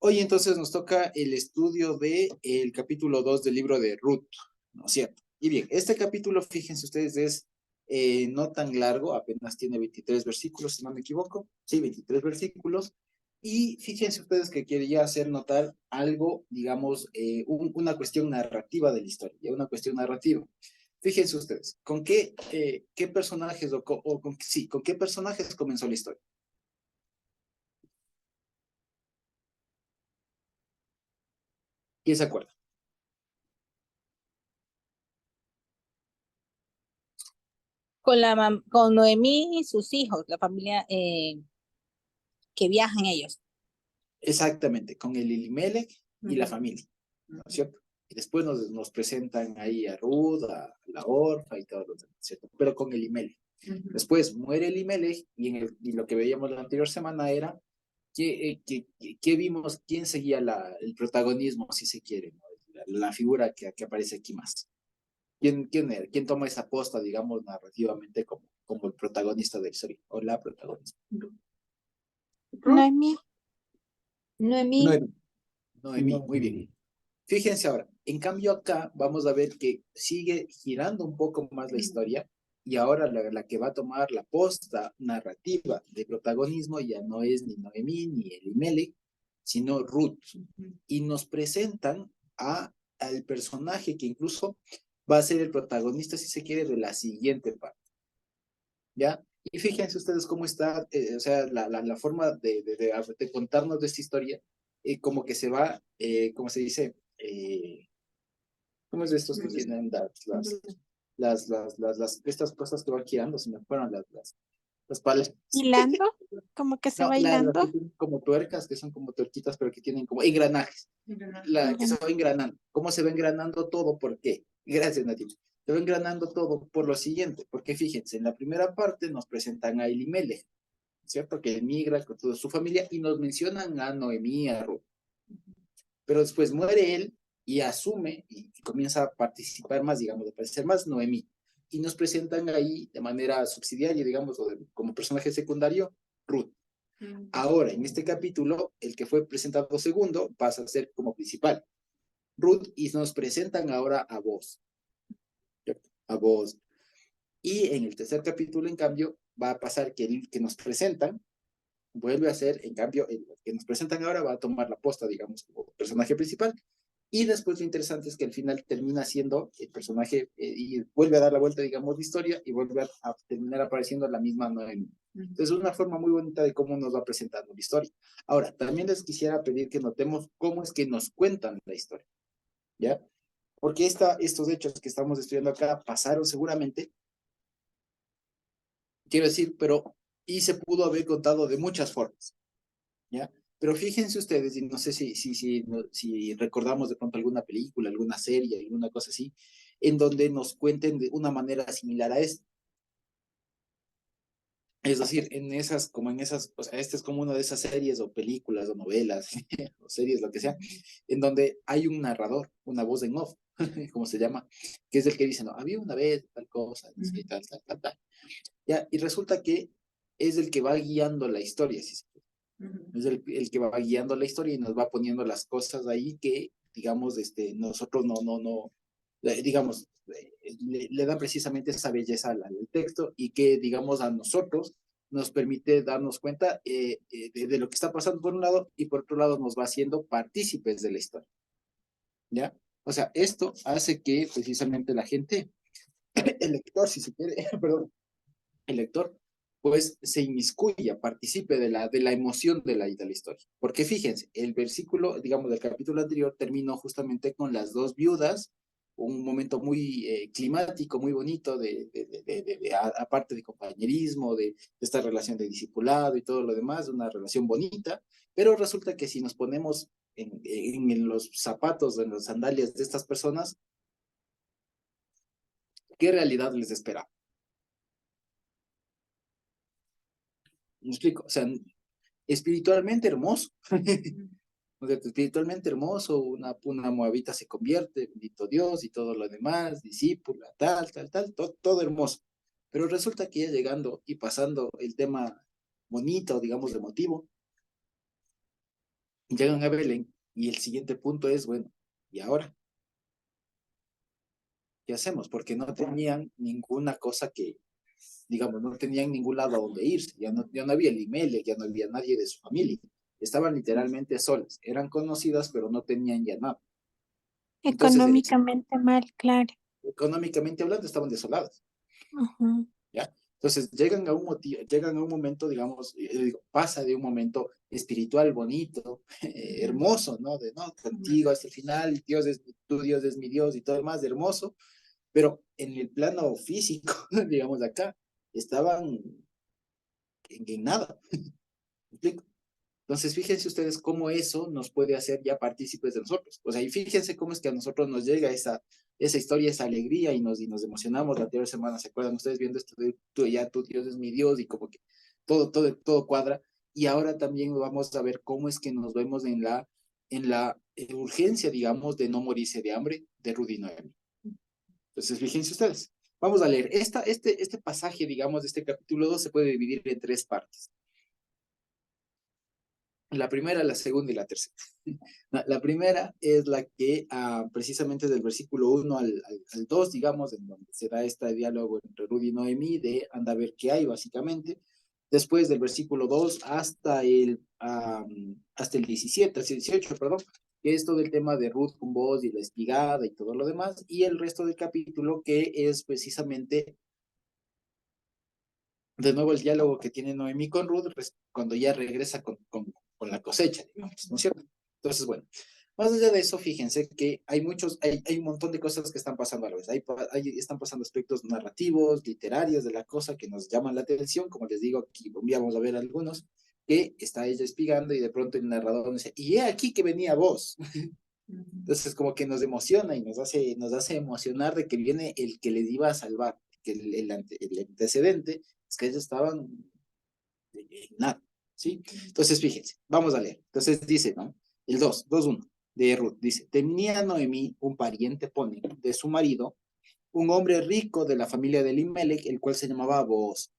Hoy entonces nos toca el estudio del capítulo 2 del libro de Ruth, ¿no es cierto? Y bien, este capítulo, fíjense ustedes, es no tan largo, apenas tiene 23 versículos, si no me equivoco. Sí, 23 versículos. Y fíjense ustedes que quería hacer notar algo, digamos, una cuestión narrativa de la historia, una cuestión narrativa. Fíjense ustedes, ¿qué personajes con qué personajes comenzó la historia? ¿Quién se acuerda? Con Noemí y sus hijos, la familia que viajan ellos. Exactamente, con el Elimelech y la familia, ¿no es cierto? Y después nos presentan ahí a Ruth, a la Orfa y todo lo demás, ¿cierto? Pero con Elimelech. Después muere Elimelech y lo que veíamos la anterior semana era que vimos, quién seguía el protagonismo, si se quiere, ¿no? La figura que aparece aquí más. ¿Quién toma esa posta, digamos, narrativamente como el protagonista de la historia, o la protagonista? Noemí. Noemí. Noemí. Noemí, muy bien. Fíjense ahora, en cambio acá vamos a ver que sigue girando un poco más la historia y ahora la que va a tomar la posta narrativa de protagonismo ya no es ni Noemí ni Elimelech, sino Ruth. Y nos presentan al personaje que incluso va a ser el protagonista, si se quiere, de la siguiente parte, ¿ya? Y fíjense ustedes cómo está, o sea, la forma de contarnos de esta historia, como que se va, ¿cómo se dice? ¿Cómo es de estos que tienen estas cosas que van girando? Se me fueron las palas. Hilando, como que se No, va las que hilando. tienen como tuercas, que son como tuerquitas, pero que tienen como engranajes. Que se va engranando. ¿Cómo se va engranando todo? ¿Por qué? Gracias, Nati. Se va engranando todo por lo siguiente, porque fíjense, en la primera parte nos presentan a Elimelech, ¿cierto? Que emigra con toda su familia y nos mencionan a Noemí, a Ruth. Pero después muere él y asume y comienza a participar más, digamos, de parecer más Noemí. Y nos presentan ahí de manera subsidiaria, digamos, como personaje secundario, Ruth. Ahora, en este capítulo, el que fue presentado segundo pasa a ser como principal, Ruth, y nos presentan ahora a vos, ¿cierto? A vos. Y en el tercer capítulo, en cambio, va a pasar que el que nos presentan vuelve a ser, en cambio, el que nos presentan ahora va a tomar la posta, digamos, como personaje principal. Y después lo interesante es que al final termina siendo el personaje y vuelve a dar la vuelta, digamos, de historia y vuelve a terminar apareciendo la misma Noemi. Entonces es una forma muy bonita de cómo nos va presentando la historia. Ahora, también les quisiera pedir que notemos cómo es que nos cuentan la historia, ¿ya? Porque estos hechos que estamos estudiando acá pasaron seguramente, quiero decir, y se pudo haber contado de muchas formas, ¿ya? Pero fíjense ustedes, y no sé si recordamos de pronto alguna película, alguna serie, alguna cosa así, en donde nos cuenten de una manera similar a esta. Es decir, o sea, esta es como una de esas series o películas o novelas o series, lo que sea, en donde hay un narrador, una voz en off, como se llama, que es el que dice, no, había una vez tal cosa, no sé, tal, tal, tal, tal. Ya, y resulta que es el que va guiando la historia, si se quiere. Es el que va guiando la historia y nos va poniendo las cosas ahí que, digamos, nosotros digamos, le dan precisamente esa belleza al texto y que, digamos, a nosotros nos permite darnos cuenta de lo que está pasando por un lado y por otro lado nos va haciendo partícipes de la historia, ¿ya? O sea, esto hace que precisamente la gente, el lector, si se quiere, perdón, el lector, pues se inmiscuya, participe de la emoción de la historia. Porque fíjense, el versículo, digamos, del capítulo anterior terminó justamente con las dos viudas, un momento muy climático, muy bonito, aparte de compañerismo, de esta relación de discipulado y todo lo demás, una relación bonita, pero resulta que si nos ponemos en los zapatos, en las sandalias de estas personas, ¿qué realidad les espera? ¿Me explico? O sea, espiritualmente hermoso. O sea, espiritualmente hermoso, una moabita se convierte, bendito Dios y todo lo demás, discípula, tal, tal, tal, todo hermoso. Pero resulta que ya llegando y pasando el tema bonito, digamos, emotivo, llegan a Belén y el siguiente punto es, bueno, ¿y ahora qué hacemos? Porque no tenían ninguna cosa que, digamos, no tenían ningún lado a donde irse, ya no había Elimelech, ya no había nadie de su familia, estaban literalmente solas, eran conocidas, pero no tenían ya nada. Entonces, Económicamente mal, claro. económicamente hablando, estaban desoladas. Ujú. ¿Ya? Entonces llegan a un momento, digamos, pasa de un momento espiritual bonito, hermoso, ¿no? De, no, contigo hasta el final, tu Dios es mi Dios y todo lo más hermoso, pero en el plano físico, digamos, acá, estaban en nada. ¿Me explico? Entonces, fíjense ustedes cómo eso nos puede hacer ya partícipes de nosotros. O sea, y fíjense cómo es que a nosotros nos llega esa historia, esa alegría y nos emocionamos la anterior semana. ¿Se acuerdan ustedes viendo esto de ya tu Dios es mi Dios y como que todo cuadra? Y ahora también vamos a ver cómo es que nos vemos en la urgencia, digamos, de no morirse de hambre de Rudy Noemi. Entonces, fíjense ustedes. Vamos a leer. Este pasaje, digamos, de este capítulo 2 se puede dividir en tres partes. La primera, la segunda y la tercera. La primera es la que precisamente del versículo 1 al 2, digamos, en donde se da este diálogo entre Rudy y Noemí de anda a ver qué hay, básicamente. Después del versículo 2 hasta el 17, hasta el 18, perdón, que es todo el tema de Ruth con voz y la espigada y todo lo demás. Y el resto del capítulo que es precisamente de nuevo el diálogo que tiene Noemí con Ruth cuando ya regresa con la cosecha, digamos, ¿no es cierto? Entonces, bueno, más allá de eso, fíjense que hay un montón de cosas que están pasando a la vez. Están pasando aspectos narrativos, literarios de la cosa que nos llaman la atención, como les digo, aquí vamos a ver algunos, que está ella espigando y de pronto el narrador dice, y he aquí que venía vos. Entonces, como que nos emociona y nos hace emocionar de que viene el que les iba a salvar, que el antecedente es que ellos estaban en nada, ¿sí? Entonces, fíjense, vamos a leer. Entonces dice, ¿no? El 2:1 de Ruth, dice, tenía Noemí un pariente, pone, de su marido, un hombre rico de la familia de Elimelech, el cual se llamaba Booz.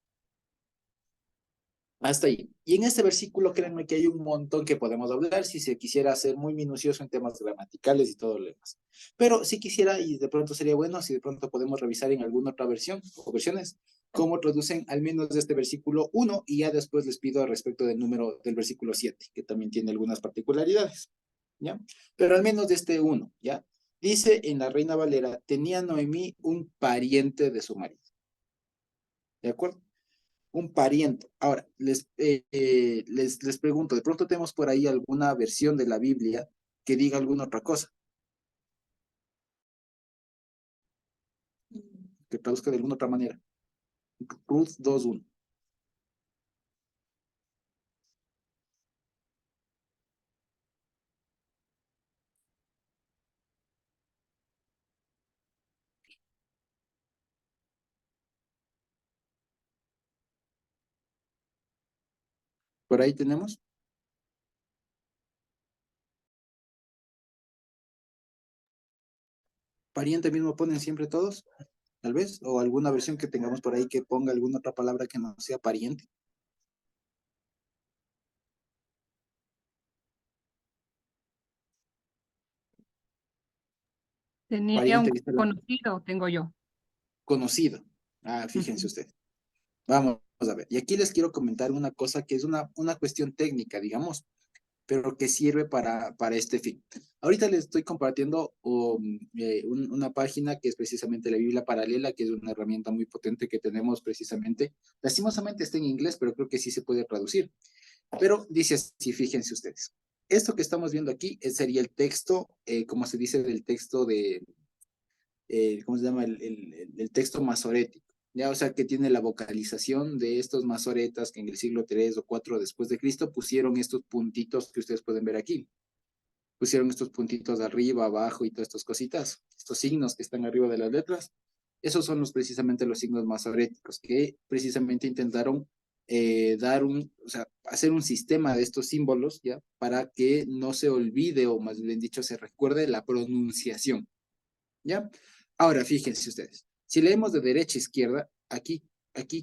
Hasta ahí. Y en este versículo, créanme que hay un montón que podemos hablar si se quisiera ser muy minucioso en temas gramaticales y todo lo demás. Pero si quisiera, y de pronto sería bueno, si de pronto podemos revisar en alguna otra versión o versiones, cómo traducen al menos de este versículo 1 y ya después les pido respecto del número del versículo 7, que también tiene algunas particularidades, ¿ya? Pero al menos de este 1, ¿ya? Dice en la Reina Valera, tenía Noemí un pariente de su marido, ¿de acuerdo? Un pariente. Ahora, les pregunto, ¿de pronto tenemos por ahí alguna versión de la Biblia que diga alguna otra cosa? Que traduzca de alguna otra manera. Ruth 2:1. Por ahí tenemos. Pariente mismo ponen siempre todos, tal vez, o alguna versión que tengamos por ahí que ponga alguna otra palabra que no sea pariente. Tenía un Pariente, ¿viste? conocido, tengo yo. Conocido. Fíjense ustedes. Vamos a ver. Y aquí les quiero comentar una cosa que es una cuestión técnica, digamos, pero que sirve para este fin. Ahorita les estoy compartiendo una página que es precisamente la Biblia Paralela, que es una herramienta muy potente que tenemos precisamente. Lastimosamente está en inglés, pero creo que sí se puede traducir. Pero dice así, fíjense ustedes. Esto que estamos viendo aquí sería el texto, como se dice del texto ¿cómo se llama? El texto masorético. Ya, o sea, que tiene la vocalización de estos masoretas que en el siglo 3 o 4 después de Cristo pusieron estos puntitos que ustedes pueden ver aquí. Pusieron estos puntitos de arriba, abajo y todas estas cositas, estos signos que están arriba de las letras. Esos son precisamente los signos masoréticos que precisamente intentaron o sea, hacer un sistema de estos símbolos, ¿ya? Para que no se olvide, o más bien dicho, se recuerde la pronunciación, ¿ya? Ahora, fíjense ustedes, si leemos de derecha a izquierda, aquí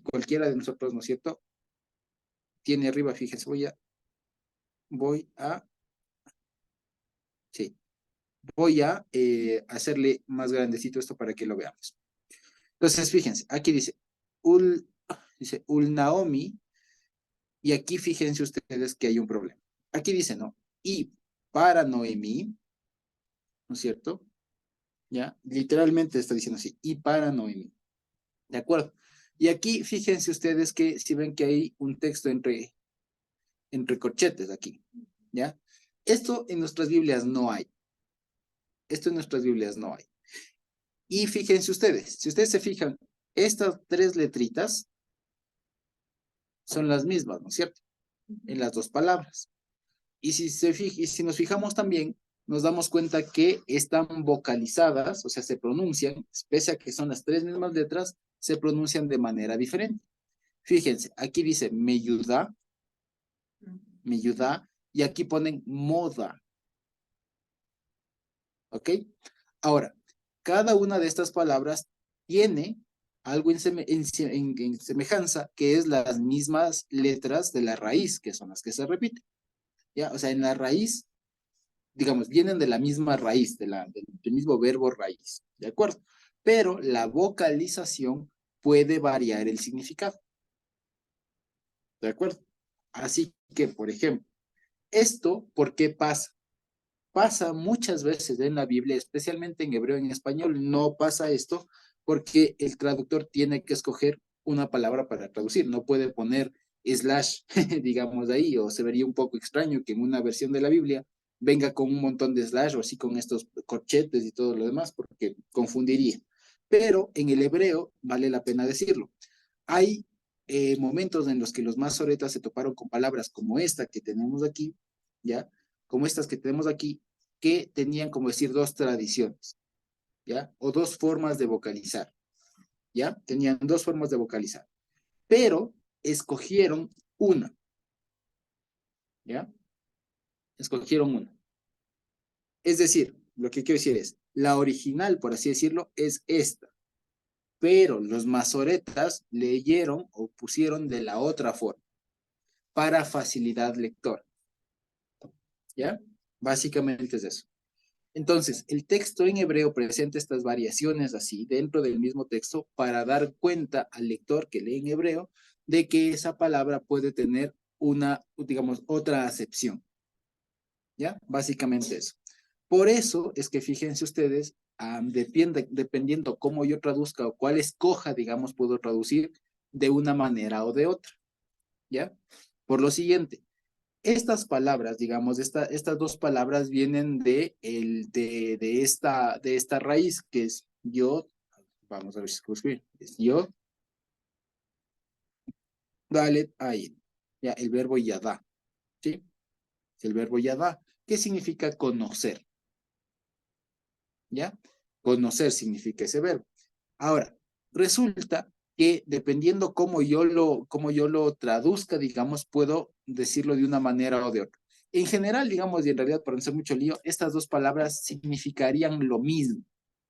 cualquiera de nosotros, ¿no es cierto? Tiene arriba, fíjense, voy a voy a hacerle más grandecito esto para que lo veamos. Entonces, fíjense, aquí dice Naomi, y aquí fíjense ustedes que hay un problema. Aquí dice, ¿no? Y para Noemí, ¿no es cierto? ¿Ya? Literalmente está diciendo así, y para Noemí. ¿De acuerdo? Y aquí fíjense ustedes que si ven que hay un texto entre corchetes aquí, ¿ya? Esto en nuestras Biblias no hay. Esto en nuestras Biblias no hay. Y fíjense ustedes, si ustedes se fijan, estas tres letritas son las mismas, ¿no es cierto? En las dos palabras. Y si nos fijamos también, nos damos cuenta que están vocalizadas, o sea, se pronuncian, pese a que son las tres mismas letras, se pronuncian de manera diferente. Fíjense, aquí dice meyuda, y aquí ponen moda. ¿Ok? Ahora, cada una de estas palabras tiene algo en semejanza, que es las mismas letras de la raíz, que son las que se repiten. ¿Ya? O sea, en la raíz, digamos, vienen de la misma raíz, del mismo verbo raíz, ¿de acuerdo? Pero la vocalización puede variar el significado, ¿de acuerdo? Así que, por ejemplo, esto, ¿por qué pasa? Pasa muchas veces en la Biblia, especialmente en hebreo, en español, no pasa esto porque el traductor tiene que escoger una palabra para traducir, no puede poner slash, digamos ahí, o se vería un poco extraño que en una versión de la Biblia venga con un montón de slash o así con estos corchetes y todo lo demás, porque confundiría. Pero en el hebreo vale la pena decirlo. Hay momentos en los que los masoretas se toparon con palabras como esta que tenemos aquí, ¿ya? Como estas que tenemos aquí, que tenían, como decir, dos tradiciones, ¿ya? O dos formas de vocalizar, ¿ya? Tenían dos formas de vocalizar, pero escogieron una, ¿ya? Escogieron una. Es decir, lo que quiero decir es, la original, por así decirlo, es esta, pero los masoretas leyeron o pusieron de la otra forma, para facilidad lectora, ¿ya? Básicamente es eso. Entonces, el texto en hebreo presenta estas variaciones así dentro del mismo texto para dar cuenta al lector que lee en hebreo de que esa palabra puede tener una, digamos, otra acepción. ¿Ya? Básicamente eso. Por eso es que fíjense ustedes, dependiendo cómo yo traduzca o cuál escoja, digamos, puedo traducir de una manera o de otra. ¿Ya? Por lo siguiente, estas palabras, digamos, estas dos palabras vienen de esta raíz que es yo, vamos a ver si puedo escribir, es yo, dalet, ayin, ya, el verbo yadá, ¿sí? El verbo yadá, ¿qué significa conocer? ¿Ya? Conocer significa ese verbo. Ahora, resulta que dependiendo cómo yo lo traduzca, digamos, puedo decirlo de una manera o de otra. En general, digamos, y en realidad para no hacer mucho lío, estas dos palabras significarían lo mismo,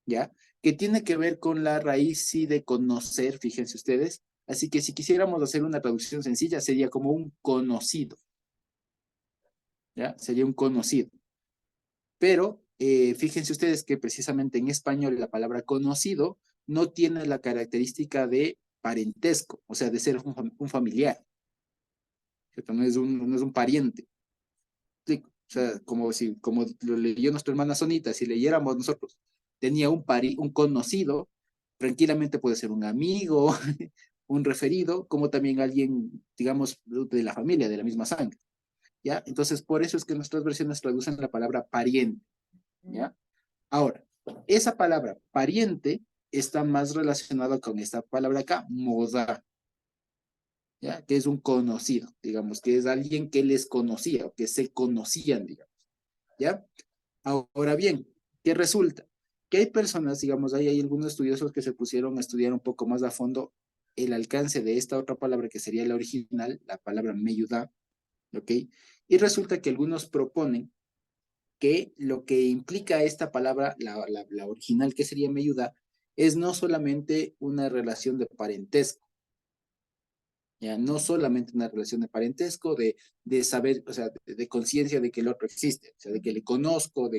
¿ya? Que tiene que ver con la raíz, sí, de conocer, fíjense ustedes. Así que si quisiéramos hacer una traducción sencilla, sería como un conocido, ¿ya? Sería un conocido. Pero fíjense ustedes que precisamente en español la palabra conocido no tiene la característica de parentesco, o sea, de ser un familiar, ¿cierto? No es un pariente. ¿Sí? O sea, como lo leyó nuestra hermana Sonita, si leyéramos nosotros, tenía un conocido, tranquilamente puede ser un amigo, un referido, como también alguien, digamos, de la familia, de la misma sangre, ¿ya? Entonces, por eso es que nuestras versiones traducen la palabra pariente, ¿ya? Ahora, esa palabra pariente está más relacionada con esta palabra acá, moda, ¿ya? Que es un conocido, digamos, que es alguien que les conocía o que se conocían, digamos, ¿ya? Ahora bien, ¿qué resulta? Que hay personas, digamos, hay algunos estudiosos que se pusieron a estudiar un poco más a fondo el alcance de esta otra palabra que sería la original, la palabra meyudá, ¿ok? Y resulta que algunos proponen que lo que implica esta palabra, la original que sería meyuda, es no solamente una relación de parentesco, ya no solamente una relación de parentesco, de saber, o sea, de conciencia de que el otro existe, o sea, de que le conozco,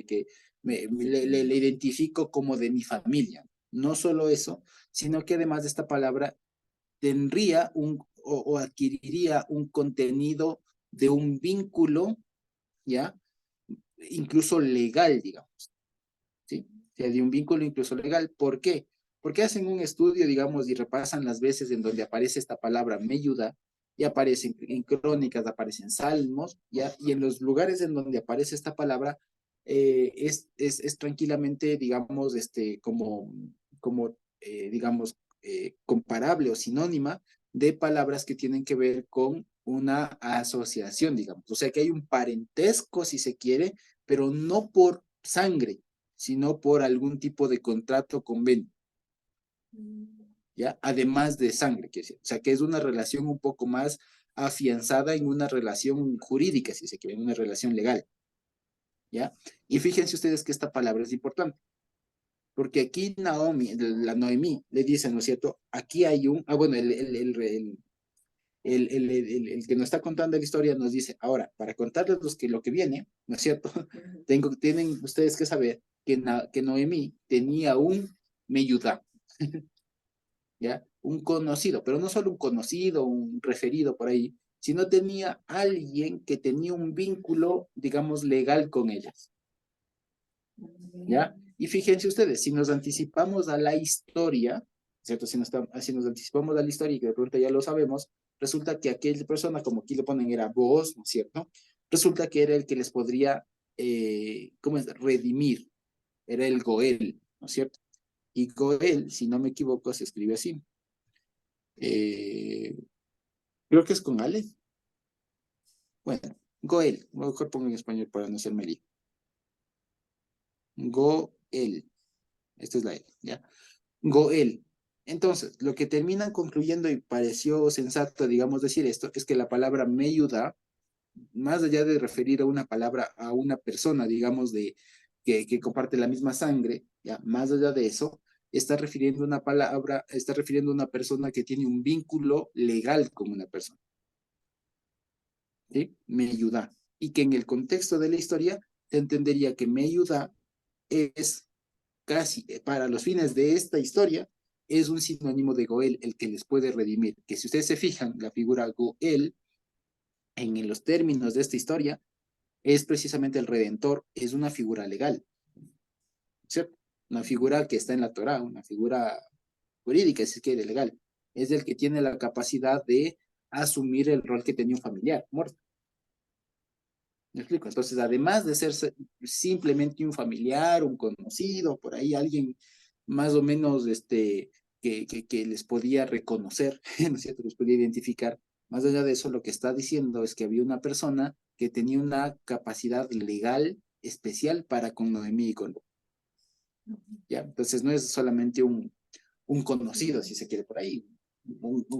le identifico como de mi familia. No solo eso, sino que además de esta palabra tendría o adquiriría un contenido de un vínculo, ¿ya? Incluso legal, digamos, ¿sí? O sea, de un vínculo incluso legal. ¿Por qué? Porque hacen un estudio, digamos, y repasan las veces en donde aparece esta palabra meyuda, y aparece en crónicas, aparece en salmos, ¿ya? Y en los lugares en donde aparece esta palabra, es tranquilamente, digamos, digamos, comparable o sinónima de palabras que tienen que ver con una asociación, digamos. O sea que hay un parentesco, si se quiere, pero no por sangre, sino por algún tipo de contrato o convenio, ¿ya? Además de sangre, quiere decir. O sea que es una relación un poco más afianzada en una relación jurídica, si se quiere, en una relación legal, ¿ya? Y fíjense ustedes que esta palabra es importante, porque aquí la Noemí, le dice, ¿no es cierto? Aquí hay bueno, el que nos está contando la historia nos dice, ahora, para contarles lo que viene, ¿no es cierto? Tienen ustedes que saber que Noemí tenía un meyudá, ¿ya? Un conocido, pero no solo un conocido, un referido por ahí, sino tenía alguien que tenía un vínculo, digamos, legal con ellas, ¿ya? Y fíjense ustedes, si nos anticipamos a la historia, ¿cierto? Si nos anticipamos a la historia y que de pronto ya lo sabemos, resulta que aquella persona, como aquí le ponen, era vos, ¿no es cierto? Resulta que era el que les podría, ¿cómo es? Redimir, era el Goel, ¿no es cierto? Y Goel, si no me equivoco, se escribe así. Eh, Creo que es con Ale. Bueno, Goel, mejor pongo en español para no ser lío. Goel, esta es la L, ¿ya? Goel. Entonces, lo que terminan concluyendo y pareció sensato, digamos, decir esto, es que la palabra meyuda, más allá de referir a una palabra, a una persona, digamos, que comparte la misma sangre, ya, más allá de eso, está refiriendo a una persona que tiene un vínculo legal con una persona, ¿sí? Meyuda. Y que en el contexto de la historia se entendería que meyuda es casi, para los fines de esta historia, es un sinónimo de Goel, el que les puede redimir. Que si ustedes se fijan, la figura Goel, en los términos de esta historia, es precisamente el redentor, es una figura legal, ¿cierto? Una figura que está en la Torá, una figura jurídica, si quiere, legal. Es el que tiene la capacidad de asumir el rol que tenía un familiar muerto. ¿Me explico? Entonces, además de ser simplemente un familiar, un conocido, por ahí alguien más o menos que les podía reconocer, ¿no es cierto? Les podía identificar. Más allá de eso, lo que está diciendo es que había una persona que tenía una capacidad legal especial para con Noemí y con Ruth, ¿ya? Entonces, no es solamente un conocido, si se quiere por ahí,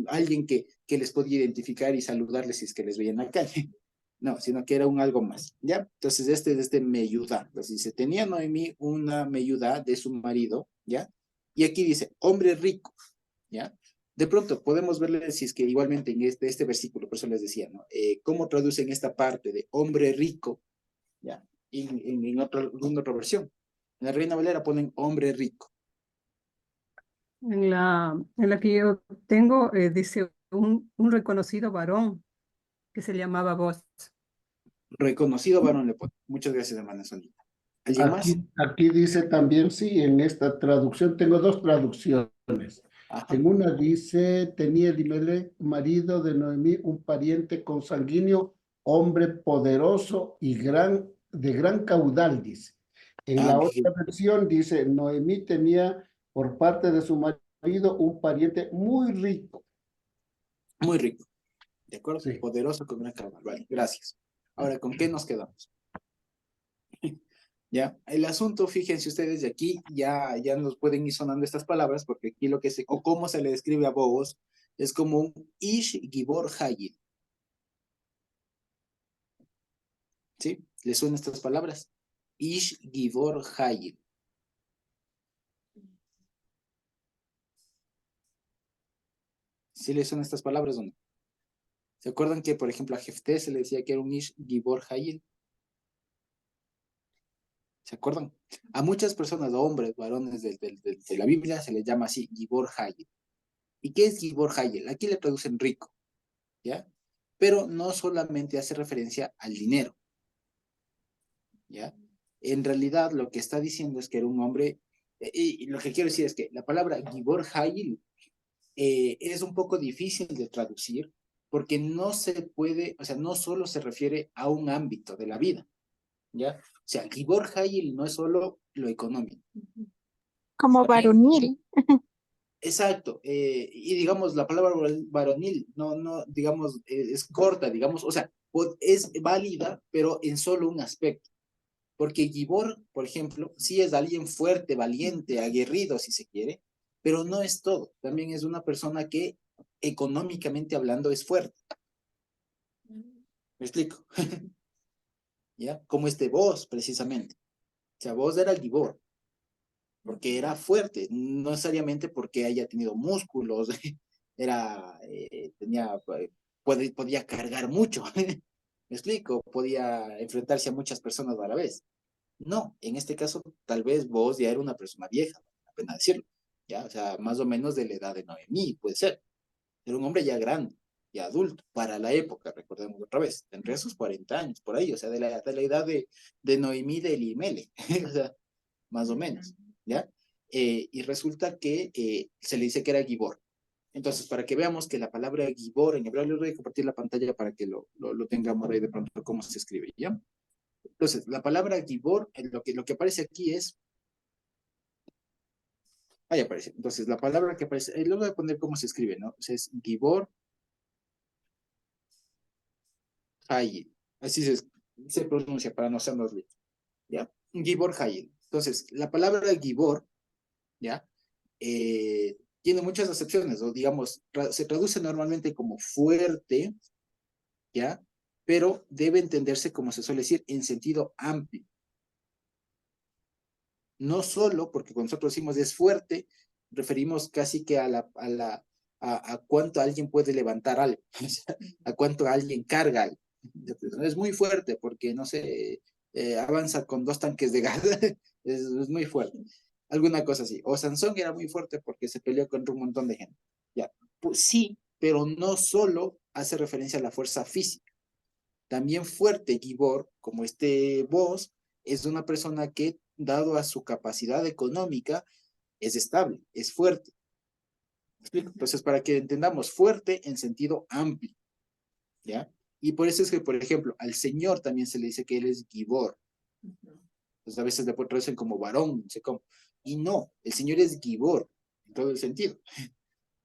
alguien que les podía identificar y saludarles si es que les veían en la calle. No, sino que era un algo más, ¿ya? Entonces, este meyudá. Entonces, dice, tenía Noemí una meyudá de su marido, ¿ya? Y aquí dice, hombre rico, ¿ya? De pronto podemos verle si es que igualmente en este versículo, por eso les decía, ¿no? ¿Cómo traducen esta parte de hombre rico, ¿ya? En otra versión. En la Reina Valera ponen hombre rico. En la que yo tengo, dice un reconocido varón que se llamaba Boaz. Reconocido varón le pone. Muchas gracias, hermana Sonita. ¿Alguien más? Aquí dice también, sí, en esta traducción, tengo dos traducciones. Ajá. En una dice, tenía Elimelech, marido de Noemí, un pariente consanguíneo, hombre poderoso y de gran caudal, dice. En Ah, la otra versión dice, Noemí tenía por parte de su marido un pariente muy rico. muy rico. ¿De acuerdo? Sí. Poderoso con una cabal. Vale, gracias. Ahora, ¿con qué nos quedamos? Ya, el asunto, fíjense ustedes, de aquí ya nos pueden ir sonando estas palabras, porque aquí o cómo se le describe a Boaz, es como un Ish Gibor Hayil. ¿Sí? ¿Les suenan estas palabras? Ish Gibor Hayil. ¿Sí les suenan estas palabras o no? ¿Se acuerdan que, por ejemplo, a Jefté se le decía que era un Ish Gibor Hayil? ¿Se acuerdan? A muchas personas, hombres, varones de la Biblia, se les llama así, Gibor Hayil. ¿Y qué es Gibor Hayil? Aquí le traducen rico, ¿ya? Pero no solamente hace referencia al dinero, ¿ya? En realidad lo que está diciendo es que era un hombre, y lo que quiero decir es que la palabra Gibor Hayil es un poco difícil de traducir porque no se puede, o sea, no solo se refiere a un ámbito de la vida, ¿ya? O sea, Gibor Hayil no es solo lo económico. Como varonil. Exacto, y digamos, la palabra varonil, digamos, es corta, digamos, o sea, es válida, pero en solo un aspecto. Porque Gibor, por ejemplo, sí es alguien fuerte, valiente, aguerrido, si se quiere, pero no es todo. También es una persona que, económicamente hablando, es fuerte. ¿Me explico? ¿Ya? Como Vos, precisamente. O sea, Vos era el Gibor, porque era fuerte, no necesariamente porque haya tenido músculos, podía cargar mucho. ¿Me explico? Podía enfrentarse a muchas personas a la vez. No, en este caso, tal vez vos ya era una persona vieja, apenas decirlo, ya, o sea, más o menos de la edad de Noemí, puede ser. Era un hombre ya grande, ya adulto, para la época, recordemos otra vez, tendría sus 40 años, por ahí, o sea, de la edad de Noemí de Elimele, o sea, más o menos, ¿ya? Y resulta que se le dice que era Gibor. Entonces, para que veamos que la palabra Gibor en hebreo, les voy a compartir la pantalla para que lo tengamos ahí de pronto cómo se escribe, ¿ya? Entonces, la palabra Gibor, lo que aparece aquí es, ahí aparece. Entonces, la palabra que aparece, luego voy a poner cómo se escribe, ¿no? O sea, es Gibor Hayil. Así se pronuncia para no hacernos lío, ¿ya? Gibor Hayil. Entonces, la palabra Gibor, ¿ya? Tiene muchas acepciones, o digamos, se traduce normalmente como fuerte, ¿ya? Pero debe entenderse, como se suele decir, en sentido amplio. No solo porque cuando nosotros decimos es fuerte, referimos casi que a cuánto alguien puede levantar algo, o sea, a cuánto alguien carga algo. Es muy fuerte porque, no sé, avanza con 2 tanques de gas, es muy fuerte. Alguna cosa así. O Sansón era muy fuerte porque se peleó contra un montón de gente. Ya, pues sí, pero no solo hace referencia a la fuerza física. También fuerte, Gibor, como Vos, es una persona que, dado a su capacidad económica, es estable, es fuerte. ¿Me explico? Entonces, para que entendamos, fuerte en sentido amplio, ¿ya? Y por eso es que, por ejemplo, al Señor también se le dice que Él es Gibor. Pues a veces le traducen como varón, no sé cómo. Y no, el Señor es Gibor, en todo el sentido,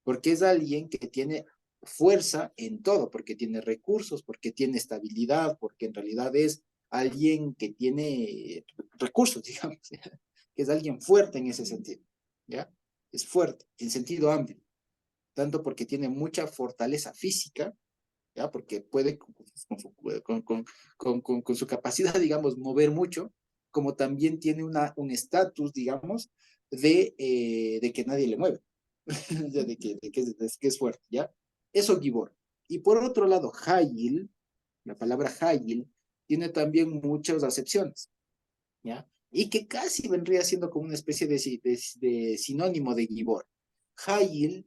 porque es alguien que tiene fuerza en todo, porque tiene recursos, porque tiene estabilidad, porque en realidad es alguien que tiene recursos, digamos, que es alguien fuerte en ese sentido, ¿ya? Es fuerte, en sentido amplio, tanto porque tiene mucha fortaleza física, ¿ya? Porque puede, con su capacidad, digamos, mover mucho, como también tiene un estatus, digamos, de que nadie le mueve. de que es fuerte, ¿ya? Eso Gibor. Y por otro lado, Hayil, la palabra Hayil, tiene también muchas acepciones, ¿ya? Y que casi vendría siendo como una especie de sinónimo de Gibor. Hayil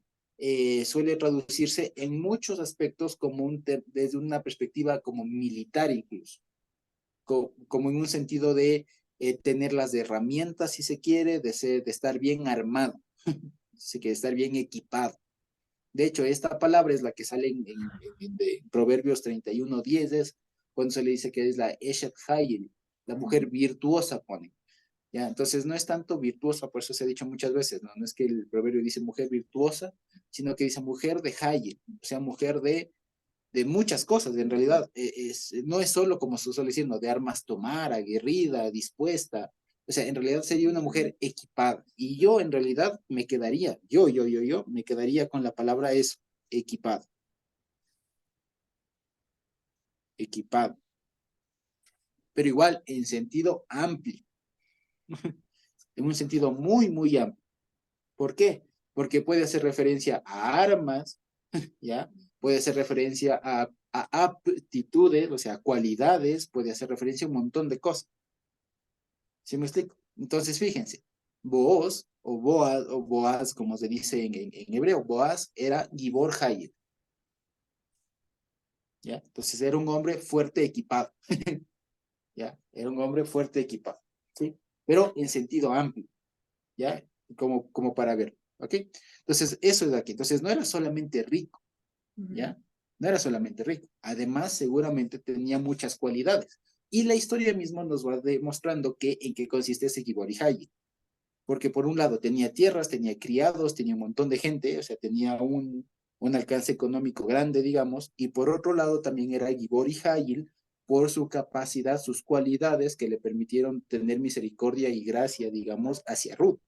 suele traducirse en muchos aspectos como desde una perspectiva como militar incluso, como en un sentido de tener las herramientas, si se quiere, de estar bien armado, si quiere estar bien equipado. De hecho, esta palabra es la que sale en Proverbios 31:10, es cuando se le dice que es la Eshet Hayil, la mujer virtuosa, pone. ¿Ya? Entonces, no es tanto virtuosa, por eso se ha dicho muchas veces, ¿no? No es que el proverbio dice mujer virtuosa, sino que dice mujer de Hayil, o sea, mujer de muchas cosas, en realidad. No es solo, como se suele decir, ¿no? De armas tomar, aguerrida, dispuesta. O sea, en realidad sería una mujer equipada. Y yo, en realidad, me quedaría, me quedaría con la palabra eso, equipado. Equipado. Pero igual, en sentido amplio. En un sentido muy, muy amplio. ¿Por qué? Porque puede hacer referencia a armas, ¿ya? Puede hacer referencia a aptitudes, o sea, cualidades, puede hacer referencia a un montón de cosas. ¿Sí me explico? Entonces, fíjense, Booz, o Boaz, como se dice en hebreo, Boaz era Gibor Hayil, ¿ya? Entonces era un hombre fuerte equipado, ¿ya? Era un hombre fuerte equipado, ¿sí? Pero en sentido amplio, ¿ya? Como para ver, ¿ok? Entonces, eso es de aquí. Entonces, no era solamente rico, ¿ya? No era solamente rico. Además, seguramente tenía muchas cualidades. Y la historia misma nos va demostrando en qué consiste ese Gibor Hayil. Porque por un lado tenía tierras, tenía criados, tenía un montón de gente, o sea, tenía un alcance económico grande, digamos, y por otro lado también era Gibor y Hayil por su capacidad, sus cualidades que le permitieron tener misericordia y gracia, digamos, hacia Ruth.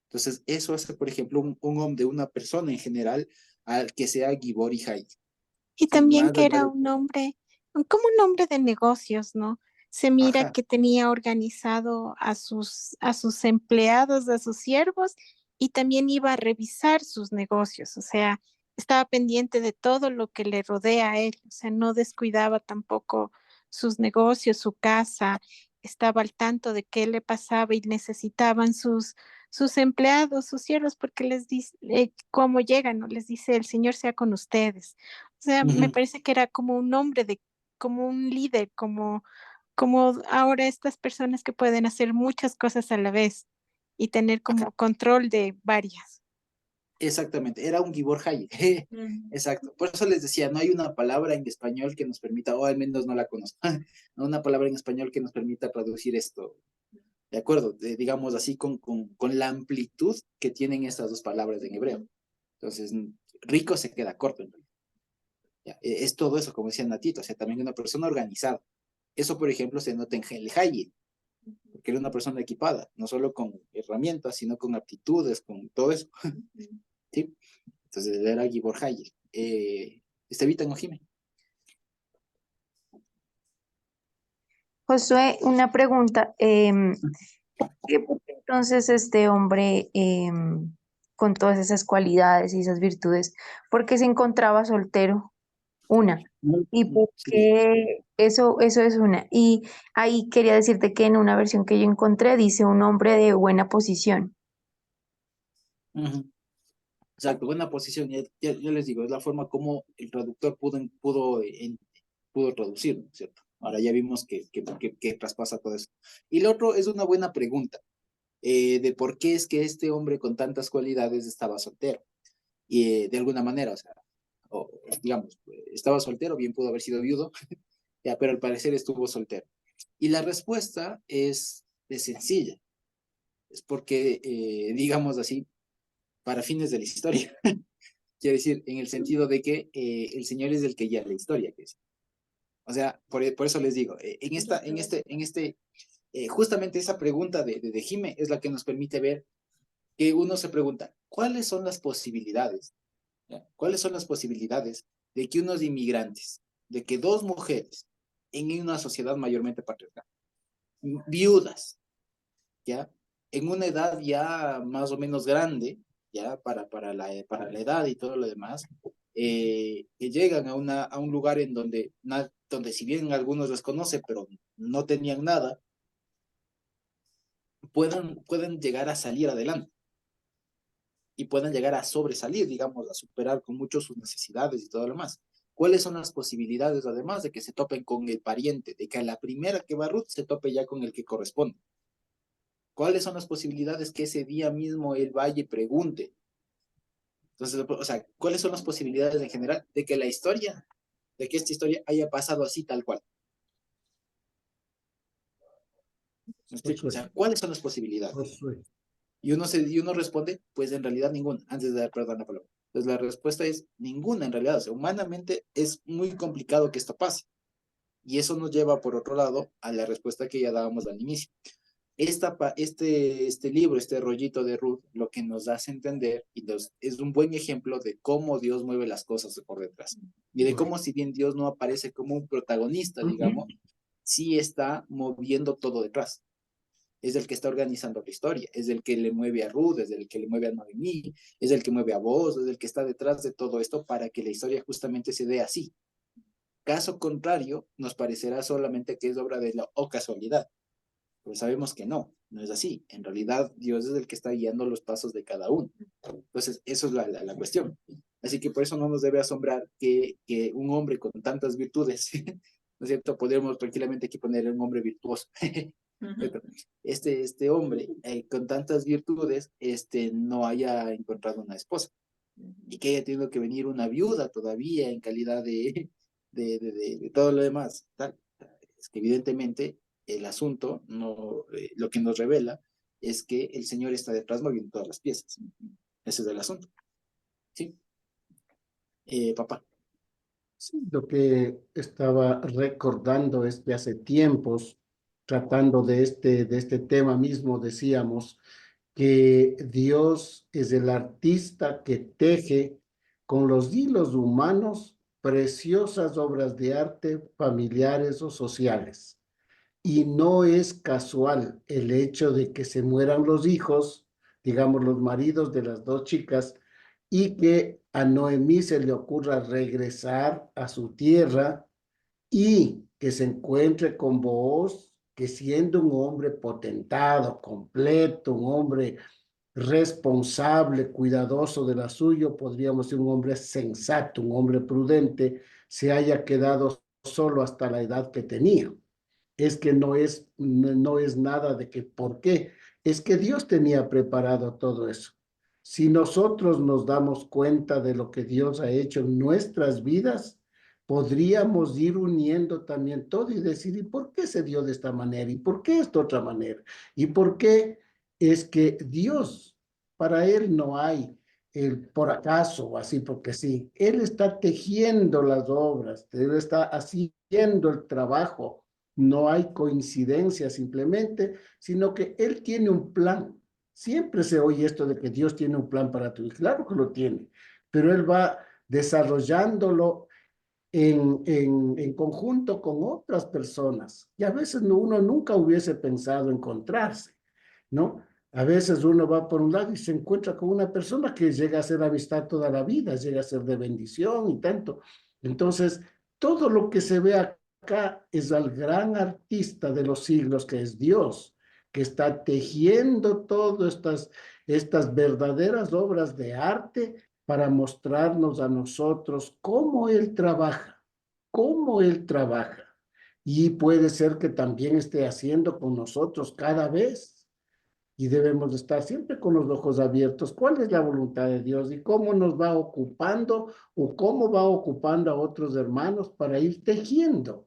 Entonces, eso hace, por ejemplo, un hombre, una persona en general, al que sea Gibor y Hayil. Y Sí, también más que allá era de... un hombre, como un hombre de negocios, ¿no? Se mira Ajá. que tenía organizado a sus empleados, a sus siervos, y también iba a revisar sus negocios, o sea, estaba pendiente de todo lo que le rodea a él, o sea, no descuidaba tampoco sus negocios, su casa, estaba al tanto de qué le pasaba y necesitaban sus empleados, sus siervos, porque les dice, cómo llegan, ¿no? Les dice, el Señor sea con ustedes. O sea, me Ujú. parece que era como un hombre como un líder, como ahora estas personas que pueden hacer muchas cosas a la vez y tener como control de varias. Exactamente, era un Gibor Hayek. Exacto. Por eso les decía, no hay una palabra en español que nos permita, o al menos no la conozco, no una palabra en español que nos permita traducir esto, ¿de acuerdo? Digamos así, con la amplitud que tienen estas dos palabras en hebreo. Entonces, rico se queda corto en realidad. Ya, es todo eso, como decía Natito, o sea, también una persona organizada. Eso, por ejemplo, se nota en el Hayek, porque era una persona equipada, no solo con herramientas, sino con aptitudes, con todo eso. ¿Sí? Entonces era Gibor Hayek. Estevita Ojime. Josué, una pregunta. ¿Por qué entonces este hombre, con todas esas cualidades y esas virtudes, por qué se encontraba soltero? Una. ¿Y por Sí. qué eso es una? Y ahí quería decirte que en una versión que yo encontré dice un hombre de buena posición. Ujú. Exacto, buena posición. Ya les digo, es la forma como el traductor pudo traducir, ¿no es cierto? Ahora ya vimos que traspasa todo eso. Y lo otro es una buena pregunta, de por qué es que este hombre con tantas cualidades estaba soltero. Y de alguna manera, o sea, o, digamos, estaba soltero, bien pudo haber sido viudo, ya, pero al parecer estuvo soltero. Y la respuesta es sencilla, es porque, digamos así, para fines de la historia, quiere decir, en el sentido de que el Señor es el que guía la historia, que es. O sea, por eso les digo, justamente esa pregunta de Jime es la que nos permite ver que uno se pregunta, ¿cuáles son las posibilidades? ¿Ya? ¿Cuáles son las posibilidades de que unos inmigrantes, de que dos mujeres en una sociedad mayormente patriarcal, viudas, ¿ya? En una edad ya más o menos grande, ya para la edad y todo lo demás, que llegan a un lugar en donde si bien algunos les conoce, pero no tenían nada, pueden llegar a salir adelante y pueden llegar a sobresalir, digamos, a superar con mucho sus necesidades y todo lo demás. ¿Cuáles son las posibilidades, además, de que se topen con el pariente, de que a la primera que va Ruth se tope ya con el que corresponde? ¿Cuáles son las posibilidades que ese día mismo él vaya y pregunte? Entonces, o sea, ¿cuáles son las posibilidades en general de que de que esta historia haya pasado así tal cual? ¿Me explico? O Josué, sea, ¿cuáles son las posibilidades? Josué. Y uno responde, pues en realidad ninguna, antes de dar perdón a la palabra. Entonces la respuesta es ninguna en realidad. O sea, humanamente es muy complicado que esto pase. Y eso nos lleva, por otro lado, a la respuesta que ya dábamos al inicio. Este libro, este rollito de Ruth, lo que nos hace entender es un buen ejemplo de cómo Dios mueve las cosas por detrás. Y de cómo, si bien Dios no aparece como un protagonista, digamos, sí está moviendo todo detrás. Es el que está organizando la historia, es el que le mueve a Ruth, es el que le mueve a Noemí, es el que mueve a vos, es el que está detrás de todo esto para que la historia justamente se dé así. Caso contrario, nos parecerá solamente que es obra de la o casualidad. Pues sabemos que no es así. En realidad, Dios es el que está guiando los pasos de cada uno. Entonces, eso es la cuestión. Así que por eso no nos debe asombrar que un hombre con tantas virtudes, ¿no es cierto? Podríamos tranquilamente aquí ponerle un hombre virtuoso. Este hombre con tantas virtudes no haya encontrado una esposa y que haya tenido que venir una viuda todavía en calidad de todo lo demás. Tal. Es que evidentemente el asunto, no, lo que nos revela es que el Señor está detrás moviendo todas las piezas. Ese es el asunto. ¿Sí? Papá. Sí, lo que estaba recordando es que hace tiempos, tratando de este tema mismo, decíamos que Dios es el artista que teje con los hilos humanos preciosas obras de arte familiares o sociales. Y no es casual el hecho de que se mueran los hijos, digamos los maridos de las dos chicas, y que a Noemí se le ocurra regresar a su tierra y que se encuentre con Booz, que siendo un hombre potentado, completo, un hombre responsable, cuidadoso de la suyo, podríamos decir un hombre sensato, un hombre prudente, se haya quedado solo hasta la edad que tenía. Es que no es nada de que por qué, es que Dios tenía preparado todo eso. Si nosotros nos damos cuenta de lo que Dios ha hecho en nuestras vidas, podríamos ir uniendo también todo y decir, ¿y por qué se dio de esta manera? ¿Y por qué esta otra manera? ¿Y por qué es que Dios, para Él no hay el por acaso o así porque sí? Él está tejiendo las obras, Él está haciendo el trabajo. No hay coincidencia simplemente, sino que Él tiene un plan. Siempre se oye esto de que Dios tiene un plan para tu hijo. Claro que lo tiene, pero Él va desarrollándolo en conjunto con otras personas. Y a veces uno nunca hubiese pensado encontrarse, ¿no? A veces uno va por un lado y se encuentra con una persona que llega a ser amistad toda la vida, llega a ser de bendición y tanto. Entonces, todo lo que se ve acá es al gran artista de los siglos, que es Dios, que está tejiendo todas estas verdaderas obras de arte para mostrarnos a nosotros cómo Él trabaja. Y puede ser que también esté haciendo con nosotros cada vez. Y debemos estar siempre con los ojos abiertos. ¿Cuál es la voluntad de Dios? Y cómo nos va ocupando o cómo va ocupando a otros hermanos para ir tejiendo.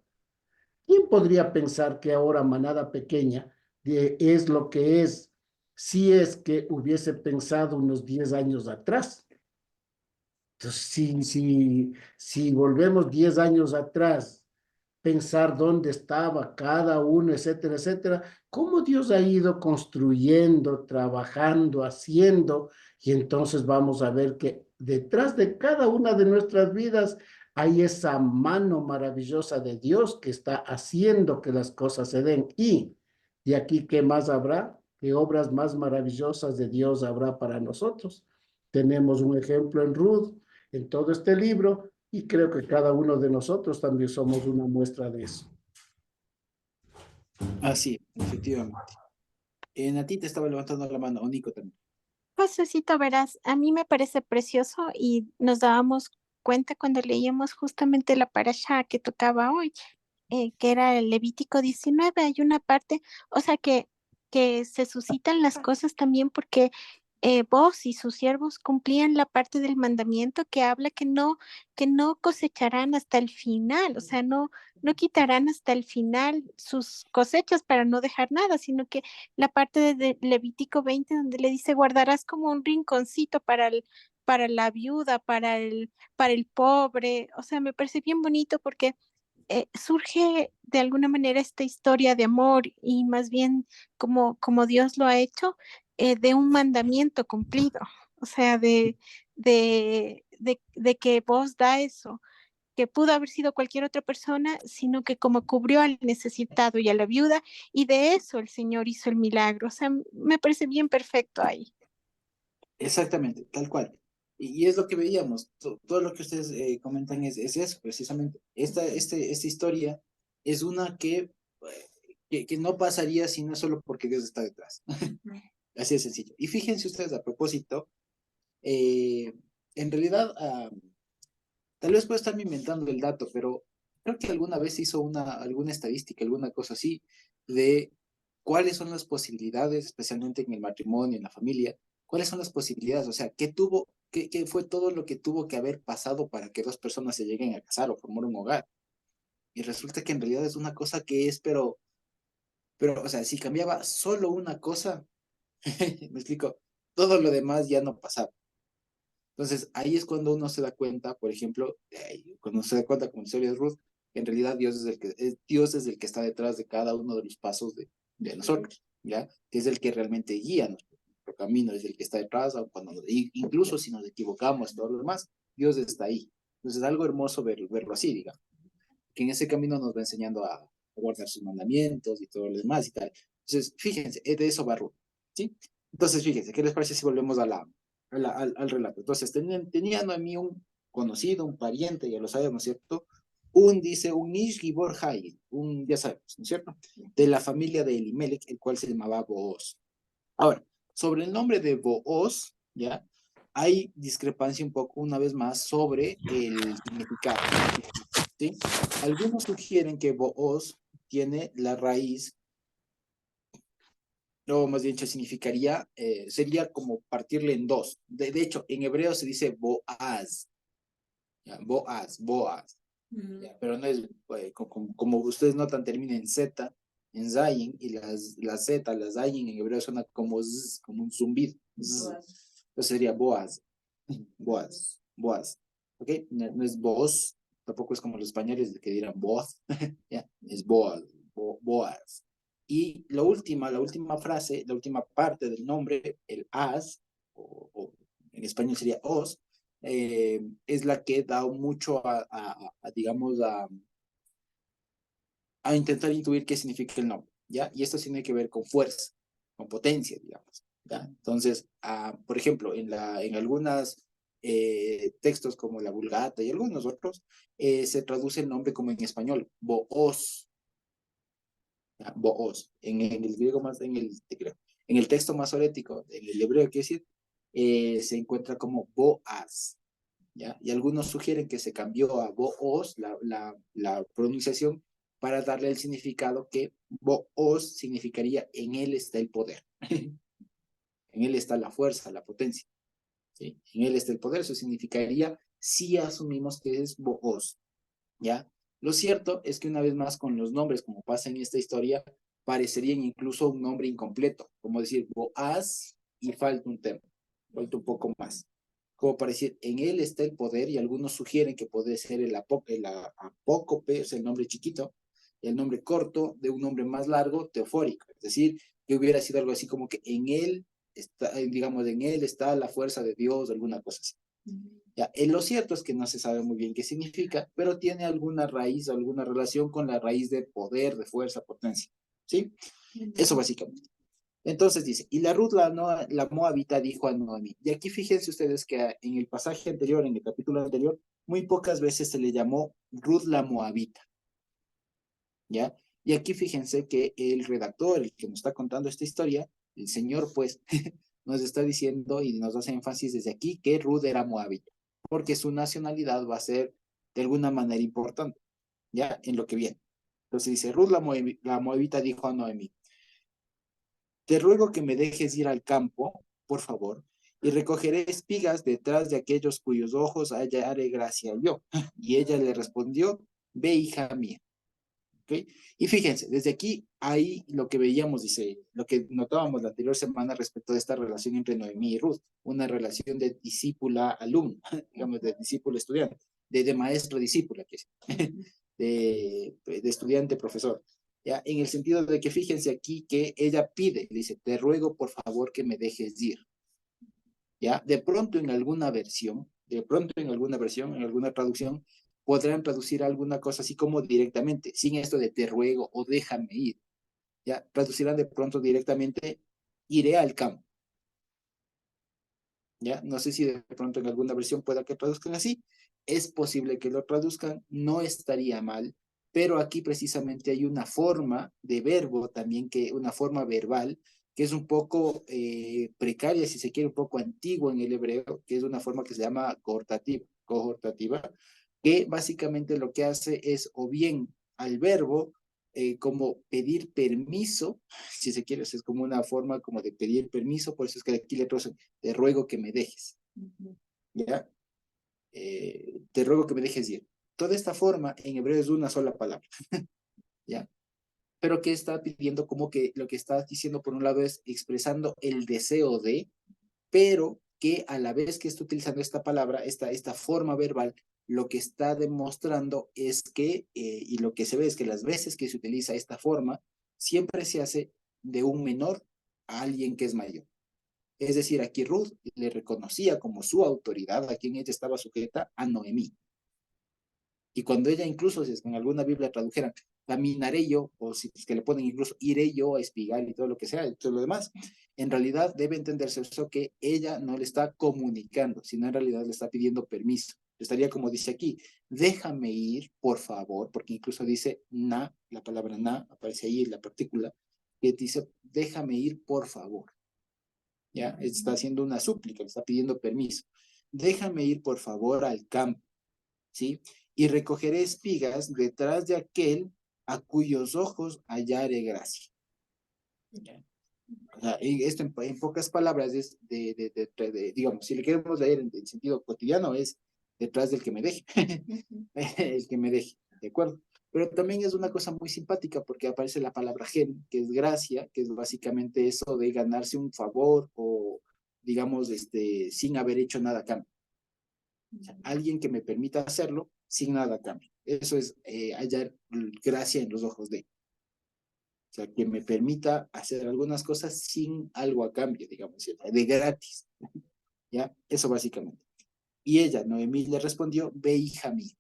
¿Quién podría pensar que ahora Manada Pequeña es lo que es si es que hubiese pensado unos 10 años atrás? Entonces, si volvemos 10 años atrás, pensar dónde estaba cada uno, etcétera, etcétera, cómo Dios ha ido construyendo, trabajando, haciendo, y entonces vamos a ver que detrás de cada una de nuestras vidas hay esa mano maravillosa de Dios que está haciendo que las cosas se den. Y de aquí, ¿qué más habrá? ¿Qué obras más maravillosas de Dios habrá para nosotros? Tenemos un ejemplo en Ruth, en todo este libro, y creo que cada uno de nosotros también somos una muestra de eso. Así, efectivamente. A ti te estaba levantando la mano, o Nico también. Josécito, verás, a mí me parece precioso y nos dábamos cuenta cuando leíamos justamente la parasha que tocaba hoy, que era el Levítico 19. Hay una parte, o sea, que se suscitan las cosas también porque vos y sus siervos cumplían la parte del mandamiento que habla que no cosecharán hasta el final, o sea, no quitarán hasta el final sus cosechas para no dejar nada, sino que la parte de Levítico 20 donde le dice guardarás como un rinconcito para la viuda, para el pobre, o sea, me parece bien bonito porque surge de alguna manera esta historia de amor y más bien como Dios lo ha hecho, de un mandamiento cumplido, o sea, de que vos da eso, que pudo haber sido cualquier otra persona, sino que como cubrió al necesitado y a la viuda, y de eso el Señor hizo el milagro, o sea, me parece bien perfecto ahí. Exactamente, tal cual. Y es lo que veíamos, todo lo que ustedes comentan es eso, precisamente. Esta historia es una que que no pasaría si no es solo porque Dios está detrás. Así de sencillo. Y fíjense ustedes a propósito, en realidad, tal vez puedo estarme inventando el dato, pero creo que alguna vez hizo alguna estadística, alguna cosa así, de cuáles son las posibilidades, especialmente en el matrimonio, en la familia, cuáles son las posibilidades, o sea, qué fue todo lo que tuvo que haber pasado para que dos personas se lleguen a casar o formar un hogar. Y resulta que en realidad es una cosa que es, o sea, si cambiaba solo una cosa, me explico, todo lo demás ya no pasaba. Entonces, ahí es cuando uno se da cuenta, por ejemplo, cuando se da cuenta, como la historia de Ruth, que en realidad Dios es el que está detrás de cada uno de los pasos de nosotros, ¿ya? Que es el que realmente guía nuestro camino, es el que está detrás, incluso si nos equivocamos, todo lo demás, Dios está ahí. Entonces, es algo hermoso verlo así, digamos, que en ese camino nos va enseñando a guardar sus mandamientos y todo lo demás y tal. Entonces, fíjense, de eso va Ruth, ¿sí? Entonces, fíjense, ¿qué les parece si volvemos al relato? Entonces, tenía Noemí un conocido, un pariente, ya lo sabemos, ¿no es cierto? Dice, un Ish Gibor Hail, ya sabemos, ¿no es cierto? De la familia de Elimelech, el cual se llamaba Booz. Ahora, sobre el nombre de Booz, ¿ya? Hay discrepancia un poco, una vez más, sobre el significado, ¿sí? Algunos sugieren que Booz tiene la raíz, o más bien significaría, sería como partirle en dos. De hecho, en hebreo se dice Boaz, ¿ya? Boaz, ¿ya? Pero no es, como ustedes notan, termina en Z, en Zayin, y las Z, las Zayin en hebreo suena como Z, como un zumbido. Entonces sería Boaz, Boaz, ¿ok? No es Boaz, tampoco es como los españoles que dirán Boaz, ¿ya? Es Boaz, Boaz. Y la última frase, la última parte del nombre, el as, o en español sería os, es la que da mucho digamos, a intentar intuir qué significa el nombre, ¿ya? Y esto tiene que ver con fuerza, con potencia, digamos, ¿ya? Entonces, por ejemplo, en algunos textos como la Vulgata y algunos otros, se traduce el nombre como en español, Boaz, Boaz. En el griego más, en el texto masorético, en el hebreo, quiere decir, se encuentra como Boaz, ¿ya? Y algunos sugieren que se cambió a Boaz, la pronunciación, para darle el significado que Boaz significaría en él está el poder. En él está la fuerza, la potencia, ¿sí? En él está el poder, eso significaría si asumimos que es Boaz, ¿ya? Lo cierto es que una vez más con los nombres, como pasa en esta historia, parecerían incluso un nombre incompleto, como decir Boaz y falta un tema, falta un poco más. Como para decir, en él está el poder, y algunos sugieren que puede ser el apócope, o sea, el nombre chiquito, y el nombre corto de un nombre más largo, teofórico, es decir, que hubiera sido algo así como que en él está, digamos, en él está la fuerza de Dios, alguna cosa así. Ya, lo cierto es que no se sabe muy bien qué significa, pero tiene alguna raíz, alguna relación con la raíz de poder, de fuerza, potencia, ¿sí? Eso básicamente. Entonces dice, y la Ruth, la Moabita, dijo a Noemí. Y aquí fíjense ustedes que en el pasaje anterior, en el capítulo anterior, muy pocas veces se le llamó Ruth la Moabita, ¿ya? Y aquí fíjense que el redactor, el que nos está contando esta historia, el señor, pues, nos está diciendo y nos hace énfasis desde aquí que Ruth era moabita, porque su nacionalidad va a ser de alguna manera importante, ¿ya? En lo que viene. Entonces dice, Ruth la moabita dijo a Noemí, te ruego que me dejes ir al campo, por favor, y recogeré espigas detrás de aquellos cuyos ojos hallaré gracia yo. Y ella le respondió, ve, hija mía. ¿Okay? Y fíjense, desde aquí, ahí lo que veíamos, dice, lo que notábamos la anterior semana respecto de esta relación entre Noemí y Ruth, una relación de discípula-alumno, digamos, de discípulo-estudiante, de maestro-discípula, que es, de estudiante-profesor. ¿Ya? En el sentido de que fíjense aquí que ella pide, dice, te ruego por favor que me dejes ir. ¿Ya? De pronto en alguna versión, en alguna traducción, podrán traducir alguna cosa así como directamente, sin esto de te ruego o déjame ir. ¿Ya? Traducirán de pronto directamente, iré al campo. ¿Ya? No sé si de pronto en alguna versión pueda que traduzcan así. Es posible que lo traduzcan, no estaría mal, pero aquí precisamente hay una forma de verbo también, una forma verbal, que es un poco precaria, si se quiere, un poco antigua en el hebreo, que es una forma que se llama cohortativa, que básicamente lo que hace es o bien al verbo como pedir permiso, si se quiere, es como una forma como de pedir permiso, por eso es que aquí le traducen, te ruego que me dejes, ¿ya? Te ruego que me dejes ir. Toda esta forma en hebreo es una sola palabra, ¿ya? Pero que está pidiendo como que lo que está diciendo por un lado es expresando el deseo de, pero que a la vez que está utilizando esta palabra, esta forma verbal, lo que está demostrando es que, y lo que se ve es que las veces que se utiliza esta forma, siempre se hace de un menor a alguien que es mayor. Es decir, aquí Ruth le reconocía como su autoridad, a quien ella estaba sujeta, a Noemí. Y cuando ella incluso, si es que en alguna Biblia tradujeran, caminaré yo, o si es que le ponen incluso, iré yo a espigar y todo lo que sea, y todo lo demás, en realidad debe entenderse eso que ella no le está comunicando, sino en realidad le está pidiendo permiso. Estaría como dice aquí, déjame ir, por favor, porque incluso dice na, la palabra na, aparece ahí en la partícula, que dice, déjame ir, por favor. ¿Ya? Está haciendo una súplica, le está pidiendo permiso. Déjame ir, por favor, al campo, ¿sí? Y recogeré espigas detrás de aquel a cuyos ojos hallare gracia. ¿Ya? O sea, esto en pocas palabras es digamos, si le queremos leer en sentido cotidiano, es detrás del que me deje, el que me deje, ¿de acuerdo? Pero también es una cosa muy simpática porque aparece la palabra gen, que es gracia, que es básicamente eso de ganarse un favor o, digamos, sin haber hecho nada a cambio. O sea, alguien que me permita hacerlo sin nada a cambio. Eso es hallar gracia en los ojos de. O sea, que me permita hacer algunas cosas sin algo a cambio, digamos, de gratis. ¿Ya? Eso básicamente. Y ella, Noemí, le respondió, ve, hija mía.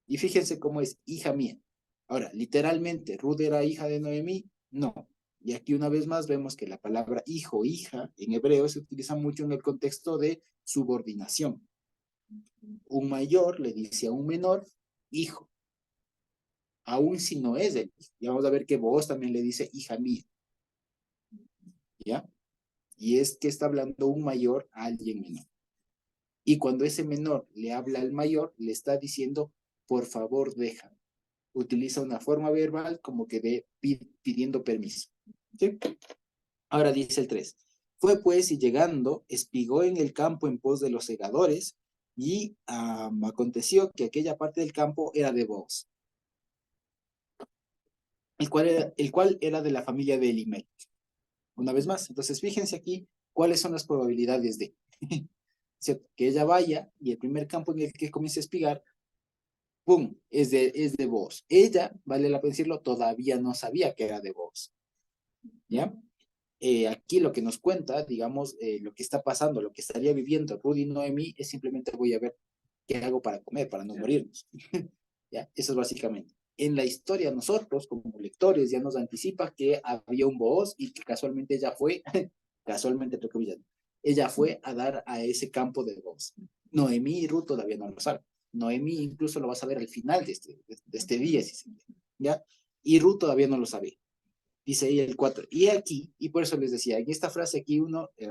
Y fíjense cómo es, hija mía. Ahora, literalmente, ¿Ruth era hija de Noemí? No. Y aquí una vez más vemos que la palabra hijo, hija, en hebreo se utiliza mucho en el contexto de subordinación. Un mayor le dice a un menor, hijo, aún si no es él. Y vamos a ver que vos también le dice, hija mía. ¿Ya? Y es que está hablando un mayor a alguien menor. Y cuando ese menor le habla al mayor, le está diciendo, por favor, déjame. Utiliza una forma verbal como que de pidiendo permiso. ¿Sí? Ahora dice el 3. Fue pues y llegando, espigó en el campo en pos de los segadores y aconteció que aquella parte del campo era de Booz, el cual era de la familia de Elimelech. Una vez más, entonces fíjense aquí cuáles son las probabilidades de que ella vaya y el primer campo en el que comience a espigar, ¡pum!, es de Booz. Ella, vale la pena decirlo, todavía no sabía que era de Booz. ¿Ya? Aquí lo que nos cuenta, digamos, lo que está pasando, lo que estaría viviendo Ruth y Noemí, es simplemente voy a ver qué hago para comer, para no morirnos. ¿Ya? Eso es básicamente. En la historia nosotros, como lectores, ya nos anticipa que había un Booz y que casualmente ella fue, casualmente, ella fue a dar a ese campo de Booz. Noemí y Ruth todavía no lo saben. Noemí incluso lo va a saber al final de este día, ¿ya? Y Ruth todavía no lo sabe. Dice ahí el 4. Y aquí, y por eso les decía, en esta frase aquí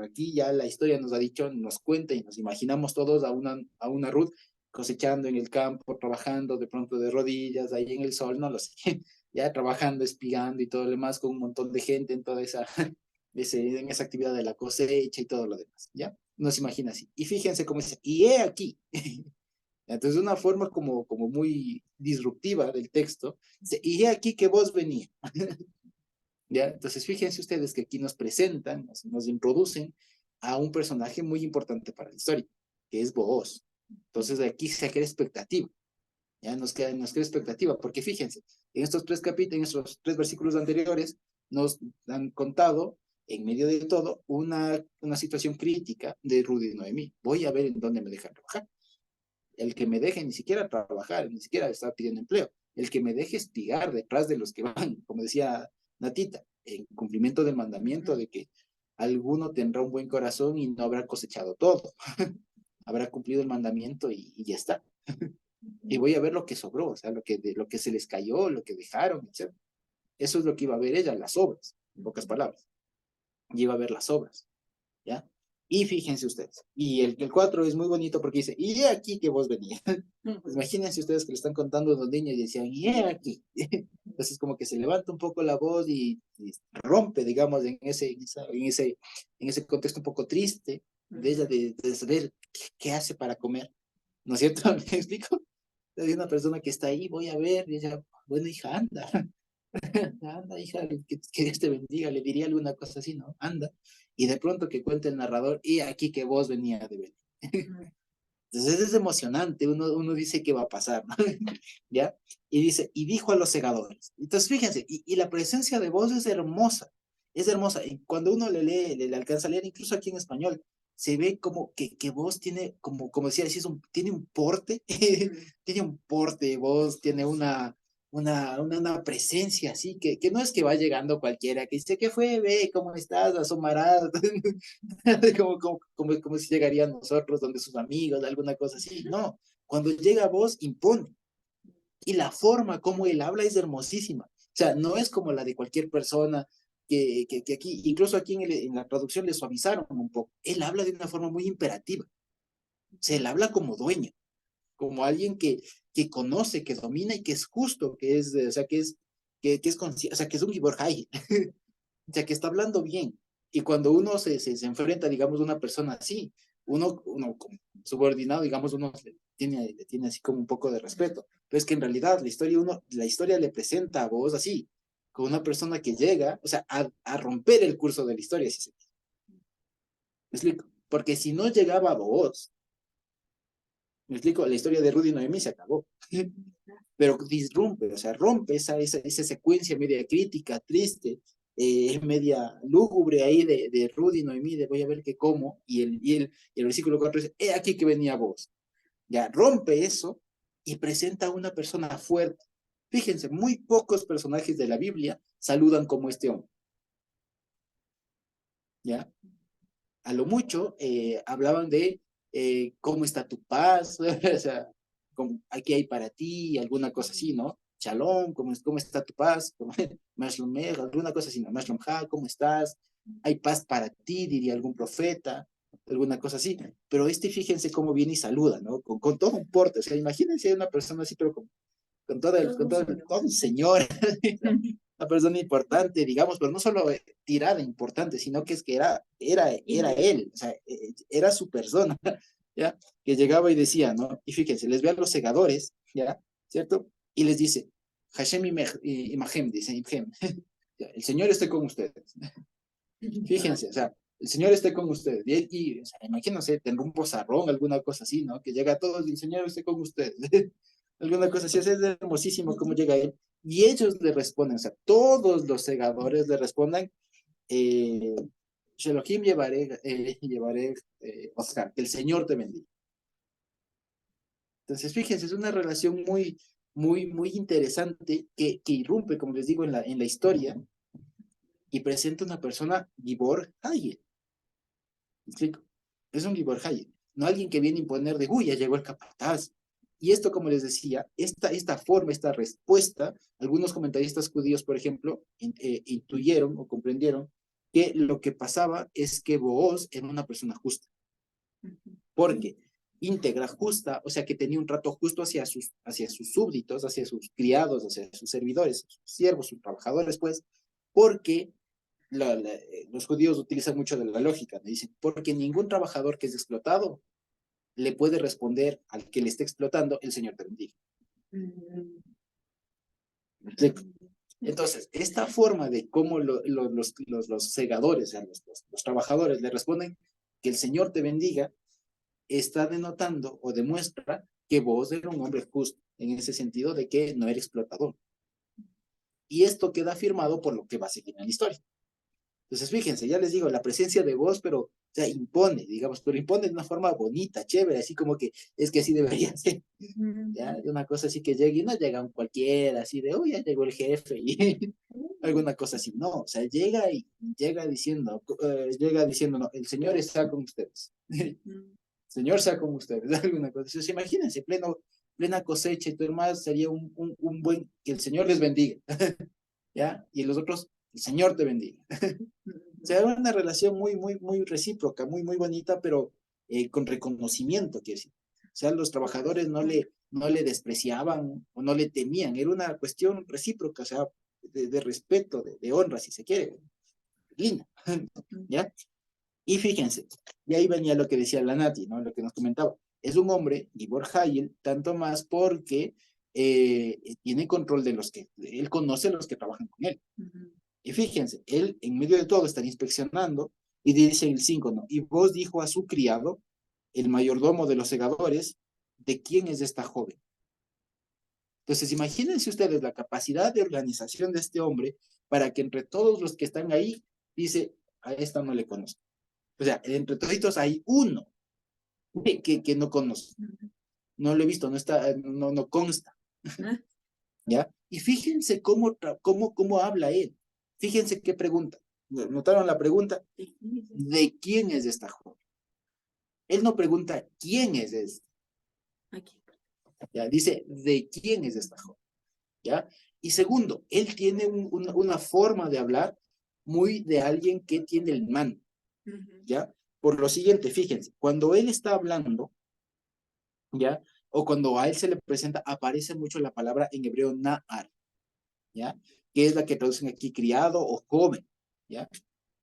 aquí ya la historia nos ha dicho, nos cuenta y nos imaginamos todos a una Ruth cosechando en el campo, trabajando de pronto de rodillas, ahí en el sol, no lo sé, ya trabajando, espigando y todo lo demás con un montón de gente en toda en esa actividad de la cosecha y todo lo demás, ¿ya? Nos imagina así. Y fíjense cómo dice, y he aquí. Entonces, de una forma como muy disruptiva del texto, dice, y he aquí que vos venís. ¿Ya? Entonces, fíjense ustedes que aquí nos presentan, nos introducen a un personaje muy importante para la historia, que es Booz. Entonces, de aquí se crea expectativa. Ya nos crea expectativa, porque fíjense, en estos tres capítulos, en estos 3 versículos anteriores, nos han contado, en medio de todo, una situación crítica de Ruth y Noemí. Voy a ver en dónde me dejan trabajar. El que me deje ni siquiera trabajar, ni siquiera estar pidiendo empleo. El que me deje espigar detrás de los que van, como decía Natita, en cumplimiento del mandamiento de que alguno tendrá un buen corazón y no habrá cosechado todo. Habrá cumplido el mandamiento y ya está. y voy a ver lo que sobró, o sea, lo que se les cayó, lo que dejaron, etc. Eso es lo que iba a ver ella, las obras, en pocas palabras. Y iba a ver las obras, ¿ya? Y fíjense ustedes, y el 4 es muy bonito porque dice, y he aquí que vos venías. Pues imagínense ustedes que le están contando a los niños y decían, y he aquí. Entonces como que se levanta un poco la voz y rompe, digamos, en ese contexto un poco triste de ella de saber qué hace para comer, ¿no es cierto? ¿Me explico? Hay una persona que está ahí, voy a ver, y ella, bueno, hija, anda, anda, hija, que Dios te bendiga, le diría alguna cosa así, ¿no? Anda. Y de pronto que cuenta el narrador, y aquí que vos venía de venir. Entonces es emocionante, uno dice qué va a pasar, ¿no? ¿Ya? Y dice, y dijo a los segadores. Entonces fíjense, y la presencia de voz es hermosa, es hermosa. Y cuando uno le lee, le alcanza a leer, incluso aquí en español, se ve como que voz tiene, como decía, tiene un porte, tiene un porte, voz tiene una presencia así, que no es que va llegando cualquiera, que dice, ¿qué fue? Ve, ¿cómo estás? Asomarás, como si llegarían nosotros, donde sus amigos, alguna cosa así. No, cuando llega voz, impone. Y la forma como él habla es hermosísima. O sea, no es como la de cualquier persona que aquí, incluso aquí en la traducción le suavizaron un poco. Él habla de una forma muy imperativa. O sea, él habla como dueño, como alguien que conoce, que domina y que es justo, o sea, que es consciente, o sea, que es un Gibor Hayek. O sea, que está hablando bien. Y cuando uno se enfrenta, digamos, a una persona así, uno como subordinado, digamos, uno le tiene así como un poco de respeto. Pero es que en realidad la historia le presenta a vos así, como una persona que llega, o sea, a romper el curso de la historia, si se ¿Me explico? Porque si no llegaba a vos, me explico, la historia de Rudy y Noemí se acabó. Pero disrumpe, o sea, rompe esa secuencia media crítica, triste, media lúgubre ahí de Rudy y Noemí, de voy a ver qué como, y el versículo 4 dice, he aquí que venía vos. Ya, rompe eso y presenta a una persona fuerte. Fíjense, muy pocos personajes de la Biblia saludan como este hombre. ¿Ya? A lo mucho hablaban de cómo está tu paz, o sea, aquí hay para ti, alguna cosa así, ¿no? Shalom, cómo está tu paz, Mashlomech, alguna cosa así, ¿no? Mashlomja, ¿cómo estás? Hay paz para ti, diría algún profeta, alguna cosa así. Pero fíjense cómo viene y saluda, ¿no? Con todo un porte, o sea, imagínense una persona así, pero todo un señor, una persona importante, digamos, pero no solo tirada importante, sino que es que era él, o sea, era su persona, ¿ya? Que llegaba y decía, ¿no? Y fíjense, les ve a los segadores, ¿ya? ¿Cierto? Y les dice, Hashem Imahem, dice Imahem, el Señor esté con ustedes. Fíjense, o sea, el Señor esté con ustedes. O sea, imagínense, tendrá un bozarrón, alguna cosa así, ¿no? Que llega a todos y el Señor esté con ustedes. Alguna cosa así, o sea, es hermosísimo cómo llega él. Y ellos le responden, o sea, todos los segadores le responden, Shelohim llevaré, Oscar, que el Señor te bendiga. Entonces, fíjense, es una relación muy interesante que irrumpe, como les digo, en la historia y presenta una persona Gibor Hayek. ¿Me explico? Es un Gibor Hayek, no alguien que viene a imponer de, uy, ya llegó el capataz. Y esto, como les decía, esta forma, esta respuesta, algunos comentaristas judíos, por ejemplo, intuyeron o comprendieron que lo que pasaba es que Booz era una persona justa. Porque íntegra, justa, o sea, que tenía un trato justo hacia sus súbditos, hacia sus criados, hacia sus servidores, sus siervos, sus trabajadores, pues, porque los judíos utilizan mucho de la lógica, me dicen, porque ningún trabajador que es explotado le puede responder al que le está explotando, el Señor te bendiga. Entonces, esta forma de cómo los segadores, o sea, los trabajadores le responden que el Señor te bendiga, está denotando o demuestra que vos eres un hombre justo, en ese sentido de que no eres explotador. Y esto queda afirmado por lo que va a seguir en la historia. Entonces, fíjense, ya les digo, la presencia de voz, pero, o sea, impone, digamos, pero impone de una forma bonita, chévere, así como que es que así debería ser, ¿ya? De una cosa así que llegue y no llega un cualquiera, así de, uy, ya llegó el jefe, y alguna cosa así, no, o sea, llega diciendo, no, el Señor está con ustedes, el Señor sea con ustedes, alguna cosa así. O sea, imagínense, plena cosecha y todo más, sería un buen, que el Señor les bendiga, ¿ya? Y los otros, el Señor te bendiga. O sea, era una relación muy recíproca, muy bonita, pero con reconocimiento, quiero decir. O sea, los trabajadores no le despreciaban o no le temían, era una cuestión recíproca, o sea, de respeto, de honra, si se quiere. Linda, ¿ya? Y fíjense, y ahí venía lo que decía la Nati, ¿no? Lo que nos comentaba. Es un hombre, Gibor Hayel, tanto más porque tiene control de los que, él conoce a los que trabajan con él. Y fíjense, él en medio de todo está inspeccionando y dice el 5, ¿no? Y vos dijo a su criado, el mayordomo de los segadores, ¿de quién es esta joven? Entonces, imagínense ustedes la capacidad de organización de este hombre para que entre todos los que están ahí, dice, a esta no le conozco. O sea, entre toditos hay uno que no conozco. No lo he visto, no está, no consta. ¿Ya? Y fíjense cómo habla él. Fíjense qué pregunta. ¿Notaron la pregunta? ¿De quién es esta joven? Él no pregunta quién es este. Ya, dice, ¿de quién es esta joven? ¿Ya? Y segundo, él tiene una forma de hablar muy de alguien que tiene el mando. ¿Ya? Por lo siguiente, fíjense, cuando él está hablando, ¿ya? O cuando a él se le presenta, aparece mucho la palabra en hebreo na'ar, ¿ya? Que es la que traducen aquí criado o joven, ¿ya?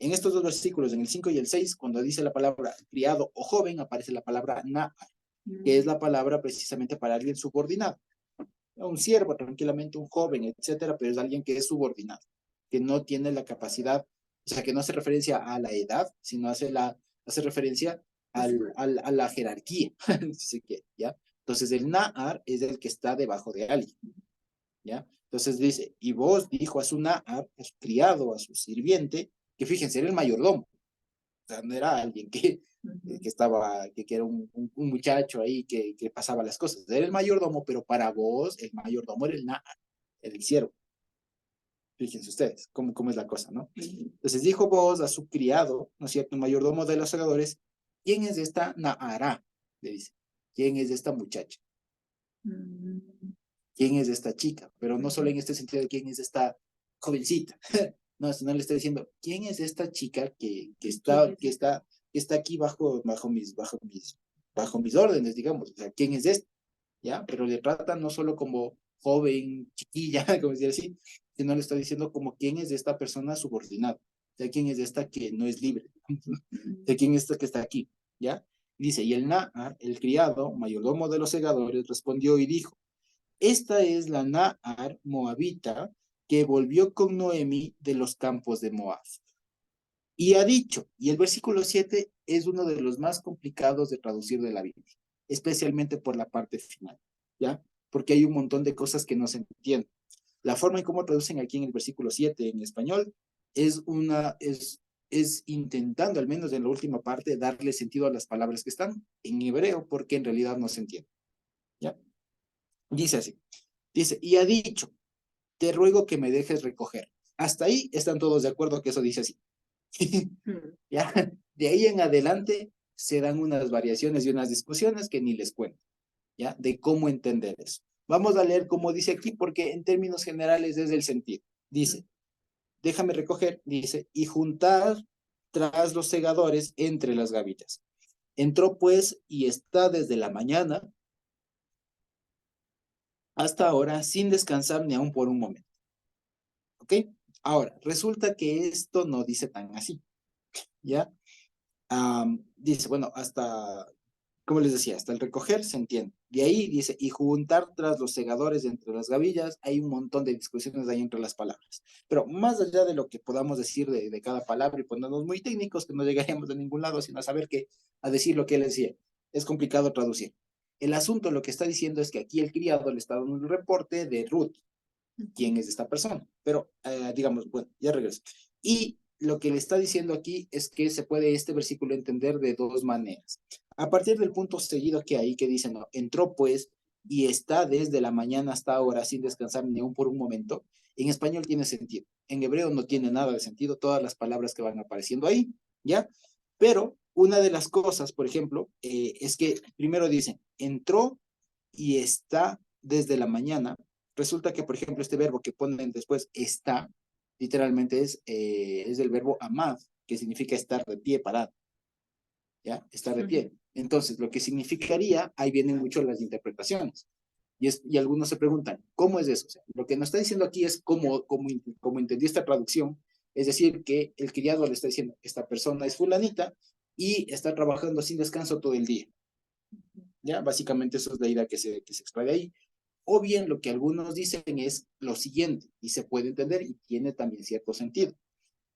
En estos dos versículos, en el 5 y el 6, cuando dice la palabra criado o joven, aparece la palabra na'ar, que es la palabra precisamente para alguien subordinado. Un siervo, tranquilamente, un joven, etcétera, pero es alguien que es subordinado, que no tiene la capacidad, o sea, que no hace referencia a la edad, sino hace referencia a la jerarquía, si se quiere, ¿ya? Entonces, el Na'ar es el que está debajo de alguien, ¿ya? Entonces dice, y vos dijo a su Na'ar, a su criado, a su sirviente, que fíjense, era el mayordomo, o sea, no era alguien que era un muchacho ahí que pasaba las cosas. Era el mayordomo, pero para vos, el mayordomo era el Na'ar, era el siervo. Fíjense ustedes cómo es la cosa, ¿no? Entonces dijo vos a su criado, ¿no es cierto? El mayordomo de los segadores, ¿quién es esta Na'ara? Le dice, ¿quién es esta muchacha? ¿Quién es esta chica? Pero no solo en este sentido de quién es esta jovencita. No, sino le está diciendo, ¿quién es esta chica que está aquí bajo mis órdenes, digamos? O sea, ¿quién es esta? ¿Ya? Pero le trata no solo como joven, chiquilla, como decir así, sino le está diciendo como quién es esta persona subordinada. O sea, quién es esta que no es libre. De quién es esta que está aquí, ¿ya? Dice, y el Na'ar, el criado, mayordomo de los segadores, respondió y dijo, esta es la Na'ar moabita que volvió con Noemi de los campos de Moab. Y ha dicho, y el versículo 7 es uno de los más complicados de traducir de la Biblia, especialmente por la parte final, ¿ya? Porque hay un montón de cosas que no se entienden. La forma en cómo traducen aquí en el versículo 7 en español es intentando, al menos en la última parte, darle sentido a las palabras que están en hebreo, porque en realidad no se entiende, ¿ya? Dice así, dice, y ha dicho, te ruego que me dejes recoger. Hasta ahí están todos de acuerdo que eso dice así. ¿Ya? De ahí en adelante se dan unas variaciones y unas discusiones que ni les cuento, ¿ya? De cómo entender eso. Vamos a leer como dice aquí, porque en términos generales es el sentido. Dice, déjame recoger, dice, y juntar tras los segadores entre las gavillas. Entró pues y está desde la mañana hasta ahora sin descansar ni aún por un momento. ¿Ok? Ahora, resulta que esto no dice tan así, ¿ya? Dice, bueno, como les decía, hasta el recoger se entiende. De ahí dice, y juntar tras los segadores entre las gavillas, hay un montón de discusiones ahí entre las palabras. Pero más allá de lo que podamos decir de cada palabra y ponernos muy técnicos, que no llegaríamos a ningún lado, sino a decir lo que él decía. Es complicado traducir. El asunto, lo que está diciendo es que aquí el criado le está dando un reporte de Ruth. ¿Quién es esta persona? Pero, digamos, bueno, ya regreso. Y lo que le está diciendo aquí es que se puede este versículo entender de dos maneras. A partir del punto seguido que hay, que dice, no, entró pues y está desde la mañana hasta ahora sin descansar ni aún por un momento, en español tiene sentido. En hebreo no tiene nada de sentido, todas las palabras que van apareciendo ahí, ¿ya? Pero una de las cosas, por ejemplo, es que primero dicen, entró y está desde la mañana. Resulta que, por ejemplo, este verbo que ponen después, está, literalmente es el verbo amad, que significa estar de pie, parado. ¿Ya? Estar de pie. Entonces, lo que significaría, ahí vienen mucho las interpretaciones. Y algunos se preguntan, ¿cómo es eso? O sea, lo que nos está diciendo aquí es cómo entendí esta traducción, es decir, que el criado le está diciendo, esta persona es fulanita y está trabajando sin descanso todo el día. ¿Ya? Básicamente eso es la idea que se extrae de ahí. O bien lo que algunos dicen es lo siguiente, y se puede entender y tiene también cierto sentido.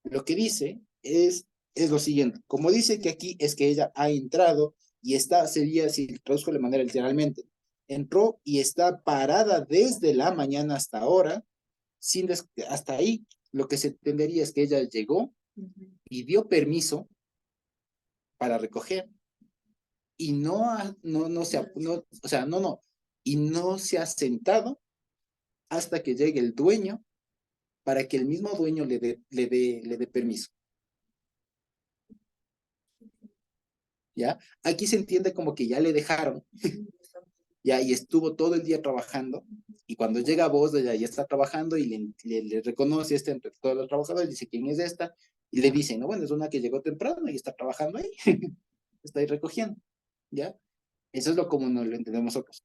Lo que dice es lo siguiente, como dice que aquí es que ella ha entrado y está, sería, si traduzco de manera literalmente, entró y está parada desde la mañana hasta ahora, hasta ahí, lo que se entendería es que ella llegó y dio permiso para recoger y y no se ha sentado hasta que llegue el dueño para que el mismo dueño le dé permiso. ¿Ya? Aquí se entiende como que ya le dejaron, ya, y estuvo todo el día trabajando, y cuando llega vos, ya está trabajando y le reconoce entre todos los trabajadores, dice, ¿quién es esta? Y le dicen, no, bueno, es una que llegó temprano y está trabajando ahí, está ahí recogiendo, ¿ya? Eso es lo común, no lo entendemos nosotros.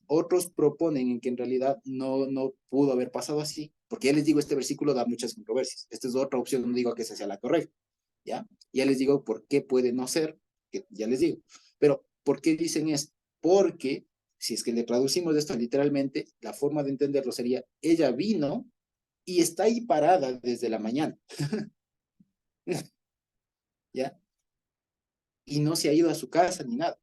Otros proponen en que en realidad no pudo haber pasado así, porque ya les digo, este versículo da muchas controversias. Esta es otra opción, no digo que esa sea la correcta, ¿ya? Ya les digo por qué puede no ser, que ya les digo. Pero, ¿por qué dicen esto? Porque, si es que le traducimos esto literalmente, la forma de entenderlo sería, ella vino y está ahí parada desde la mañana. ¿Ya? Y no se ha ido a su casa ni nada.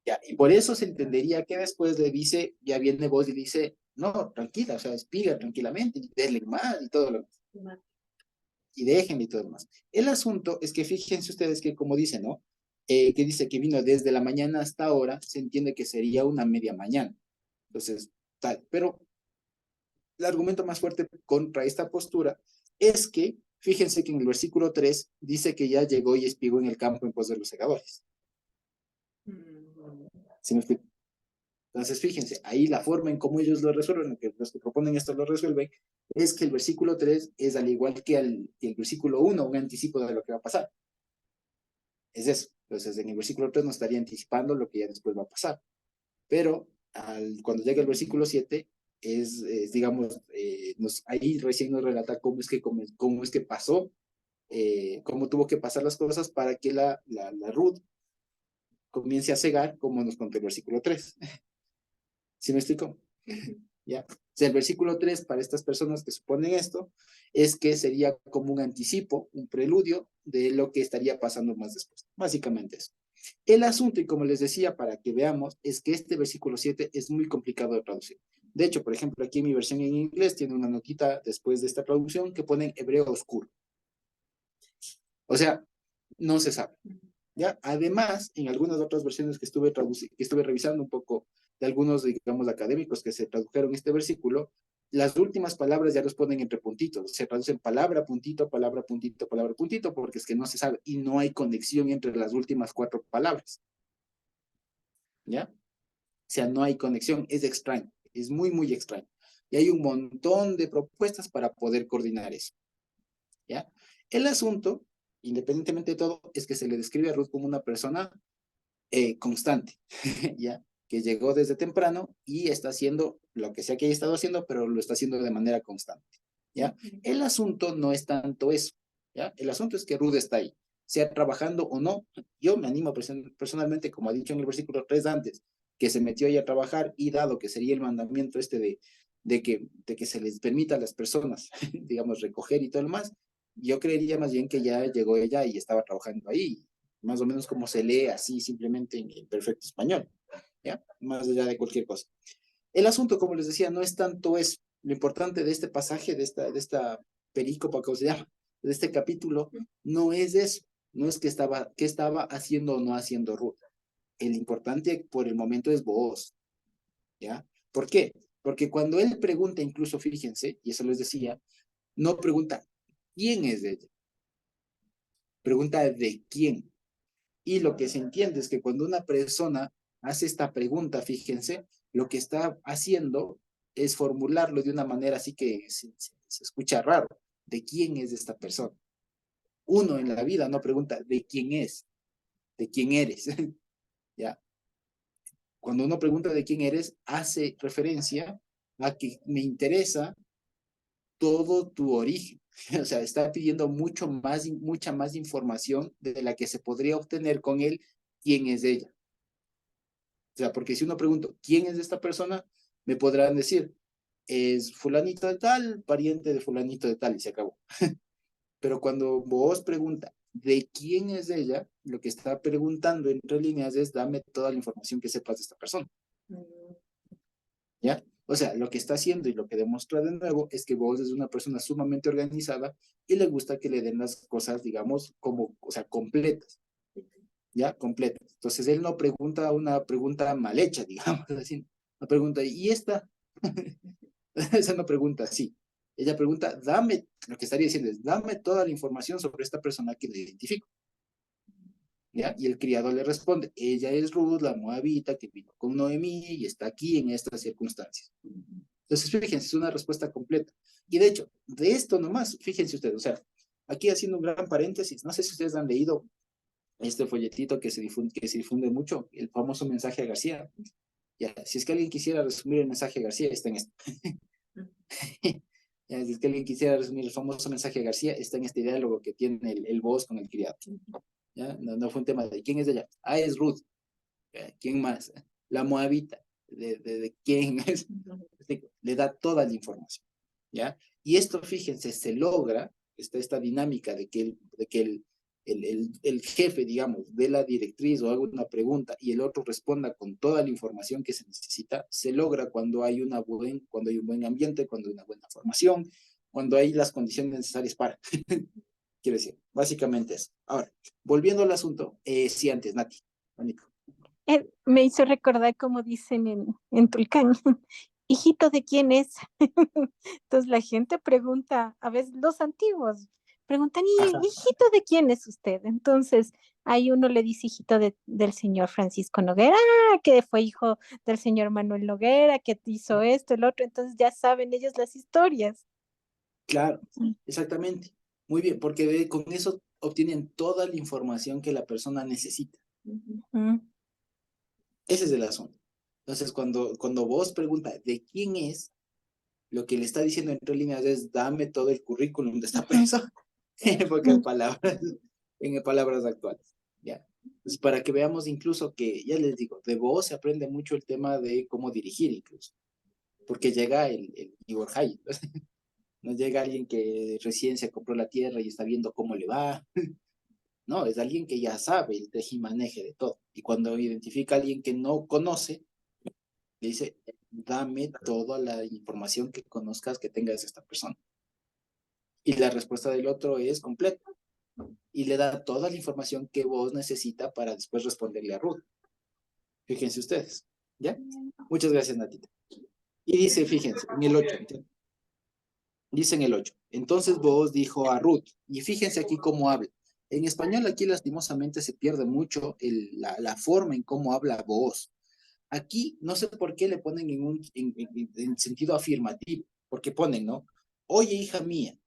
¿Ya? Y por eso se entendería que después le dice, ya viene vos y dice, no, tranquila, o sea, espiga tranquilamente, y denle más y todo lo demás. Y déjenle y todo lo demás. El asunto es que fíjense ustedes que como dice, ¿no? Que dice que vino desde la mañana hasta ahora, se entiende que sería una media mañana. Entonces, tal. Pero el argumento más fuerte contra esta postura es que, fíjense que en el versículo 3 dice que ya llegó y espigó en el campo en pos de los segadores. ¿Sí me explico? Entonces, fíjense, ahí la forma en cómo ellos lo resuelven, que los que proponen esto lo resuelven, es que el versículo 3 es al igual que el versículo 1, un anticipo de lo que va a pasar. Es eso. Entonces, en el versículo 3 nos estaría anticipando lo que ya después va a pasar. Pero cuando llega el versículo 7, digamos, ahí recién nos relata cómo es que pasó, cómo tuvo que pasar las cosas para que la Ruth comience a cegar, como nos contó el versículo 3. ¿Sí me explico? ¿Ya? O sea, el versículo 3 para estas personas que suponen esto es que sería como un anticipo, un preludio de lo que estaría pasando más después. Básicamente eso. El asunto, y como les decía, para que veamos, es que este versículo 7 es muy complicado de traducir. De hecho, por ejemplo, aquí en mi versión en inglés tiene una notita después de esta traducción que pone hebreo oscuro. O sea, no se sabe. ¿Ya? Además, en algunas otras versiones que estuve revisando un poco de algunos, digamos, académicos que se tradujeron este versículo, las últimas palabras ya los ponen entre puntitos, se traducen palabra, puntito, palabra, puntito, palabra, puntito, porque es que no se sabe y no hay conexión entre las últimas 4 palabras. ¿Ya? O sea, no hay conexión, es extraño, es muy, muy extraño. Y hay un montón de propuestas para poder coordinar eso. ¿Ya? El asunto, independientemente de todo, es que se le describe a Ruth como una persona constante, ¿ya? Que llegó desde temprano y está haciendo lo que sea que haya estado haciendo, pero lo está haciendo de manera constante, ¿ya? El asunto no es tanto eso, ¿ya? El asunto es que Ruth está ahí, sea trabajando o no. Yo me animo personalmente, como ha dicho en el versículo 3 antes, que se metió ahí a trabajar y dado que sería el mandamiento de que se les permita a las personas, digamos, recoger y todo lo más, yo creería más bien que ya llegó ella y estaba trabajando ahí, más o menos como se lee así simplemente en perfecto español, ¿ya? Más allá de cualquier cosa. El asunto, como les decía, no es tanto eso. Lo importante de este pasaje, de esta perícopa, como se llama, de este capítulo, no es eso. No es qué estaba haciendo o no haciendo Ruth. El importante por el momento es vos, ¿ya? ¿Por qué? Porque cuando él pregunta, incluso fíjense, y eso les decía, no pregunta quién es ella, pregunta de quién. Y lo que se entiende es que cuando una persona hace esta pregunta, fíjense, lo que está haciendo es formularlo de una manera así que se escucha raro. ¿De quién es esta persona? Uno en la vida no pregunta de quién es, de quién eres. ¿Ya? Cuando uno pregunta de quién eres, hace referencia a que me interesa todo tu origen. O sea, está pidiendo mucha más información de la que se podría obtener con él quién es ella. O sea, porque si uno pregunta quién es esta persona, me podrán decir, es fulanito de tal, pariente de fulanito de tal, y se acabó. Pero cuando vos pregunta de quién es ella, lo que está preguntando entre líneas es dame toda la información que sepas de esta persona. ¿Ya? O sea, lo que está haciendo y lo que demuestra de nuevo es que vos es una persona sumamente organizada y le gusta que le den las cosas, digamos, como, o sea, completas. ¿Ya? Completas. Entonces él no pregunta una pregunta mal hecha, digamos así. No pregunta, ¿y esta? Esa no pregunta así. Ella pregunta, dame, lo que estaría diciendo es, dame toda la información sobre esta persona que le identifico. ¿Ya? Y el criado le responde, ella es Ruth, la moabita, que vino con Noemí y está aquí en estas circunstancias. Entonces, fíjense, es una respuesta completa. Y de hecho, de esto nomás, fíjense ustedes, o sea, aquí haciendo un gran paréntesis, no sé si ustedes han leído este folletito que se difunde mucho, el famoso mensaje a García. Ya, si es que alguien quisiera resumir el mensaje a García, está en esto. Ya, si es que alguien quisiera resumir el famoso mensaje a García, está en este diálogo que tiene el voz con el criado. ¿Ya? No fue un tema de quién es ella. Ah, es Ruth. ¿Quién más? La moabita. ¿De quién es? Le da toda la información. ¿Ya? Y esto, fíjense, se logra, esta dinámica de que el jefe, digamos, de la directriz o haga una pregunta y el otro responda con toda la información que se necesita, se logra cuando hay un buen ambiente, cuando hay una buena formación, cuando hay las condiciones necesarias para. Quiero decir, básicamente eso. Ahora, volviendo al asunto, sí, antes, Nati. Mónica. Me hizo recordar como dicen en Tulcán, hijito de quién es. Entonces la gente pregunta, a veces los antiguos preguntan, ¿y Ajá. hijito de quién es usted? Entonces ahí uno le dice hijito del señor Francisco Noguera, que fue hijo del señor Manuel Noguera, que hizo esto, el otro. Entonces ya saben ellos las historias. Claro, exactamente. Muy bien, porque con eso obtienen toda la información que la persona necesita. Ujú. Ese es el asunto. Entonces, cuando vos preguntas de quién es, lo que le está diciendo entre líneas es dame todo el currículum de esta persona, porque en palabras actuales. ¿Ya? Entonces, para que veamos incluso que, ya les digo, de vos se aprende mucho el tema de cómo dirigir incluso, porque llega el Igor Hay, no llega alguien que recién se compró la tierra y está viendo cómo le va. No, es alguien que ya sabe el tejimaneje de todo. Y cuando identifica a alguien que no conoce, le dice, dame toda la información que conozcas que tengas de esta persona. Y la respuesta del otro es completa. Y le da toda la información que vos necesita para después responderle a Ruth. Fíjense ustedes. ¿Ya? Muchas gracias, Natita. Y dice, fíjense, en el 8. Dice en el 8. Entonces vos dijo a Ruth. Y fíjense aquí cómo habla. En español aquí lastimosamente se pierde mucho la forma en cómo habla vos. Aquí no sé por qué le ponen en sentido afirmativo, porque ponen, ¿no? Oye, hija mía,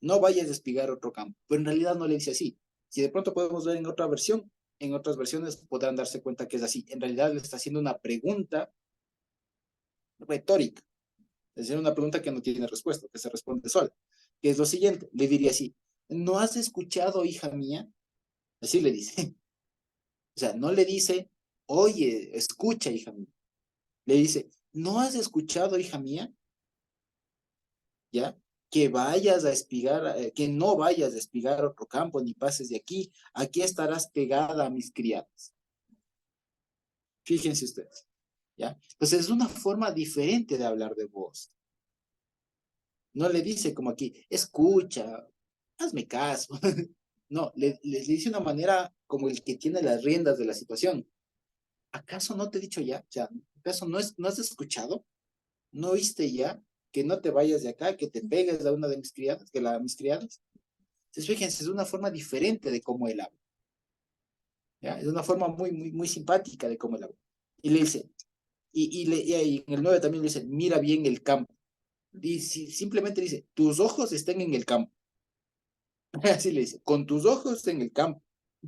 no vayas a espigar otro campo, pero en realidad no le dice así. Si de pronto podemos ver en otra versión, en otras versiones podrán darse cuenta que es así. En realidad le está haciendo una pregunta retórica, es decir, una pregunta que no tiene respuesta, que se responde sola, que es lo siguiente, le diría así, ¿no has escuchado, hija mía? Así le dice. O sea, no le dice, oye, escucha, hija mía. Le dice, ¿no has escuchado, hija mía? ¿Ya? Que vayas a espigar, que no vayas a espigar otro campo, ni pases de aquí. Aquí estarás pegada a mis criadas. Fíjense ustedes, ¿ya? Entonces es una forma diferente de hablar de vos. No le dice como aquí, escucha, hazme caso. No, les dice una manera como el que tiene las riendas de la situación. ¿Acaso no te he dicho ya? O sea, ¿acaso no has escuchado? ¿No oíste ya que no te vayas de acá, que te pegues a una de mis criadas, mis criadas? Entonces, fíjense, es una forma diferente de cómo él habla. ¿ya? Es una forma muy simpática de cómo él habla. Y le dice, y en el 9 también le dice, mira bien el campo. Y simplemente dice, tus ojos estén en el campo. Así le dice, con tus ojos en el campo.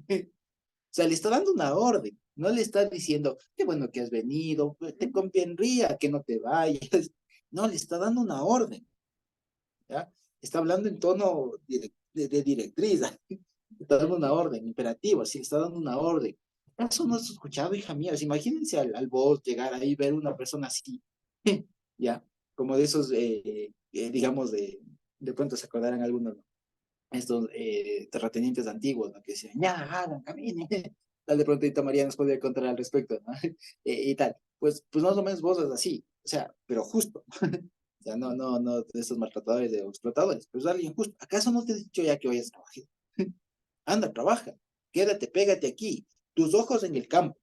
O sea, le está dando una orden, no le está diciendo, qué bueno que has venido, te convendría que no te vayas. No, le está dando una orden, ¿ya? Está hablando en tono de directriz, está dando una orden, imperativo, sí, está dando una orden. ¿Acaso no has escuchado, hija mía? Imagínense al vos llegar ahí y ver una persona así, ¿ya? Como de esos, digamos, de pronto se acordarán algunos, ¿no? Estos terratenientes antiguos, ¿no? Que decían, ya, hagan, caminen. Tal de pronto ahorita María nos podría contar al respecto, ¿no? Y tal. Pues más o menos vos es así, o sea, pero justo. O sea, no de esos maltratadores, de explotadores, pero es alguien justo. ¿Acaso no te he dicho ya que vayas a trabajar? Anda, trabaja, quédate, pégate aquí, tus ojos en el campo.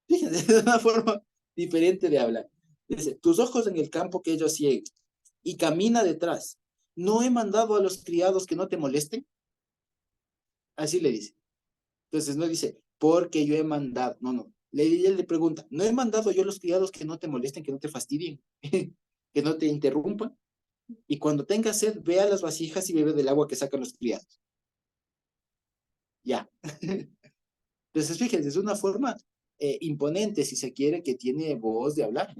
Fíjense, es una forma diferente de hablar. Dice, tus ojos en el campo que ellos cieguen y camina detrás. ¿No he mandado a los criados que no te molesten? Así le dice. Entonces no dice, porque yo he mandado. No. Él le pregunta, ¿no he mandado yo a los criados que no te molesten, que no te fastidien, que no te interrumpan? Y cuando tengas sed, ve a las vasijas y bebe del agua que sacan los criados. Ya. Entonces, fíjense, es una forma imponente, si se quiere, que tiene voz de hablar.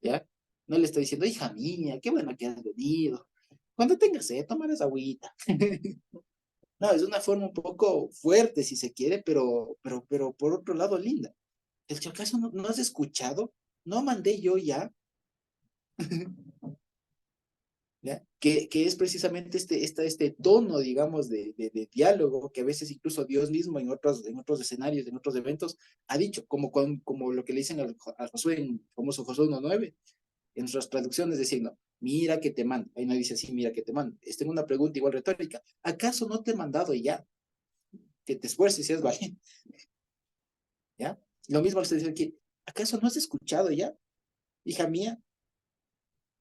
¿Ya? No le está diciendo, hija mía, qué bueno que has venido. Cuando tengas sed, tomarás agüita. No, es una forma un poco fuerte, si se quiere, pero por otro lado linda. ¿Es que acaso no has escuchado? ¿No mandé yo ya? ¿Ya? Que es precisamente este tono, digamos, de diálogo que a veces incluso Dios mismo en otros escenarios, en otros eventos, ha dicho, como lo que le dicen a Josué en el famoso Josué 1:9, en nuestras traducciones diciendo, mira que te mando. Ahí no dice así, mira que te mando. Tengo una pregunta igual retórica. ¿Acaso no te he mandado ya? Que te esfuerces y seas valiente. ¿Ya? Lo mismo se dice aquí. ¿Acaso no has escuchado ya, hija mía,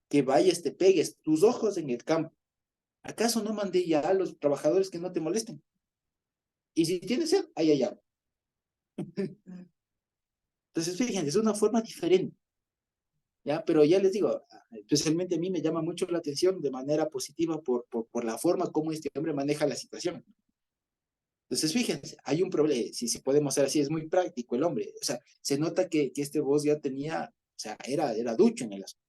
que vayas, te pegues tus ojos en el campo? ¿Acaso no mandé ya a los trabajadores que no te molesten? Y si tienes sed, ahí hay agua. Entonces, fíjense, es una forma diferente. ¿Ya? Pero ya les digo, especialmente a mí me llama mucho la atención de manera positiva por la forma como este hombre maneja la situación. Entonces, fíjense, hay un problema, si podemos hacer así, es muy práctico el hombre. O sea, se nota que este voz ya tenía, o sea, era ducho en el asunto.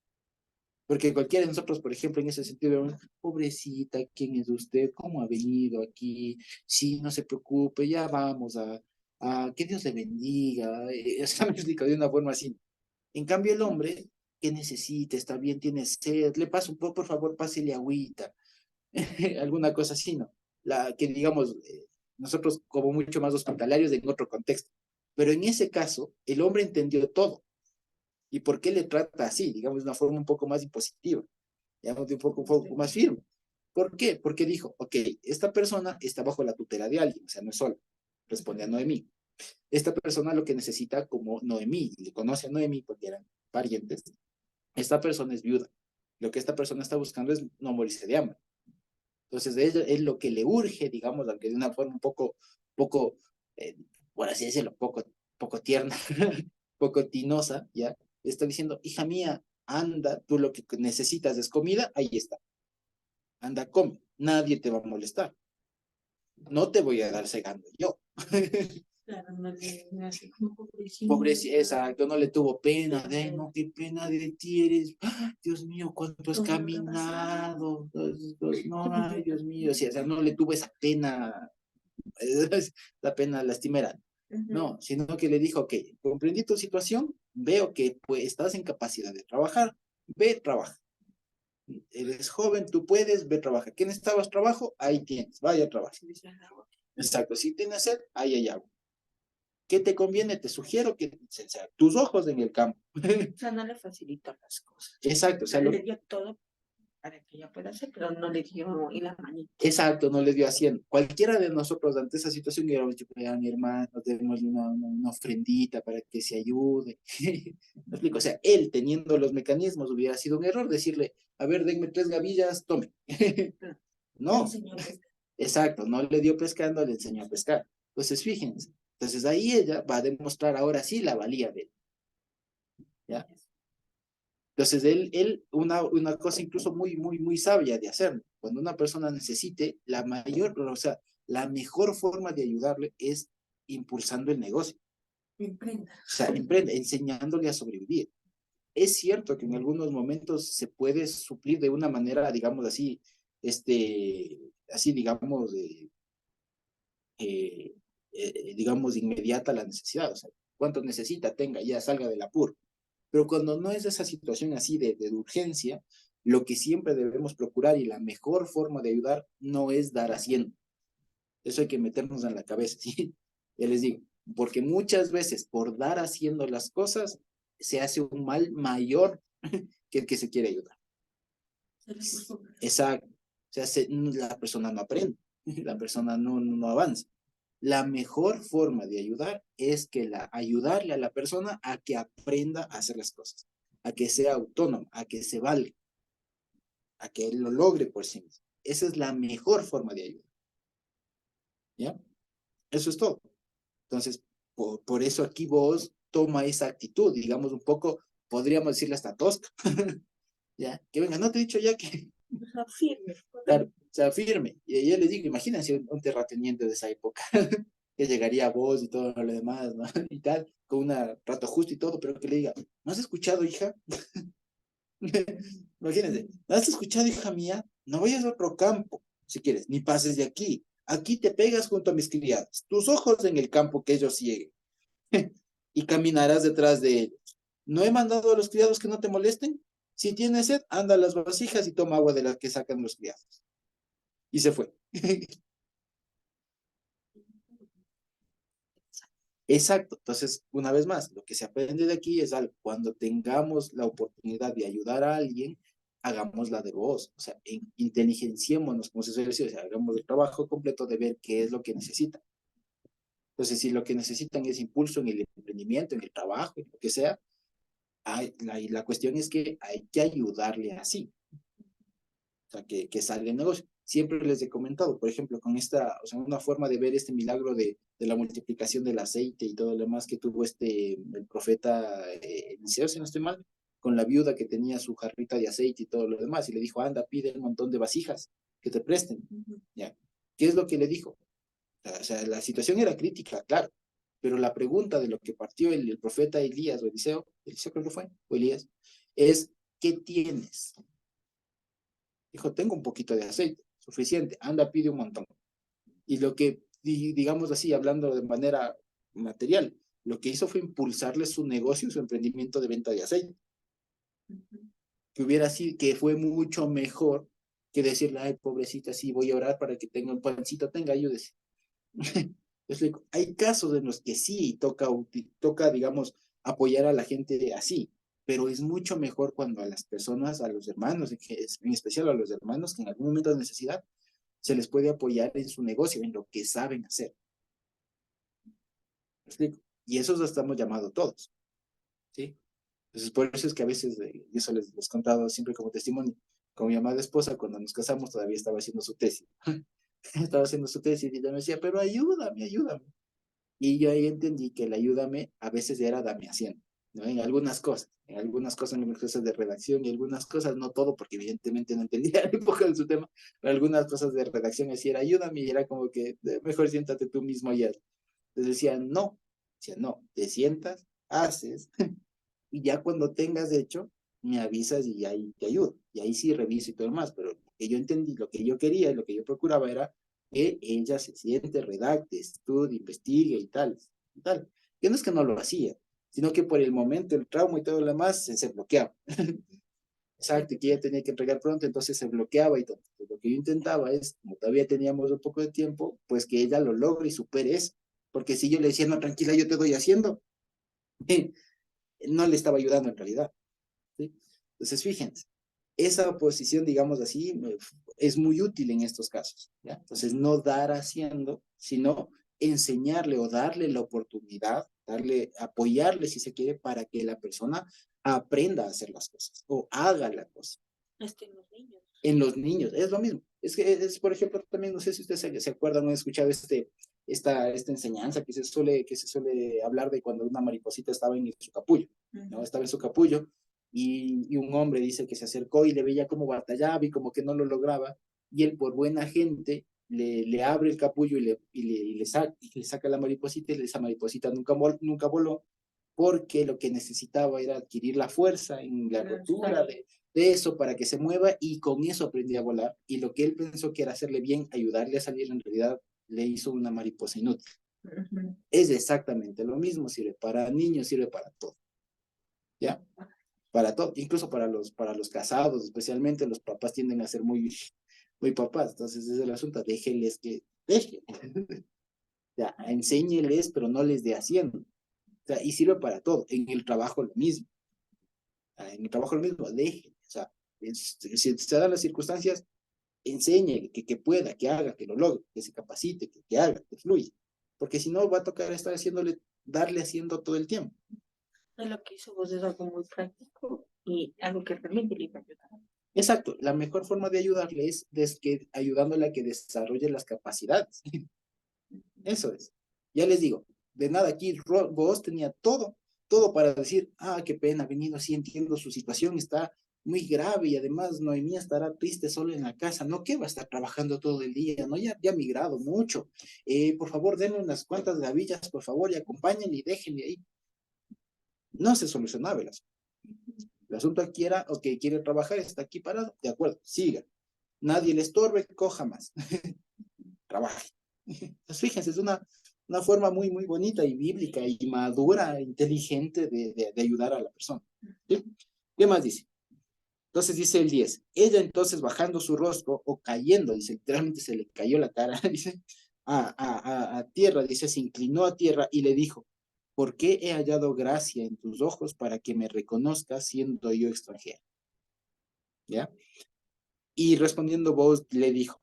Porque cualquiera de nosotros, por ejemplo, en ese sentido, pobrecita, ¿quién es usted? ¿Cómo ha venido aquí? Sí, no se preocupe, ya vamos a que Dios le bendiga. O sea, me explico de una forma así. En cambio, el hombre, ¿qué necesita? Está bien, tiene sed, le paso un poco, por favor, pásele agüita. Alguna cosa así, ¿no? Que digamos, nosotros como mucho más hospitalarios en otro contexto. Pero en ese caso, el hombre entendió todo. ¿Y por qué le trata así? Digamos, de una forma un poco más impositiva, digamos, de un poco más firme. ¿Por qué? Porque dijo, ok, esta persona está bajo la tutela de alguien, o sea, no es sola, responde a Noemí. Esta persona lo que necesita, como Noemí, le conoce a Noemí porque eran parientes, esta persona es viuda. Lo que esta persona está buscando es no morirse de hambre. Entonces, es lo que le urge, digamos, aunque de una forma un poco por así decirlo, poco tierna, poco tinosa, ¿ya? Está diciendo, hija mía, anda, tú lo que necesitas es comida, ahí está. Anda, come, nadie te va a molestar. No te voy a dar cegando yo. Claro, no así como Pobrecito, exacto, no le tuvo pena, no, qué pena de ti eres, Dios mío, cuánto has caminado, no, ay, Dios mío, o sea, no le tuvo esa pena, la pena lastimera, no, sino que le dijo, ok, comprendí tu situación, veo que pues, estás en capacidad de trabajar, ve, trabaja. Eres joven, tú puedes, ve, trabaja. ¿Quién necesitabas trabajo? Ahí tienes, vaya, trabaja. Exacto, si tienes sed, ahí hay agua. ¿Qué te conviene? Te sugiero que tus ojos en el campo. O sea, no le facilitó las cosas. Exacto, o sea, le dio todo para que ella pueda hacer, pero no le dio y la manita. Exacto, no le dio haciendo. Cualquiera de nosotros ante esa situación hubiéramos dicho, a mi hermano, démosle una ofrendita para que se ayude. ¿Me explico? O sea, él teniendo los mecanismos hubiera sido un error decirle, a ver, denme 3 gavillas, tome. No. Exacto, no le dio pescando, le enseñó a pescar. Entonces, fíjense. Entonces, ahí ella va a demostrar ahora sí la valía de él. ¿Ya? Entonces, una cosa incluso muy sabia de hacer, cuando una persona necesite, la mejor forma de ayudarle es impulsando el negocio. Emprenda. O sea, emprende, enseñándole a sobrevivir. Es cierto que en algunos momentos se puede suplir de una manera, digamos así, digamos, digamos, inmediata la necesidad. O sea, cuánto necesita, tenga, ya salga del apuro. Pero cuando no es esa situación así de urgencia, lo que siempre debemos procurar y la mejor forma de ayudar no es dar haciendo. Eso hay que meternos en la cabeza, ¿sí? Ya les digo, porque muchas veces por dar haciendo las cosas se hace un mal mayor que el que se quiere ayudar. Exacto. O sea, la persona no aprende, la persona no avanza. La mejor forma de ayudar es ayudarle a la persona a que aprenda a hacer las cosas, a que sea autónomo, a que se valga, a que él lo logre por sí mismo. Esa es la mejor forma de ayudar. ¿Ya? Eso es todo. Entonces, por eso aquí vos toma esa actitud, digamos un poco, podríamos decirle hasta tosca. ¿Ya? Que venga, no te he dicho ya que... Firme. Claro, o sea, firme. Y yo les digo, imagínense un terrateniente de esa época, que llegaría a vos y todo lo demás, ¿no? Y tal, con un rato justo y todo, pero que le diga, ¿no has escuchado, hija? Imagínense, ¿no has escuchado, hija mía? No vayas a otro campo, si quieres, ni pases de aquí. Aquí te pegas junto a mis criadas, tus ojos en el campo que ellos cieguen, y caminarás detrás de ellos. ¿No he mandado a los criados que no te molesten? Si tienes sed, anda a las vasijas y toma agua de las que sacan los criados. Y se fue. Exacto. Entonces, una vez más, lo que se aprende de aquí es algo. Cuando tengamos la oportunidad de ayudar a alguien, hagamos la de vos. O sea, inteligenciémonos, como se suele decir, o sea, hagamos el trabajo completo de ver qué es lo que necesitan. Entonces, si lo que necesitan es impulso en el emprendimiento, en el trabajo, en lo que sea, la cuestión es que hay que ayudarle así. O sea, que salga el negocio. Siempre les he comentado, por ejemplo, con o sea, una forma de ver este milagro de la multiplicación del aceite y todo lo demás que tuvo el profeta Eliseo, si no estoy mal, con la viuda que tenía su jarrita de aceite y todo lo demás, y le dijo, anda, pide un montón de vasijas que te presten. ¿Ya? ¿Qué es lo que le dijo? O sea, la situación era crítica, claro, pero la pregunta de lo que partió el profeta Elías o Eliseo creo que fue, o Elías, es, ¿qué tienes? Dijo, tengo un poquito de aceite, suficiente, anda, pide un montón. Y lo que, digamos así, hablando de manera material, lo que hizo fue impulsarle su negocio, su emprendimiento de venta de aceite. Que hubiera sido, que fue mucho mejor que decirle, ay, pobrecita, sí, voy a orar para que tenga un pancito, tenga, ayúdese. Hay casos en los que sí toca, digamos, apoyar a la gente así, pero es mucho mejor cuando a las personas, a los hermanos, en especial a los hermanos que en algún momento de necesidad, se les puede apoyar en su negocio, en lo que saben hacer. ¿Me explico? Y eso estamos llamados todos, ¿sí? Entonces, por eso es que a veces, y eso les he contado siempre como testimonio, con mi amada esposa, cuando nos casamos, todavía estaba haciendo su tesis. Estaba haciendo su tesis y ella me decía, pero ayúdame, ayúdame. Y yo ahí entendí que el ayúdame a veces era dame haciendo, ¿no? En algunas cosas, en las cosas de redacción y algunas cosas, no todo, porque evidentemente no entendía un poco de su tema, pero algunas cosas de redacción decía, ayúdame, y era como que mejor siéntate tú mismo y haz. Entonces decía, no, te sientas, haces, y ya cuando tengas hecho, me avisas y ahí te ayudo. Y ahí sí reviso y todo lo más, pero lo que yo entendí, lo que yo quería y lo que yo procuraba era que ella se siente, redacte, estudie, investigue y tal, y tal. Que no es que no lo hacía, sino que por el momento, el trauma y todo lo demás, se bloqueaba. Exacto, y que ella tenía que entregar pronto, entonces se bloqueaba y todo. Entonces, lo que yo intentaba es, como todavía teníamos un poco de tiempo, pues que ella lo logre y supere eso. Porque si yo le decía, no, tranquila, yo te doy haciendo, no le estaba ayudando en realidad. ¿Sí? Entonces, fíjense, esa posición, digamos así, es muy útil en estos casos. ¿Ya? Entonces, no dar haciendo, sino enseñarle o darle la oportunidad, apoyarle si se quiere, para que la persona aprenda a hacer las cosas o haga la cosa. En los niños. En los niños, es lo mismo. Es que es, por ejemplo, también no sé si ustedes se acuerdan o han escuchado esta enseñanza que se suele hablar de cuando una mariposita estaba en su capullo, ¿no? Estaba en su capullo y un hombre dice que se acercó y le veía cómo batallaba y como que no lo lograba, y él por buena gente le abre el capullo y le saca la mariposita, y esa mariposita nunca voló, porque lo que necesitaba era adquirir la fuerza en la rotura de eso para que se mueva, y con eso aprendí a volar, y lo que él pensó que era hacerle bien, ayudarle a salir, en realidad le hizo una mariposa inútil. Es exactamente lo mismo, sirve para niños, sirve para todo, ¿ya? Para todo, incluso para los casados, especialmente los papás tienden a ser muy papás, entonces es el asunto, déjenles, ya, enséñeles, pero no les dé haciendo, o sea, y sirve para todo, en el trabajo lo mismo, dejen, o sea, si se dan las circunstancias, enseñe, que pueda, que haga, que lo logre, que se capacite, que haga, que fluya, porque si no va a tocar estar darle haciendo todo el tiempo. Lo que hizo vos es algo muy práctico y algo que realmente le iba a ayudar. Exacto, la mejor forma de ayudarle es ayudándole a que desarrolle las capacidades. Eso es. Ya les digo, de nada aquí vos tenía todo para decir, qué pena, venido, sí entiendo su situación, está muy grave y además Noemí estará triste solo en la casa, ¿no? ¿Qué va a estar trabajando todo el día? ¿No? Ya ha migrado mucho. Por favor, denle unas cuantas gavillas, por favor, y acompáñenle y déjenle ahí. No se solucionaba el asunto. El asunto aquí era, ok, quiere trabajar, está aquí parado, de acuerdo, siga. Nadie le estorbe, coja más. Trabaje. Entonces, fíjense, es una forma muy bonita y bíblica y madura, inteligente de ayudar a la persona. ¿Sí? ¿Qué más dice? Entonces dice el 10, ella entonces bajando su rostro o cayendo, dice, literalmente se le cayó la cara, dice, a tierra, dice, se inclinó a tierra y le dijo, ¿por qué he hallado gracia en tus ojos para que me reconozcas siendo yo extranjera? ¿Ya? Y respondiendo vos le dijo,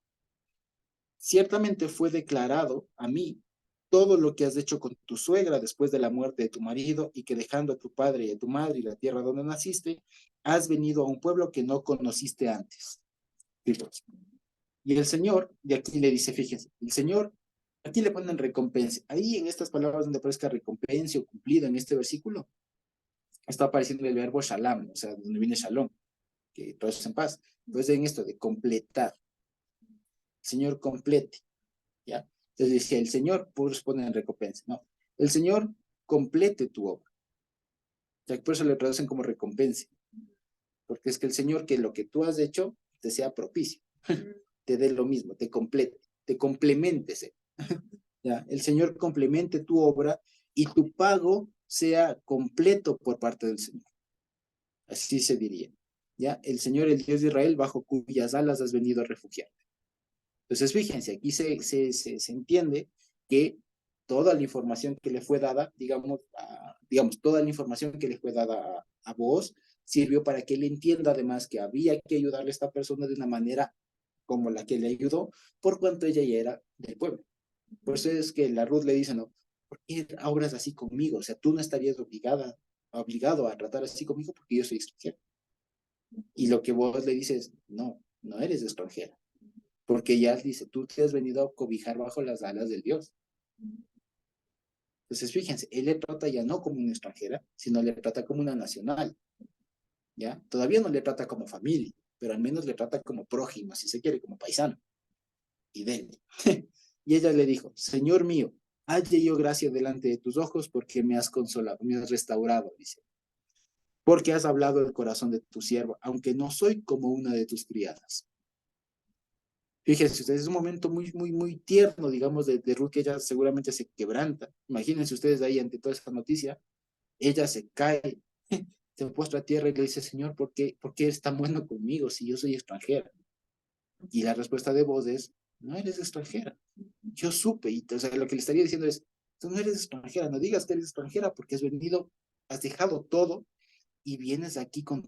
ciertamente fue declarado a mí todo lo que has hecho con tu suegra después de la muerte de tu marido, y que dejando a tu padre y a tu madre y la tierra donde naciste, has venido a un pueblo que no conociste antes. Y el Señor, de aquí le dice, fíjense, el Señor, aquí le ponen recompensa. Ahí en estas palabras donde aparezca recompensa o cumplido en este versículo, está apareciendo el verbo shalom, o sea, donde viene shalom, que todo es en paz. Entonces en esto de completar, el Señor complete, ¿ya? Entonces dice, el Señor, pues ponen recompensa, no, el Señor complete tu obra. O sea, por eso le traducen como recompensa, porque es que el Señor, que lo que tú has hecho te sea propicio, te dé lo mismo, te complete, te complemente, ¿ya? El Señor complemente tu obra y tu pago sea completo por parte del Señor. Así se diría, ¿ya? El Señor, el Dios de Israel, bajo cuyas alas has venido a refugiarte. Entonces, fíjense, aquí se entiende que toda la información que le fue dada, digamos, toda la información que le fue dada a vos, sirvió para que él entienda además que había que ayudarle a esta persona de una manera como la que le ayudó, por cuanto ella ya era del pueblo. Por eso es que la Ruth le dice, no, ¿por qué obras así conmigo? O sea, tú no estarías obligado a tratar así conmigo porque yo soy extranjera. Y lo que vos le dices, no eres extranjera. Porque ya dice, tú te has venido a cobijar bajo las alas del Dios. Entonces, fíjense, él le trata ya no como una extranjera, sino le trata como una nacional. ¿Ya? Todavía no le trata como familia, pero al menos le trata como prójimo, si se quiere, como paisano. Y denle. Y ella le dijo, Señor mío, halle yo gracia delante de tus ojos porque me has consolado, me has restaurado, dice. Porque has hablado el corazón de tu siervo, aunque no soy como una de tus criadas. Fíjense ustedes, es un momento muy tierno, digamos, de Ruth, que ella seguramente se quebranta. Imagínense ustedes ahí ante toda esta noticia, ella se cae, se postra a tierra y le dice, Señor, ¿por qué eres tan bueno conmigo si yo soy extranjera? Y la respuesta de vos es, no eres extranjera. Yo supe, y o sea, lo que le estaría diciendo es, tú no eres extranjera, no digas que eres extranjera porque has venido, has dejado todo y vienes aquí con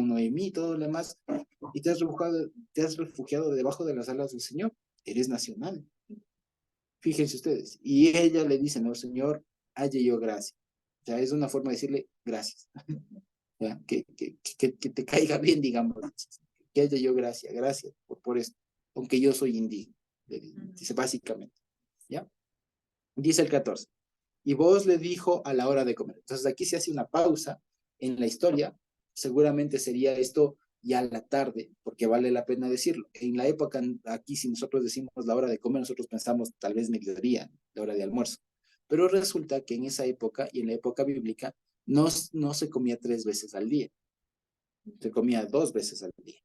Noemí y todo lo demás, y te has refugiado debajo de las alas del Señor. Eres nacional. Fíjense ustedes. Y ella le dice, no, Señor, halle yo gracia. O sea, es una forma de decirle gracias. ¿ya? Que te caiga bien, digamos, que haya yo gracias por esto, aunque yo soy indigno, dice básicamente, ¿ya? Dice el 14, y vos le dijo a la hora de comer. Entonces aquí se hace una pausa en la historia, seguramente sería esto ya a la tarde, porque vale la pena decirlo. En la época, aquí si nosotros decimos la hora de comer, nosotros pensamos tal vez mediodía, la hora de almuerzo. Pero resulta que en esa época y en la época bíblica no se comía 3 veces al día, se comía 2 veces al día.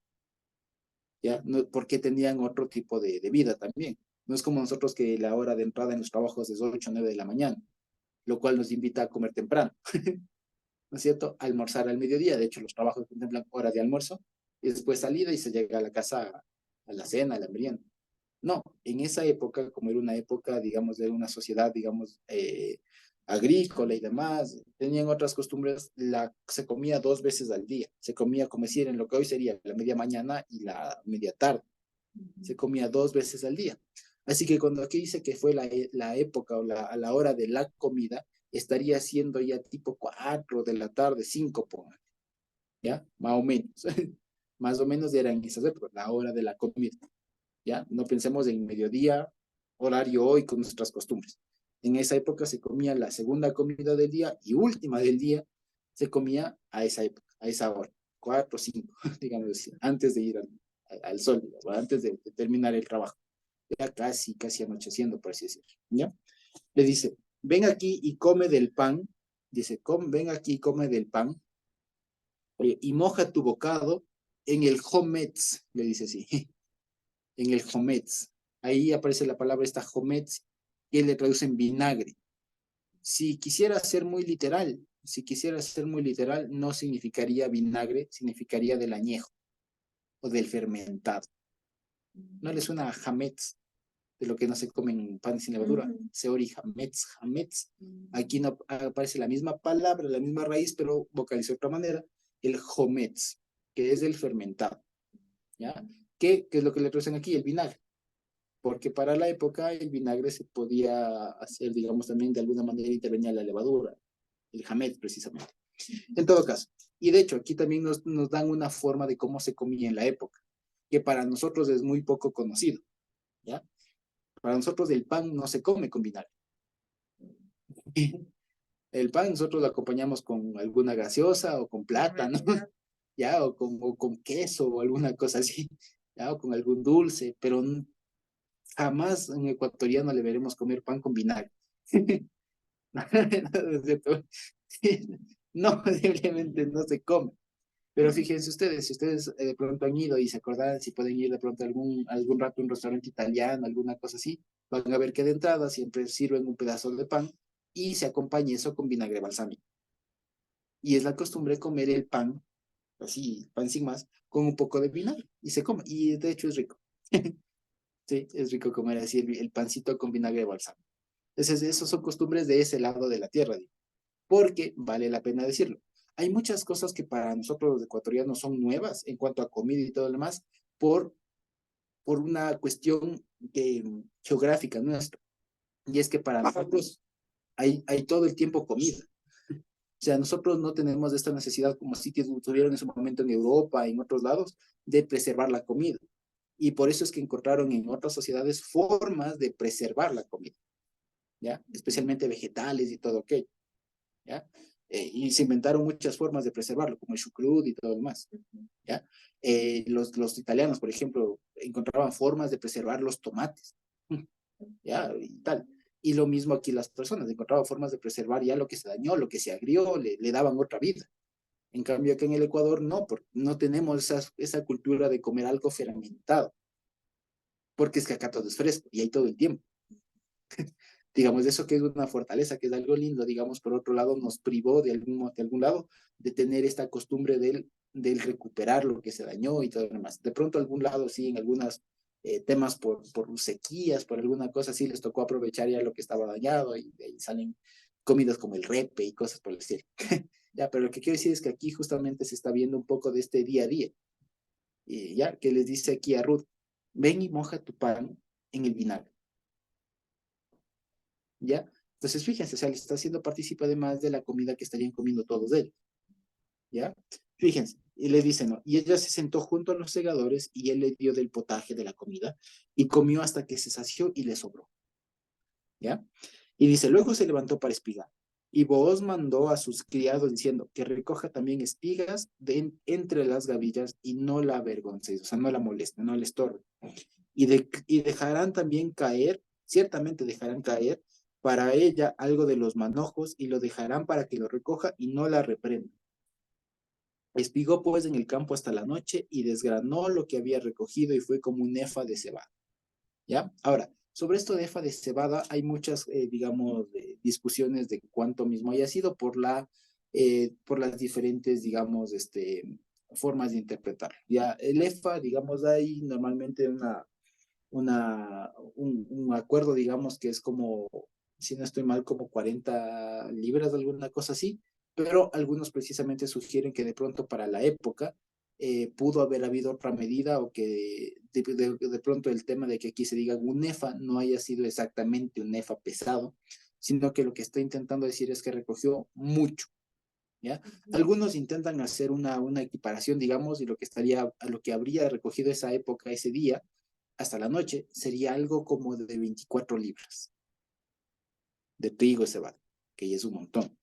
¿Ya? No, porque tenían otro tipo de vida también. No es como nosotros que la hora de entrada en los trabajos es 8 o 9 de la mañana, lo cual nos invita a comer temprano, ¿no es cierto? Almorzar al mediodía, de hecho los trabajos contemplan hora de almuerzo, y después salida y se llega a la casa a la cena, a la merienda. No, en esa época, como era una época, digamos, de una sociedad, digamos, agrícola y demás, tenían otras costumbres, se comía 2 veces al día, se comía, como decir, en lo que hoy sería la media mañana y la media tarde, se comía 2 veces al día. Así que cuando aquí dice que fue la época o a la hora de la comida, estaría siendo ya tipo 4 de la tarde, 5, pongan, ¿ya? Más o menos. Más o menos eran esas épocas, la hora de la comida. ¿Ya? No pensemos en mediodía, horario hoy con nuestras costumbres. En esa época se comía la segunda comida del día y última del día, se comía a esa época, a esa hora, 4 o 5, digamos así, antes de ir al sol, digamos, antes de terminar el trabajo. Ya casi anocheciendo, por así decirlo. ¿Ya? Le dice, ven aquí y come del pan, dice, ven aquí y come del pan, y moja tu bocado en el hometz, le dice así, en el hometz. Ahí aparece la palabra esta hometz, que le traducen vinagre. Si quisiera ser muy literal, no significaría vinagre, significaría del añejo o del fermentado. ¿No le suena a hametz, de lo que no se come en pan sin levadura? Seori hametz. Aquí no aparece la misma palabra, la misma raíz, pero vocaliza de otra manera, el hometz, que es el fermentado. ¿Ya? ¿Qué es lo que le traducen aquí? El vinagre. Porque para la época el vinagre se podía hacer, digamos, también de alguna manera intervenía la levadura, el hamet precisamente. En todo caso, y de hecho aquí también nos dan una forma de cómo se comía en la época, que para nosotros es muy poco conocido, ¿ya? Para nosotros el pan no se come con vinagre. El pan nosotros lo acompañamos con alguna gaseosa o con plátano, ¿ya? O con queso o alguna cosa así, ¿ya? O con algún dulce, pero jamás un ecuatoriano le veremos comer pan con vinagre. ¿No es cierto? No, simplemente no se come. Pero fíjense ustedes, si ustedes de pronto han ido y se acordan, si pueden ir de pronto algún rato a un restaurante italiano, alguna cosa así, van a ver que de entrada siempre sirven un pedazo de pan y se acompaña eso con vinagre balsámico. Y es la costumbre comer el pan, así, pan sin más, con un poco de vinagre y se come. Y de hecho es rico. Sí, es rico comer así el pancito con vinagre balsámico. Entonces, esos son costumbres de ese lado de la tierra, digo, porque vale la pena decirlo. Hay muchas cosas que para nosotros los ecuatorianos son nuevas en cuanto a comida y todo lo demás por una cuestión geográfica nuestra. Y es que para nosotros hay todo el tiempo comida. O sea, nosotros no tenemos esta necesidad como si tuvieron en su momento en Europa, en otros lados, de preservar la comida. Y por eso es que encontraron en otras sociedades formas de preservar la comida, ¿ya? Especialmente vegetales y todo aquello, ¿ya? Y se inventaron muchas formas de preservarlo, como el chucrut y todo lo demás, ¿ya? Los italianos, por ejemplo, encontraban formas de preservar los tomates, ¿ya? Y tal. Y lo mismo aquí las personas, encontraban formas de preservar ya lo que se dañó, lo que se agrió, le daban otra vida. En cambio, acá en el Ecuador no, porque no tenemos esa cultura de comer algo fermentado, porque es que acá todo es fresco y hay todo el tiempo. Digamos, eso que es una fortaleza, que es algo lindo, digamos, por otro lado, nos privó de algún lado de tener esta costumbre del recuperar lo que se dañó y todo lo demás. De pronto, algún lado, sí, en algunos temas por sequías, por alguna cosa, sí les tocó aprovechar ya lo que estaba dañado y de ahí salen comidas como el repe y cosas por el estilo. Ya, pero lo que quiero decir es que aquí justamente se está viendo un poco de este día a día. Ya, que les dice aquí a Ruth, ven y moja tu pan en el vinagre. ¿Ya? Entonces, fíjense, o sea, les está haciendo partícipe además de la comida que estarían comiendo todos ellos. ¿ya? Fíjense, y le dice, no, y ella se sentó junto a los segadores y él le dio del potaje de la comida y comió hasta que se sació y le sobró, ¿ya? Y dice, luego se levantó para espigar. Y Booz mandó a sus criados diciendo que recoja también espigas de entre las gavillas y no la avergoncéis, o sea, no la moleste, no le estorbe. Y dejarán también caer, ciertamente dejarán caer para ella algo de los manojos y lo dejarán para que lo recoja y no la reprenda. Espigó pues en el campo hasta la noche y desgranó lo que había recogido y fue como un efa de cebada. ¿Ya? Ahora, sobre esto de efa de cebada hay muchas, digamos, discusiones de cuánto mismo haya sido por las diferentes, digamos, formas de interpretarlo. Ya, el efa, digamos, hay normalmente un acuerdo, digamos, que es como, si no estoy mal, como 40 libras, alguna cosa así, pero algunos precisamente sugieren que de pronto para la época pudo haber habido otra medida o que de pronto el tema de que aquí se diga un EFA no haya sido exactamente un EFA pesado, sino que lo que está intentando decir es que recogió mucho, ¿ya? Algunos intentan hacer una equiparación, digamos, y lo que habría recogido esa época, ese día, hasta la noche, sería algo como de 24 libras de trigo y cebada, que ya es un montón,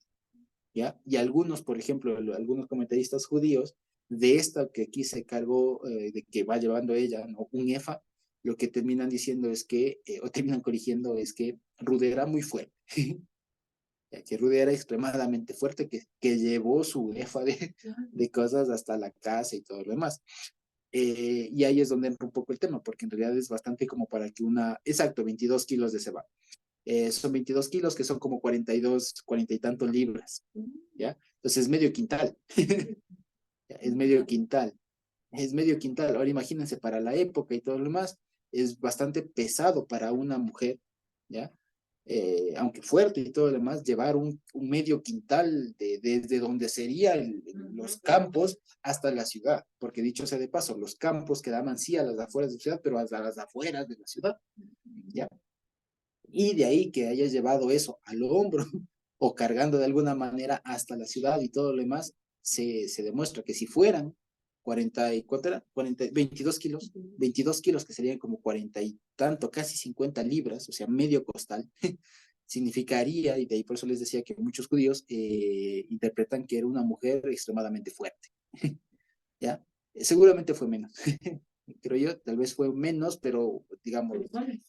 ¿ya? Y algunos, por ejemplo, algunos comentaristas judíos, de esta que aquí se cargó, de que va llevando ella, ¿no? Un efa, lo que terminan diciendo es que, o terminan corrigiendo, es que Rude era muy fuerte, ya que Rude era extremadamente fuerte, que llevó su efa de cosas hasta la casa y todo lo demás. Y ahí es donde entra un poco el tema, porque en realidad es bastante como para que exacto, 22 kilos de cebada. Son 22 kilos que son como 42, 40 y tantos libras, ¿ya? Entonces es medio quintal, es medio quintal, es medio quintal. Ahora imagínense, para la época y todo lo demás, es bastante pesado para una mujer, ¿ya? Aunque fuerte y todo lo demás, llevar un medio quintal desde donde serían los campos hasta la ciudad, porque dicho sea de paso, los campos quedaban sí a las afueras de la ciudad, pero hasta las afueras de la ciudad, ¿ya? Y de ahí que hayas llevado eso al hombro o cargando de alguna manera hasta la ciudad y todo lo demás, se demuestra que si fueran 40 y ¿cuánto era? 22 kilos que serían como 40 y tanto, casi 50 libras, o sea, medio costal, significaría, y de ahí por eso les decía que muchos judíos interpretan que era una mujer extremadamente fuerte, ¿ya? Seguramente fue menos, creo yo, tal vez fue menos, pero digamos,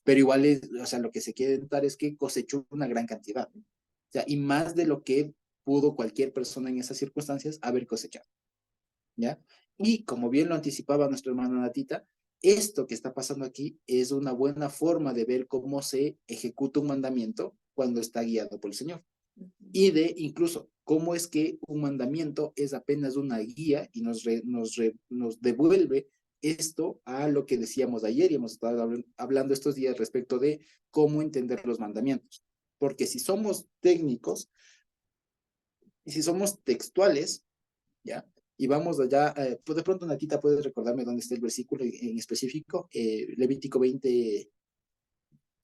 pero igual es, o sea, lo que se quiere notar es que cosechó una gran cantidad, o sea, y más de lo que pudo cualquier persona en esas circunstancias haber cosechado, ¿ya? Y como bien lo anticipaba nuestra hermana Natita, esto que está pasando aquí es una buena forma de ver cómo se ejecuta un mandamiento cuando está guiado por el Señor. Y de incluso cómo es que un mandamiento es apenas una guía y nos devuelve esto a lo que decíamos ayer y hemos estado hablando estos días respecto de cómo entender los mandamientos. Porque si somos técnicos y si somos textuales, ¿ya? Y vamos allá, pues de pronto Natita, ¿puedes recordarme dónde está el versículo en específico? Levítico 20,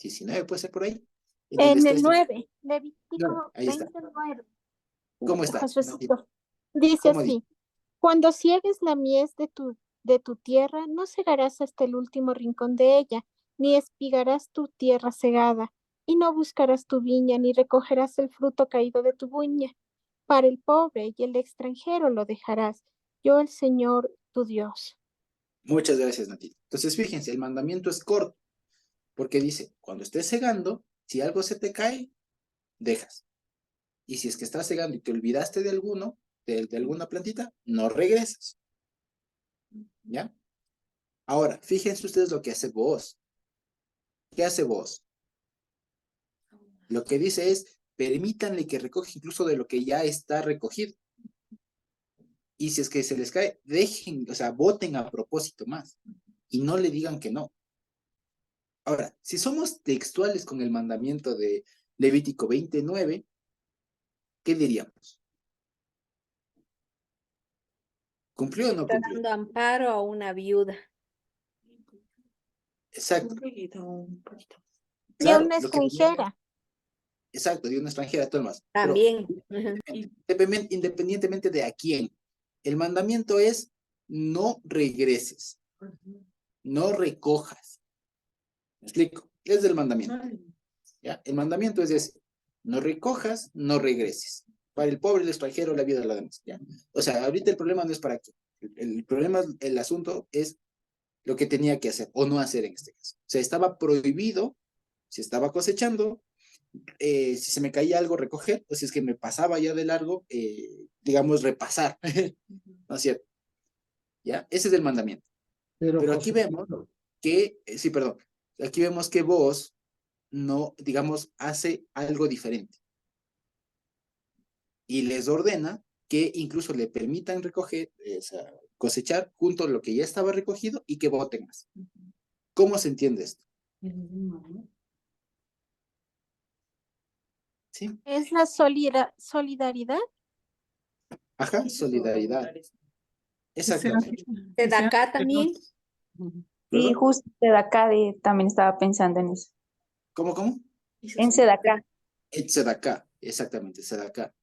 19, ¿puede ser por ahí? En el 9, No, Levítico ahí está. 29. ¿Cómo está? Josuecito, dice ¿Cómo dice? así: cuando ciegues la mies de tu tierra, no segarás hasta el último rincón de ella, ni espigarás tu tierra segada, y no buscarás tu viña, ni recogerás el fruto caído de tu viña. Para el pobre y el extranjero lo dejarás, yo el Señor tu Dios. Muchas gracias, Natita. Entonces, fíjense, el mandamiento es corto, porque dice, cuando estés segando, si algo se te cae, dejas. Y si es que estás segando y te olvidaste de alguno, de alguna plantita, no regresas. ¿Ya? Ahora, fíjense ustedes lo que hace vos. ¿Qué hace vos? Lo que dice es, permítanle que recoja incluso de lo que ya está recogido. Y si es que se les cae, dejen, o sea, voten a propósito más. Y no le digan que no. Ahora, si somos textuales con el mandamiento de Levítico 29, ¿qué diríamos? ¿Cumplió o no Está cumplió? dando amparo a una viuda. Exacto. Y a Claro, una lo que extranjera. exacto, de una extranjera, todo más. Pero También. independientemente de a quién, El mandamiento es no regreses, no recojas. ¿Me explico? Es del mandamiento. ¿Ya? El mandamiento es ese. No recojas, no regreses. Para el pobre, el extranjero, la vida de la demás. ¿Ya? O sea, ahorita el problema no es para qué. El problema, el asunto es lo que tenía que hacer o no hacer en este caso. O sea, estaba prohibido, si estaba cosechando, si se me caía algo, recoger, o si es que me pasaba ya de largo, digamos, repasar. ¿No es cierto? ¿Ya? Ese es el mandamiento. Pero aquí José vemos Pablo, que, sí, perdón, aquí vemos que vos no, digamos, hace algo diferente. Y les ordena que incluso le permitan recoger, o sea, cosechar junto a lo que ya estaba recogido y que voten más. ¿Cómo se entiende esto? ¿Sí? Es la solidaridad. Ajá, solidaridad. Exactamente. ¿Te da acá también? Sí, ¿Perdón? justo Sedacá también estaba pensando en eso. ¿Cómo? En Sedacá. Tzedaká, exactamente, Tzedaká.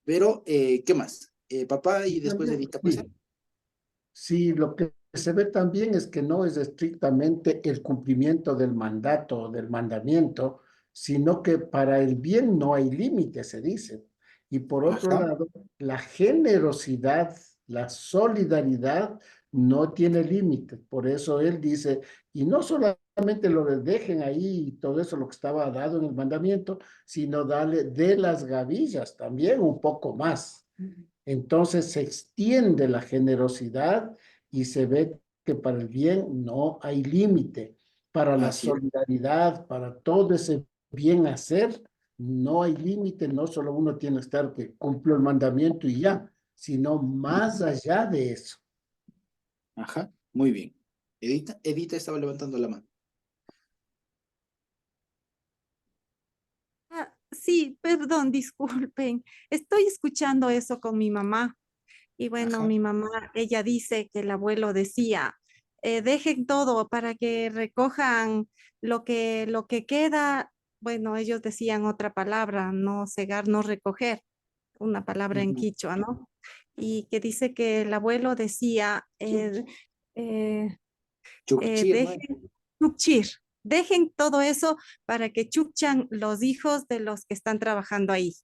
Pero, ¿qué más? Papá y después también, Edita, pues. sí. Sí, lo que se ve también es que no es estrictamente el cumplimiento del mandato, del mandamiento, sino que para el bien no hay límite, se dice. Y por otro Ajá, lado, la generosidad, la solidaridad no tiene límite. Por eso él dice, y no solamente lo dejen ahí y todo eso lo que estaba dado en el mandamiento, sino dale de las gavillas también un poco más. Entonces se extiende la generosidad y se ve que para el bien no hay límite. Para la así es. solidaridad, para todo ese bien hacer, no hay límite. No solo uno tiene que estar que cumplió el mandamiento y ya, sino más allá de eso. Ajá, muy bien. Edita estaba levantando la mano. Sí, perdón, disculpen. Estoy escuchando eso con mi mamá. Y bueno, Ajá, mi mamá, ella dice que el abuelo decía, dejen todo para que recojan lo que queda. Bueno, ellos decían otra palabra, no cegar, no recoger, una palabra en ujú. quichua, ¿no? Y que dice que el abuelo decía, eh, Chukchir, ¿no? dejen chukchir, dejen todo eso para que chukchan los hijos de los que están trabajando ahí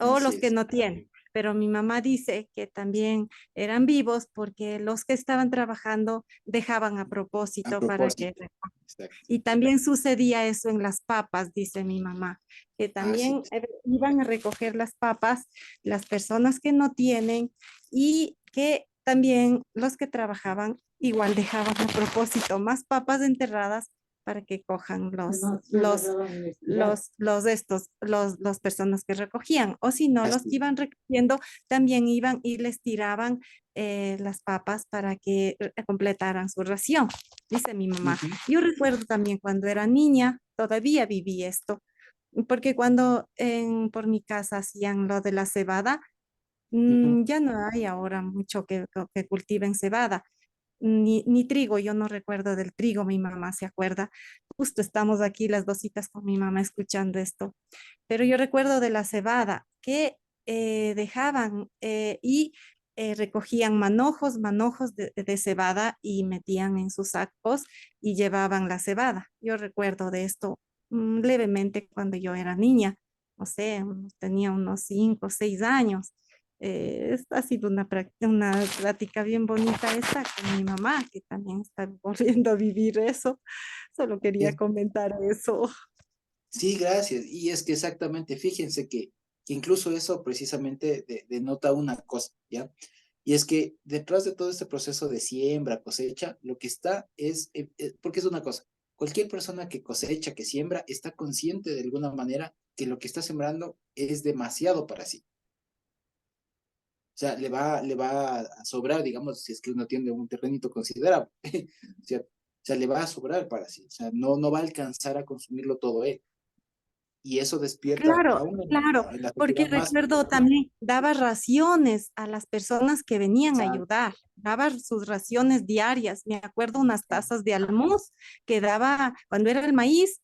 o Así los que es, no tienen. Pero mi mamá dice que también eran vivos porque los que estaban trabajando dejaban a a propósito para que... propósito. Exacto. Y también sucedía eso en las papas, dice mi mamá, que Así también es. iban a recoger las papas las personas que no tienen y que también los que trabajaban igual dejaban a propósito más papas enterradas para que cojan los personas que recogían, o si no, los Así que iban recogiendo también iban y les tiraban las papas para que completaran su ración, dice mi es. mamá. Ujú, Yo recuerdo también cuando era niña, todavía viví esto, porque cuando por mi casa hacían lo de la cebada, ujú. ya no hay ahora mucho que cultiven cebada, ni trigo, yo no recuerdo del trigo, mi mamá se acuerda. Justo estamos aquí las dositas con mi mamá escuchando esto, pero yo recuerdo de la cebada que dejaban y recogían manojos de cebada y metían en sus sacos y llevaban la cebada. Yo recuerdo de esto levemente cuando yo era niña, no sé, tenía unos 5 o 6 años. Ha sido una plática bien bonita esta con mi mamá, que también está volviendo a vivir eso. Solo quería comentar eso. Sí, gracias. Y es que exactamente, fíjense que incluso eso precisamente denota una cosa, ¿ya? Y es que detrás de todo este proceso de siembra, cosecha, lo que está es, porque es una cosa, cualquier persona que cosecha, que siembra, está consciente de alguna manera que lo que está sembrando es demasiado para sí. O sea, le va a sobrar, digamos, si es que uno tiene un terrenito considerable, ¿cierto? O sea, le va a sobrar para sí. O sea, no va a alcanzar a consumirlo todo él. Y eso despierta Claro, aún claro, en la porque sociedad más. recuerdo también daba raciones a las personas que venían a Exacto, ayudar, daba sus raciones diarias. Me acuerdo unas tazas de almuerzo que daba cuando era el maíz,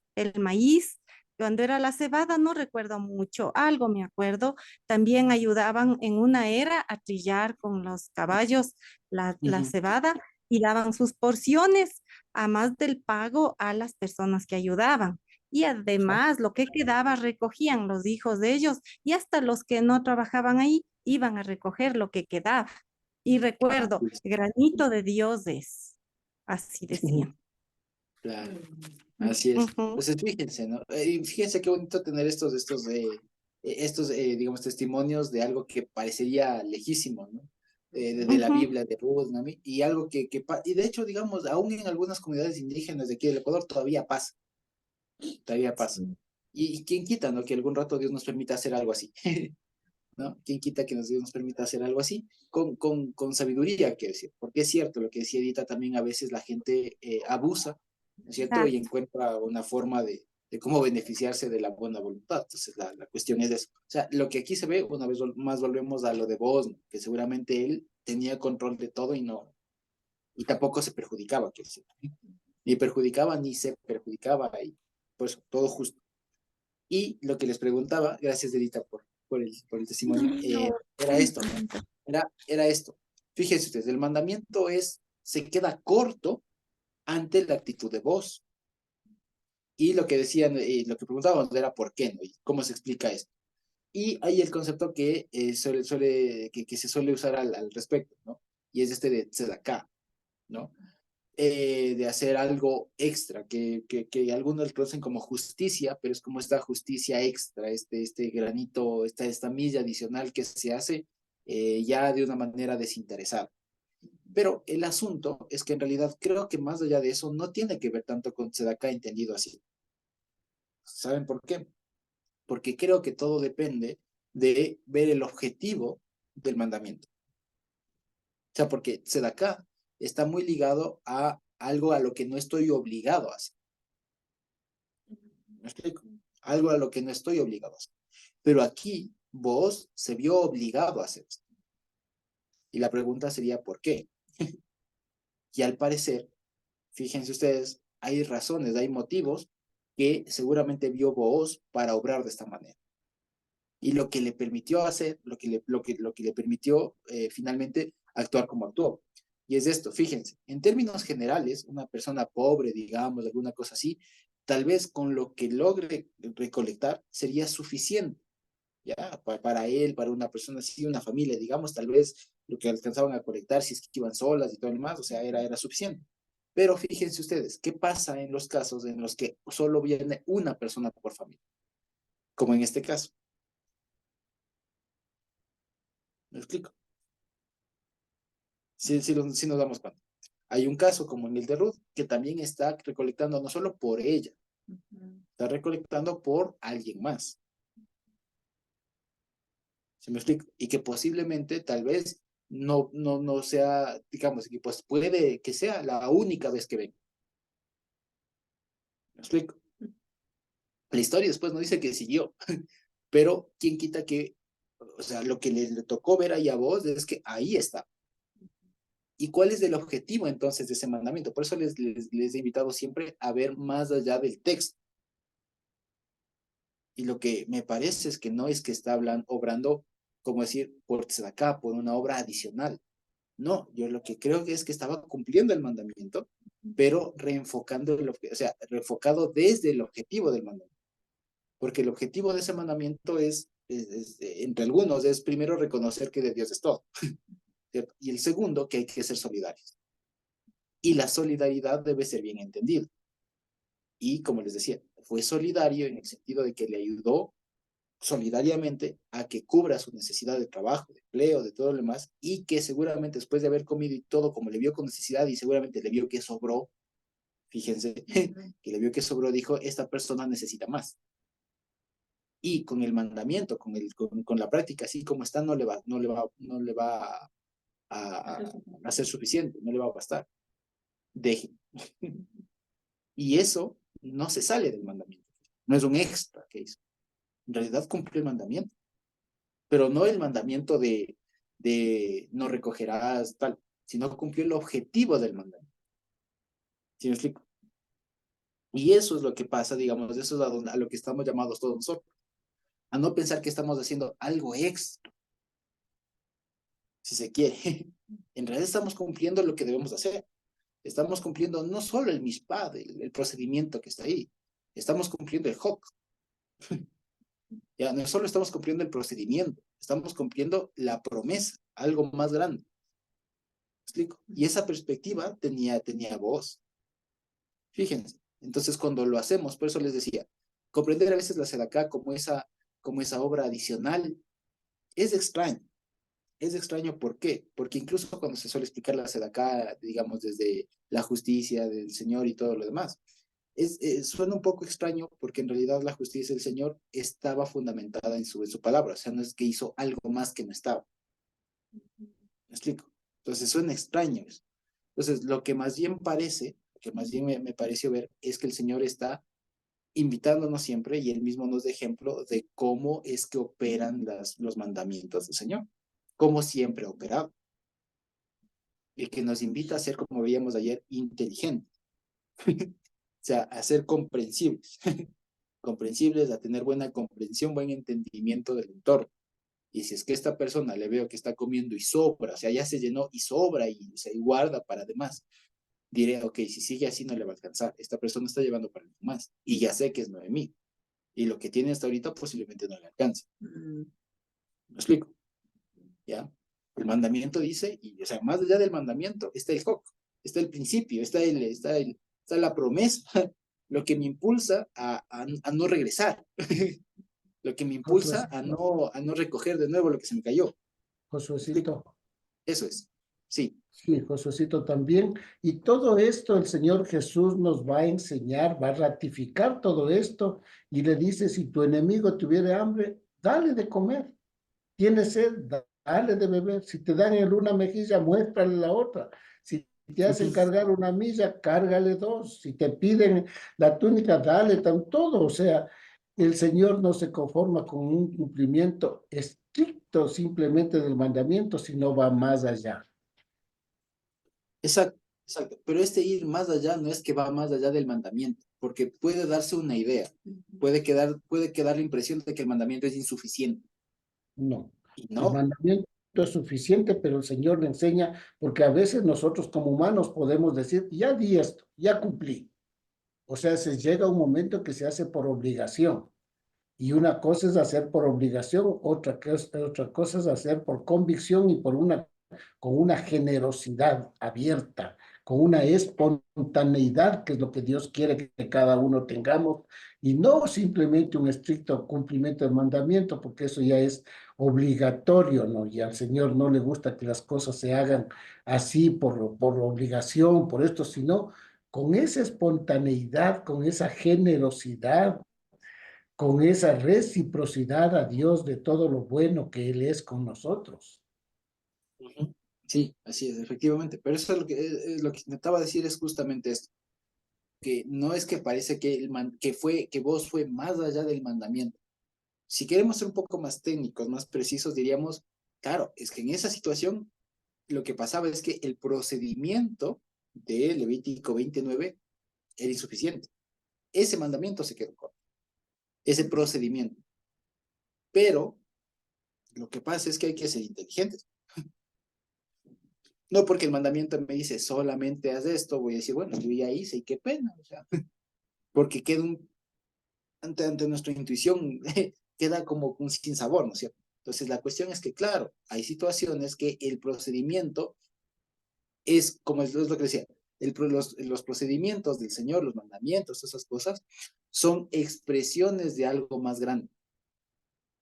Cuando era la cebada no recuerdo mucho, algo me acuerdo. También ayudaban en una era a trillar con los caballos la cebada y daban sus porciones, a más del pago a las personas que ayudaban. Y además lo que quedaba recogían los hijos de ellos y hasta los que no trabajaban ahí iban a recoger lo que quedaba. Y recuerdo, granito de dioses, así decían. Claro, así es. Ujú. Entonces, fíjense, ¿no? Y fíjense qué bonito tener digamos, testimonios de algo que parecería lejísimo, ¿no? De la Ujú. Biblia, de Ruth, ¿no? Y algo y de hecho, digamos, aún en algunas comunidades indígenas de aquí del Ecuador todavía pasa. Y quién quita, ¿no? Que algún rato Dios nos permita hacer algo así, ¿no? ¿Quién quita que Dios nos permita hacer algo así? Con sabiduría, quiero decir, porque es cierto lo que decía Edita, también a veces la gente abusa, ¿no es cierto? Y Exacto. encuentra una forma de cómo beneficiarse de la buena voluntad. Entonces, la cuestión es eso. O sea, lo que aquí se ve, una vez más volvemos a lo de vos, ¿no? Que seguramente él tenía control de todo y tampoco se perjudicaba, quiero decir. Ni perjudicaba ni se perjudicaba, y pues todo justo. Y lo que les preguntaba, gracias Edita por el testimonio, era esto, ¿no? Era esto. Fíjense ustedes, el mandamiento se queda corto ante la actitud de vos. Y lo que decían, lo que preguntábamos era por qué, ¿no? Y cómo se explica esto. Y hay el concepto que, que se suele usar al respecto, ¿no? Y es este de tzedakah, ¿no? De hacer algo extra, que algunos lo conocen como justicia, pero es como esta justicia extra, este granito, esta milla adicional que se hace ya de una manera desinteresada. Pero el asunto es que en realidad creo que más allá de eso no tiene que ver tanto con tzedakah entendido así. ¿Saben por qué? Porque creo que todo depende de ver el objetivo del mandamiento. O sea, porque tzedakah está muy ligado a algo a lo que no estoy obligado a hacer. ¿Me explico? Algo a lo que no estoy obligado a hacer. Pero aquí vos se vio obligado a hacer esto. Y la pregunta sería, ¿por qué? Y al parecer, fíjense ustedes, hay razones, hay motivos que seguramente vio vos para obrar de esta manera. Y lo que le permitió hacer, lo que le permitió finalmente actuar como actuó. Y es esto, fíjense, en términos generales, una persona pobre, digamos, alguna cosa así, tal vez con lo que logre recolectar sería suficiente, ¿ya? Para él, para una persona así, una familia, digamos, tal vez lo que alcanzaban a colectar, si es que iban solas y todo lo demás, o sea, era suficiente. Pero fíjense ustedes, ¿qué pasa en los casos en los que solo viene una persona por familia? Como en este caso. ¿Me explico? Sí nos damos cuenta. Hay un caso como en el de Ruth, que también está recolectando no solo por ella, está recolectando por alguien más. ¿Se me explico? Y que posiblemente, tal vez, no sea, digamos, que pues puede que sea la única vez que venga. ¿Me explico? La historia después no dice que siguió, pero quién quita que, o sea, lo que le tocó ver ahí a vos es que ahí está. ¿Y cuál es el objetivo entonces de ese mandamiento? Por eso les he invitado siempre a ver más allá del texto. Y lo que me parece es que no es que está obrando, como decir, por acá, por una obra adicional. No, yo lo que creo que es que estaba cumpliendo el mandamiento, pero reenfocando, o sea, reenfocado desde el objetivo del mandamiento. Porque el objetivo de ese mandamiento entre algunos, es primero reconocer que de Dios es todo. ¿Cierto? Y el segundo, que hay que ser solidarios. Y la solidaridad debe ser bien entendida. Y como les decía, fue solidario en el sentido de que le ayudó solidariamente a que cubra su necesidad de trabajo, de empleo, de todo lo demás, y que seguramente después de haber comido y todo, como le vio con necesidad y seguramente le vio que sobró, fíjense, que le vio que sobró, dijo, esta persona necesita más. Y con el mandamiento, con la práctica, así como está, no le va a ser suficiente, no le va a bastar. Deje. Y eso no se sale del mandamiento, no es un extra que hizo. En realidad cumplió el mandamiento, pero no el mandamiento de no recogerás tal, sino cumplió el objetivo del mandamiento. ¿Sí me explico? Y eso es lo que pasa, digamos, eso es a lo que estamos llamados todos nosotros. A no pensar que estamos haciendo algo extra, si se quiere. En realidad estamos cumpliendo lo que debemos hacer. Estamos cumpliendo no solo el MISPAD, el procedimiento que está ahí. Estamos cumpliendo el HOC. Ya, no solo estamos cumpliendo el procedimiento, estamos cumpliendo la promesa, algo más grande. ¿Me explico? Y esa perspectiva tenía voz. Fíjense. Entonces, cuando lo hacemos, por eso les decía, comprender a veces la Sedaká como esa obra adicional es extraño. Es extraño, ¿por qué? Porque incluso cuando se suele explicar la Sedaká, digamos, desde la justicia del Señor y todo lo demás, suena un poco extraño porque en realidad la justicia del Señor estaba fundamentada en su palabra, o sea, no es que hizo algo más que no estaba. ¿Me explico? Entonces suena extraño eso. Entonces, lo que más bien parece, que más bien me pareció ver, es que el Señor está invitándonos siempre y él mismo nos da ejemplo de cómo es que operan los mandamientos del Señor, cómo siempre ha operado. Y que nos invita a ser, como veíamos ayer, inteligentes. O sea, a ser comprensibles. Comprensibles, a tener buena comprensión, buen entendimiento del entorno. Y si es que esta persona le veo que está comiendo y sobra, o sea, ya se llenó y sobra y, o sea, y guarda para demás, diré, ok, si sigue así no le va a alcanzar. Esta persona está llevando para algo más. Y ya sé que es 9,000. Y lo que tiene hasta ahorita posiblemente no le alcance. ¿Me explico? ¿Ya? El mandamiento dice, y, o sea, más allá del mandamiento está el HOC, está el principio, está la promesa, lo que me impulsa a no regresar, lo que me impulsa a no recoger de nuevo lo que se me cayó. Josuecito. Eso es, sí. Sí, Josuecito también. Y todo esto el Señor Jesús nos va a enseñar, va a ratificar todo esto y le dice, si tu enemigo tuviera hambre, dale de comer. Tiene sed, dale de beber. Si te dan en una mejilla, muéstrale la otra. Si te hacen cargar una milla, cárgale dos. Si te piden la túnica, dale todo. O sea, el Señor no se conforma con un cumplimiento estricto simplemente del mandamiento, sino va más allá. Exacto, exacto. Pero este ir más allá no es que va más allá del mandamiento, porque puede darse una idea, puede quedar la impresión de que el mandamiento es insuficiente. No, Y el no, mandamiento es suficiente, pero el Señor le enseña, porque a veces nosotros como humanos podemos decir, ya di esto, ya cumplí. O sea, se llega un momento que se hace por obligación. Y una cosa es hacer por obligación, otra cosa es hacer por convicción y con una generosidad abierta, con una espontaneidad, que es lo que Dios quiere que cada uno tengamos, y no simplemente un estricto cumplimiento del mandamiento, porque eso ya es obligatorio, ¿no? Y al Señor no le gusta que las cosas se hagan así por obligación, por esto, sino con esa espontaneidad, con esa generosidad, con esa reciprocidad a Dios de todo lo bueno que Él es con nosotros. sí, así es, efectivamente. Pero eso es lo que intentaba decir es justamente esto, que no es que parece que que vos fue más allá del mandamiento. Si queremos ser un poco más técnicos, más precisos, diríamos, claro, es que en esa situación lo que pasaba es que el procedimiento de Levítico 29 era insuficiente. Ese mandamiento se quedó corto, ese procedimiento. Pero lo que pasa es que hay que ser inteligentes. No porque el mandamiento me dice solamente haz esto, voy a decir, bueno, yo ya hice y qué pena, o sea, porque queda ante nuestra intuición, queda como un sinsabor, ¿no es cierto? Entonces la cuestión es que, claro, hay situaciones que el procedimiento es, como es lo que decía, los procedimientos del Señor, los mandamientos, esas cosas, son expresiones de algo más grande.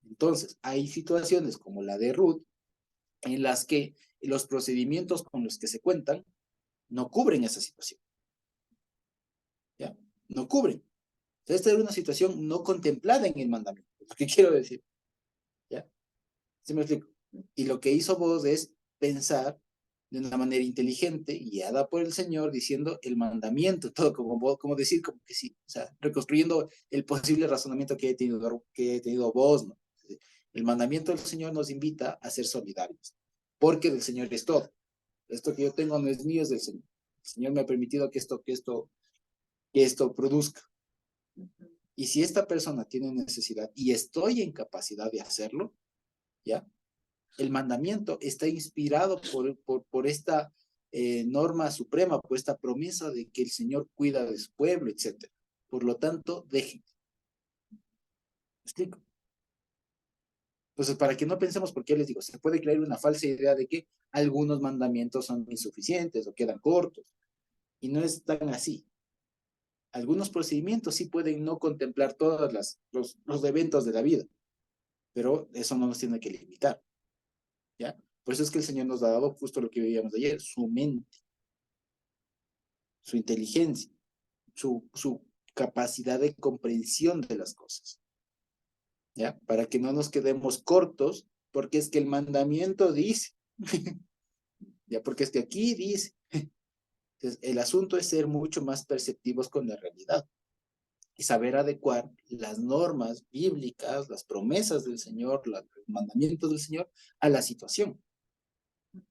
Entonces, hay situaciones como la de Ruth, en las que los procedimientos con los que se cuentan no cubren esa situación. ¿Ya? No cubren. Entonces, esta era una situación no contemplada en el mandamiento. ¿Qué quiero decir? ¿Ya? ¿Sí me explico? Y lo que hizo vos es pensar de una manera inteligente, guiada por el Señor, diciendo el mandamiento, todo como decir, como que sí, o sea, reconstruyendo el posible razonamiento que he tenido vos, ¿no? El mandamiento del Señor nos invita a ser solidarios, porque del Señor es todo. Esto que yo tengo no es mío, es del Señor. El Señor me ha permitido que esto que esto produzca. Y si esta persona tiene necesidad y estoy en capacidad de hacerlo, ¿ya? El mandamiento está inspirado por esta norma suprema, por esta promesa de que el Señor cuida de su pueblo, etc. Por lo tanto, dejen. ¿Me explico? Entonces, para que no pensemos, porque les digo, se puede crear una falsa idea de que algunos mandamientos son insuficientes o quedan cortos. Y no es tan así. Algunos procedimientos sí pueden no contemplar todos los eventos de la vida, pero eso no nos tiene que limitar, ¿ya? Por eso es que el Señor nos ha dado justo lo que veíamos ayer, su mente, su inteligencia, su capacidad de comprensión de las cosas, ¿ya? Para que no nos quedemos cortos, porque es que el mandamiento dice, ya, porque es que aquí dice. Entonces, el asunto es ser mucho más perceptivos con la realidad y saber adecuar las normas bíblicas, las promesas del Señor, los mandamientos del Señor a la situación.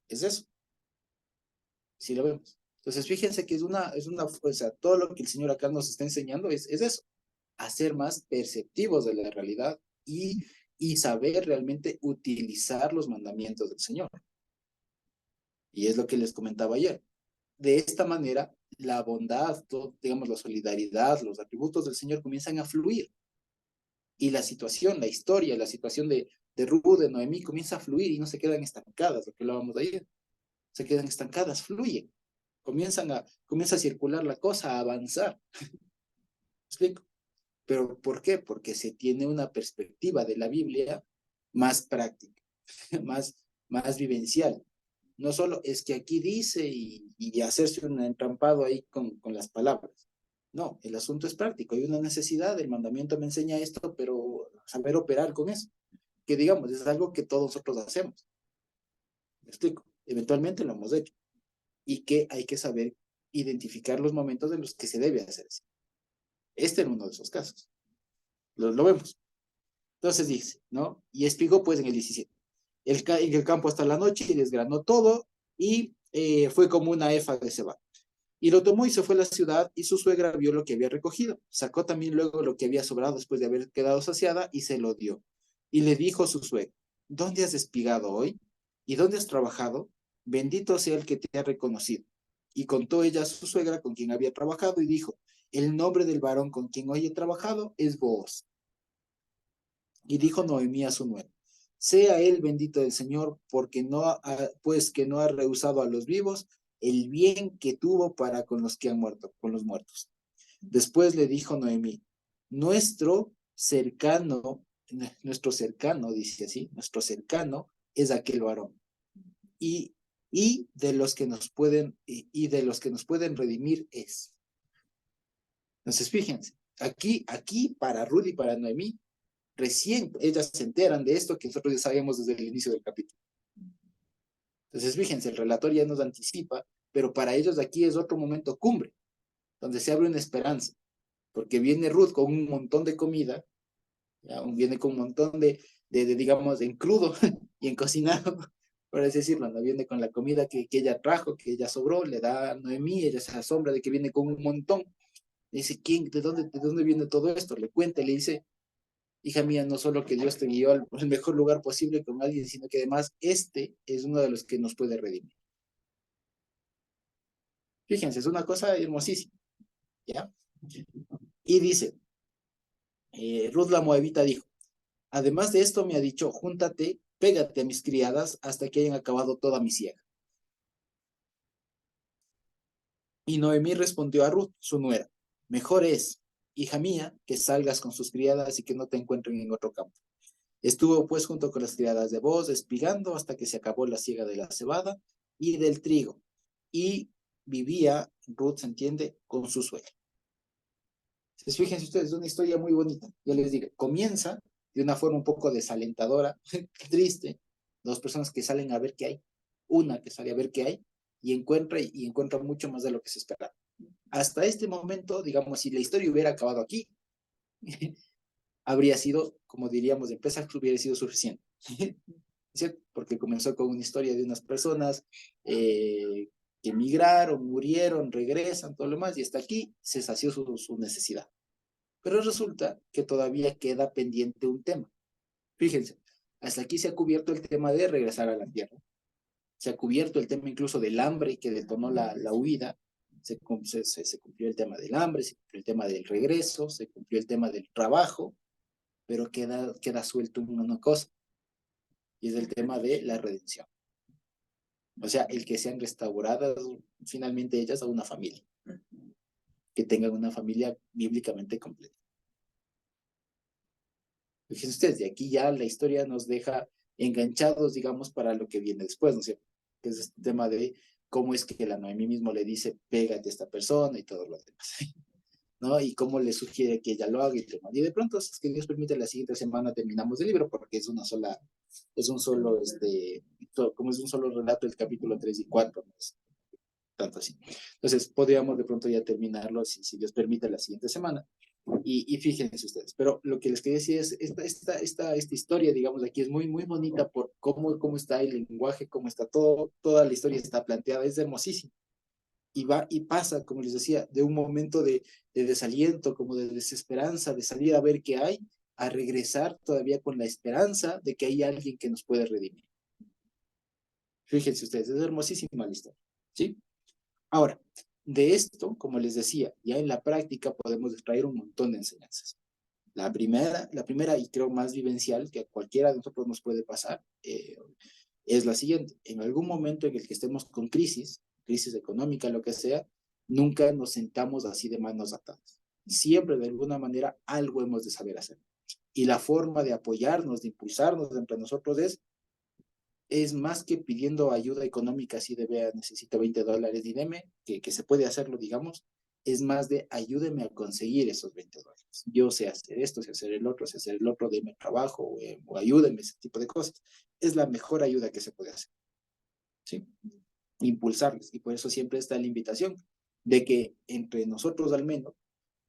Es eso. Si lo vemos. Entonces, fíjense que o sea, todo lo que el Señor acá nos está enseñando es eso, a ser más perceptivos de la realidad y saber realmente utilizar los mandamientos del Señor. Y es lo que les comentaba ayer. De esta manera, la bondad, digamos, la solidaridad, los atributos del Señor comienzan a fluir. Y la situación, la historia, la situación de Ruth, de Noemí, comienza a fluir y no se quedan estancadas, lo que hablábamos de ayer. Se quedan estancadas, fluyen. Comienza a circular la cosa, a avanzar. ¿Me explico? ¿Pero por qué? Porque se tiene una perspectiva de la Biblia más práctica, más vivencial. No solo es que aquí dice y hacerse un entrampado ahí con las palabras. No, el asunto es práctico. Hay una necesidad, el mandamiento me enseña esto, pero saber operar con eso. Que digamos, es algo que todos nosotros hacemos. ¿Me explico? Eventualmente lo hemos hecho. Y que hay que saber identificar los momentos en los que se debe hacer eso. Este es uno de esos casos. Lo vemos. Entonces dice, ¿no? Y espigó pues en el 17. En el campo hasta la noche y desgranó todo y fue como una efa de cebada. Y lo tomó y se fue a la ciudad y su suegra vio lo que había recogido. Sacó también luego lo que había sobrado después de haber quedado saciada y se lo dio. Y le dijo a su suegra, ¿dónde has espigado hoy? ¿Y dónde has trabajado? Bendito sea el que te ha reconocido. Y contó ella a su suegra con quien había trabajado y dijo, el nombre del varón con quien hoy he trabajado es Booz. Y dijo Noemí a su nuera, sea él bendito del Señor, porque pues que no ha rehusado a los vivos el bien que tuvo para con los que han muerto, con los muertos. Después le dijo Noemí, nuestro cercano, dice así, nuestro cercano es aquel varón. Y de los que nos pueden, de los que nos pueden redimir es. Entonces, fíjense, aquí para Ruth y para Noemí, recién ellas se enteran de esto que nosotros ya sabíamos desde el inicio del capítulo. Entonces, fíjense, el relator ya nos anticipa, pero para ellos aquí es otro momento cumbre, donde se abre una esperanza, porque viene Ruth con un montón de comida, ¿ya? Viene con un montón digamos, en crudo y en cocinado, por así decirlo, ¿no? Viene con la comida que ella trajo, que ella sobró, le da a Noemí, ella se asombra de que viene con un montón. Le dice, ¿de dónde viene todo esto? Le cuenta, le dice, hija mía, no solo que Dios te guió al mejor lugar posible con alguien, sino que además este es uno de los que nos puede redimir. Fíjense, es una cosa hermosísima, ¿ya? Y dice, Ruth la Moabita dijo, además de esto me ha dicho, júntate, pégate a mis criadas hasta que hayan acabado toda mi siega. Y Noemí respondió a Ruth, su nuera, mejor es, hija mía, que salgas con sus criadas y que no te encuentren en otro campo. Estuvo pues junto con las criadas de Booz, espigando hasta que se acabó la siega de la cebada y del trigo. Y vivía, Ruth, se entiende, con su suegra. Entonces, fíjense ustedes, es una historia muy bonita. Yo les digo, comienza de una forma un poco desalentadora, triste, dos personas que salen a ver qué hay, una que sale a ver qué hay y encuentra mucho más de lo que se esperaba. Hasta este momento, digamos, si la historia hubiera acabado aquí, habría sido, como diríamos de empresa, hubiera sido suficiente. ¿Cierto? Porque comenzó con una historia de unas personas que emigraron, murieron, regresan, todo lo demás, y hasta aquí se sació su necesidad. Pero resulta que todavía queda pendiente un tema. Fíjense, hasta aquí se ha cubierto el tema de regresar a la tierra. Se ha cubierto el tema incluso del hambre que detonó la huida. Se cumplió el tema del hambre, se cumplió el tema del regreso, se cumplió el tema del trabajo, pero queda suelto una cosa, y es el tema de la redención. O sea, el que sean restauradas finalmente ellas a una familia, que tengan una familia bíblicamente completa. Fíjense ustedes, de aquí ya la historia nos deja enganchados, digamos, para lo que viene después, ¿no es cierto? Que es este tema de cómo es que la Noemí mismo le dice, pégate a esta persona y todo lo demás, ¿no? Y cómo le sugiere que ella lo haga y todo. Y de pronto, es que Dios permite, la siguiente semana terminamos el libro, porque es un solo, como es un solo relato, el capítulo 3 y 4, ¿no? Tanto así. Entonces, podríamos de pronto ya terminarlo, si Dios permite, la siguiente semana. Y fíjense ustedes, pero lo que les quería decir es, esta historia, digamos, aquí es muy, muy bonita por cómo está el lenguaje, cómo está toda la historia está planteada, es hermosísima. Y va y pasa, como les decía, de un momento de desaliento, como de desesperanza, de salir a ver qué hay, a regresar todavía con la esperanza de que hay alguien que nos puede redimir. Fíjense ustedes, es hermosísima la historia, ¿sí? Ahora, de esto, como les decía, ya en la práctica podemos extraer un montón de enseñanzas. La primera y creo más vivencial que a cualquiera de nosotros nos puede pasar, es la siguiente. En algún momento en el que estemos con crisis económica, lo que sea, nunca nos sentamos así de manos atadas. Siempre, de alguna manera, algo hemos de saber hacer. Y la forma de apoyarnos, de impulsarnos entre nosotros es más que pidiendo ayuda económica, así de vea, necesito $20 y deme, que se puede hacerlo, digamos, es más de ayúdeme a conseguir esos $20. Yo sé hacer esto, sé hacer el otro, deme trabajo, o ayúdeme, ese tipo de cosas. Es la mejor ayuda que se puede hacer, ¿sí? Impulsarles, y por eso siempre está la invitación de que entre nosotros al menos,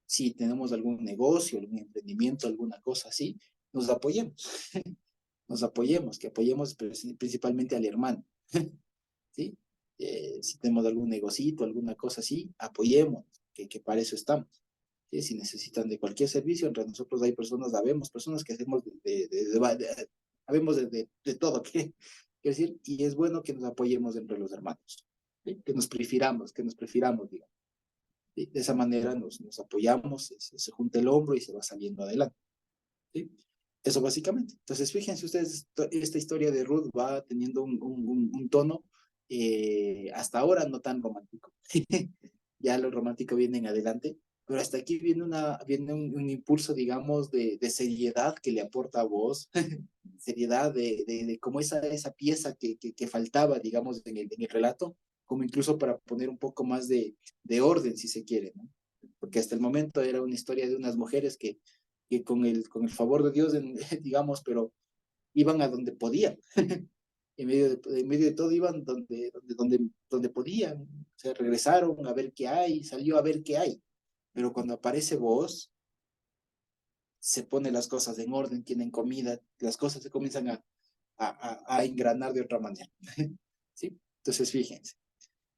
si tenemos algún negocio, algún emprendimiento, alguna cosa así, nos apoyemos. Nos apoyemos, que apoyemos principalmente al hermano, ¿sí? Si tenemos algún negocito, alguna cosa así, apoyemos, que para eso estamos, ¿sí? Si necesitan de cualquier servicio, entre nosotros hay personas, sabemos, personas que hacemos sabemos de todo, ¿qué? Quiero decir, y es bueno que nos apoyemos entre los hermanos, ¿sí? Que nos prefiramos, digamos, ¿sí? De esa manera nos apoyamos, se junta el hombro y se va saliendo adelante, ¿sí? Eso básicamente. Entonces, fíjense ustedes, esta historia de Ruth va teniendo un tono hasta ahora no tan romántico. Ya lo romántico viene en adelante, pero hasta aquí viene un impulso, digamos, de seriedad que le aporta a vos, seriedad de como esa pieza que faltaba, digamos, en el relato, como incluso para poner un poco más de orden, si se quiere, ¿no? Porque hasta el momento era una historia de unas mujeres que con el favor de Dios, digamos, pero iban a donde podían. En medio de todo iban donde podían. O sea, regresaron a ver qué hay, salió a ver qué hay. Pero cuando aparece vos, se ponen las cosas en orden, tienen comida, las cosas se comienzan a engranar de otra manera. ¿Sí? Entonces, fíjense.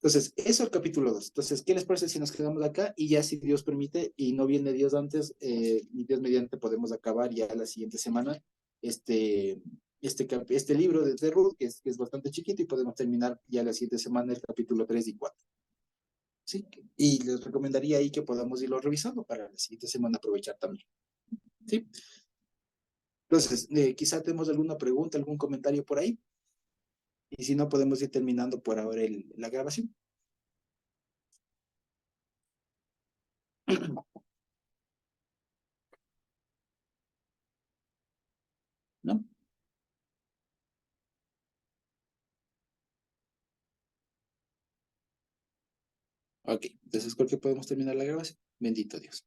Entonces, eso es el capítulo 2. Entonces, ¿qué les parece si nos quedamos acá? Y ya si Dios permite, y no viene Dios antes, y Dios mediante, podemos acabar ya la siguiente semana este libro de Ruth, que es bastante chiquito, y podemos terminar ya la siguiente semana el capítulo 3 y 4. ¿Sí? Y les recomendaría ahí que podamos irlo revisando para la siguiente semana aprovechar también. ¿Sí? Entonces, quizá tenemos alguna pregunta, algún comentario por ahí. Y si no, podemos ir terminando por ahora la grabación. ¿No? Ok, entonces creo que podemos terminar la grabación. Bendito Dios.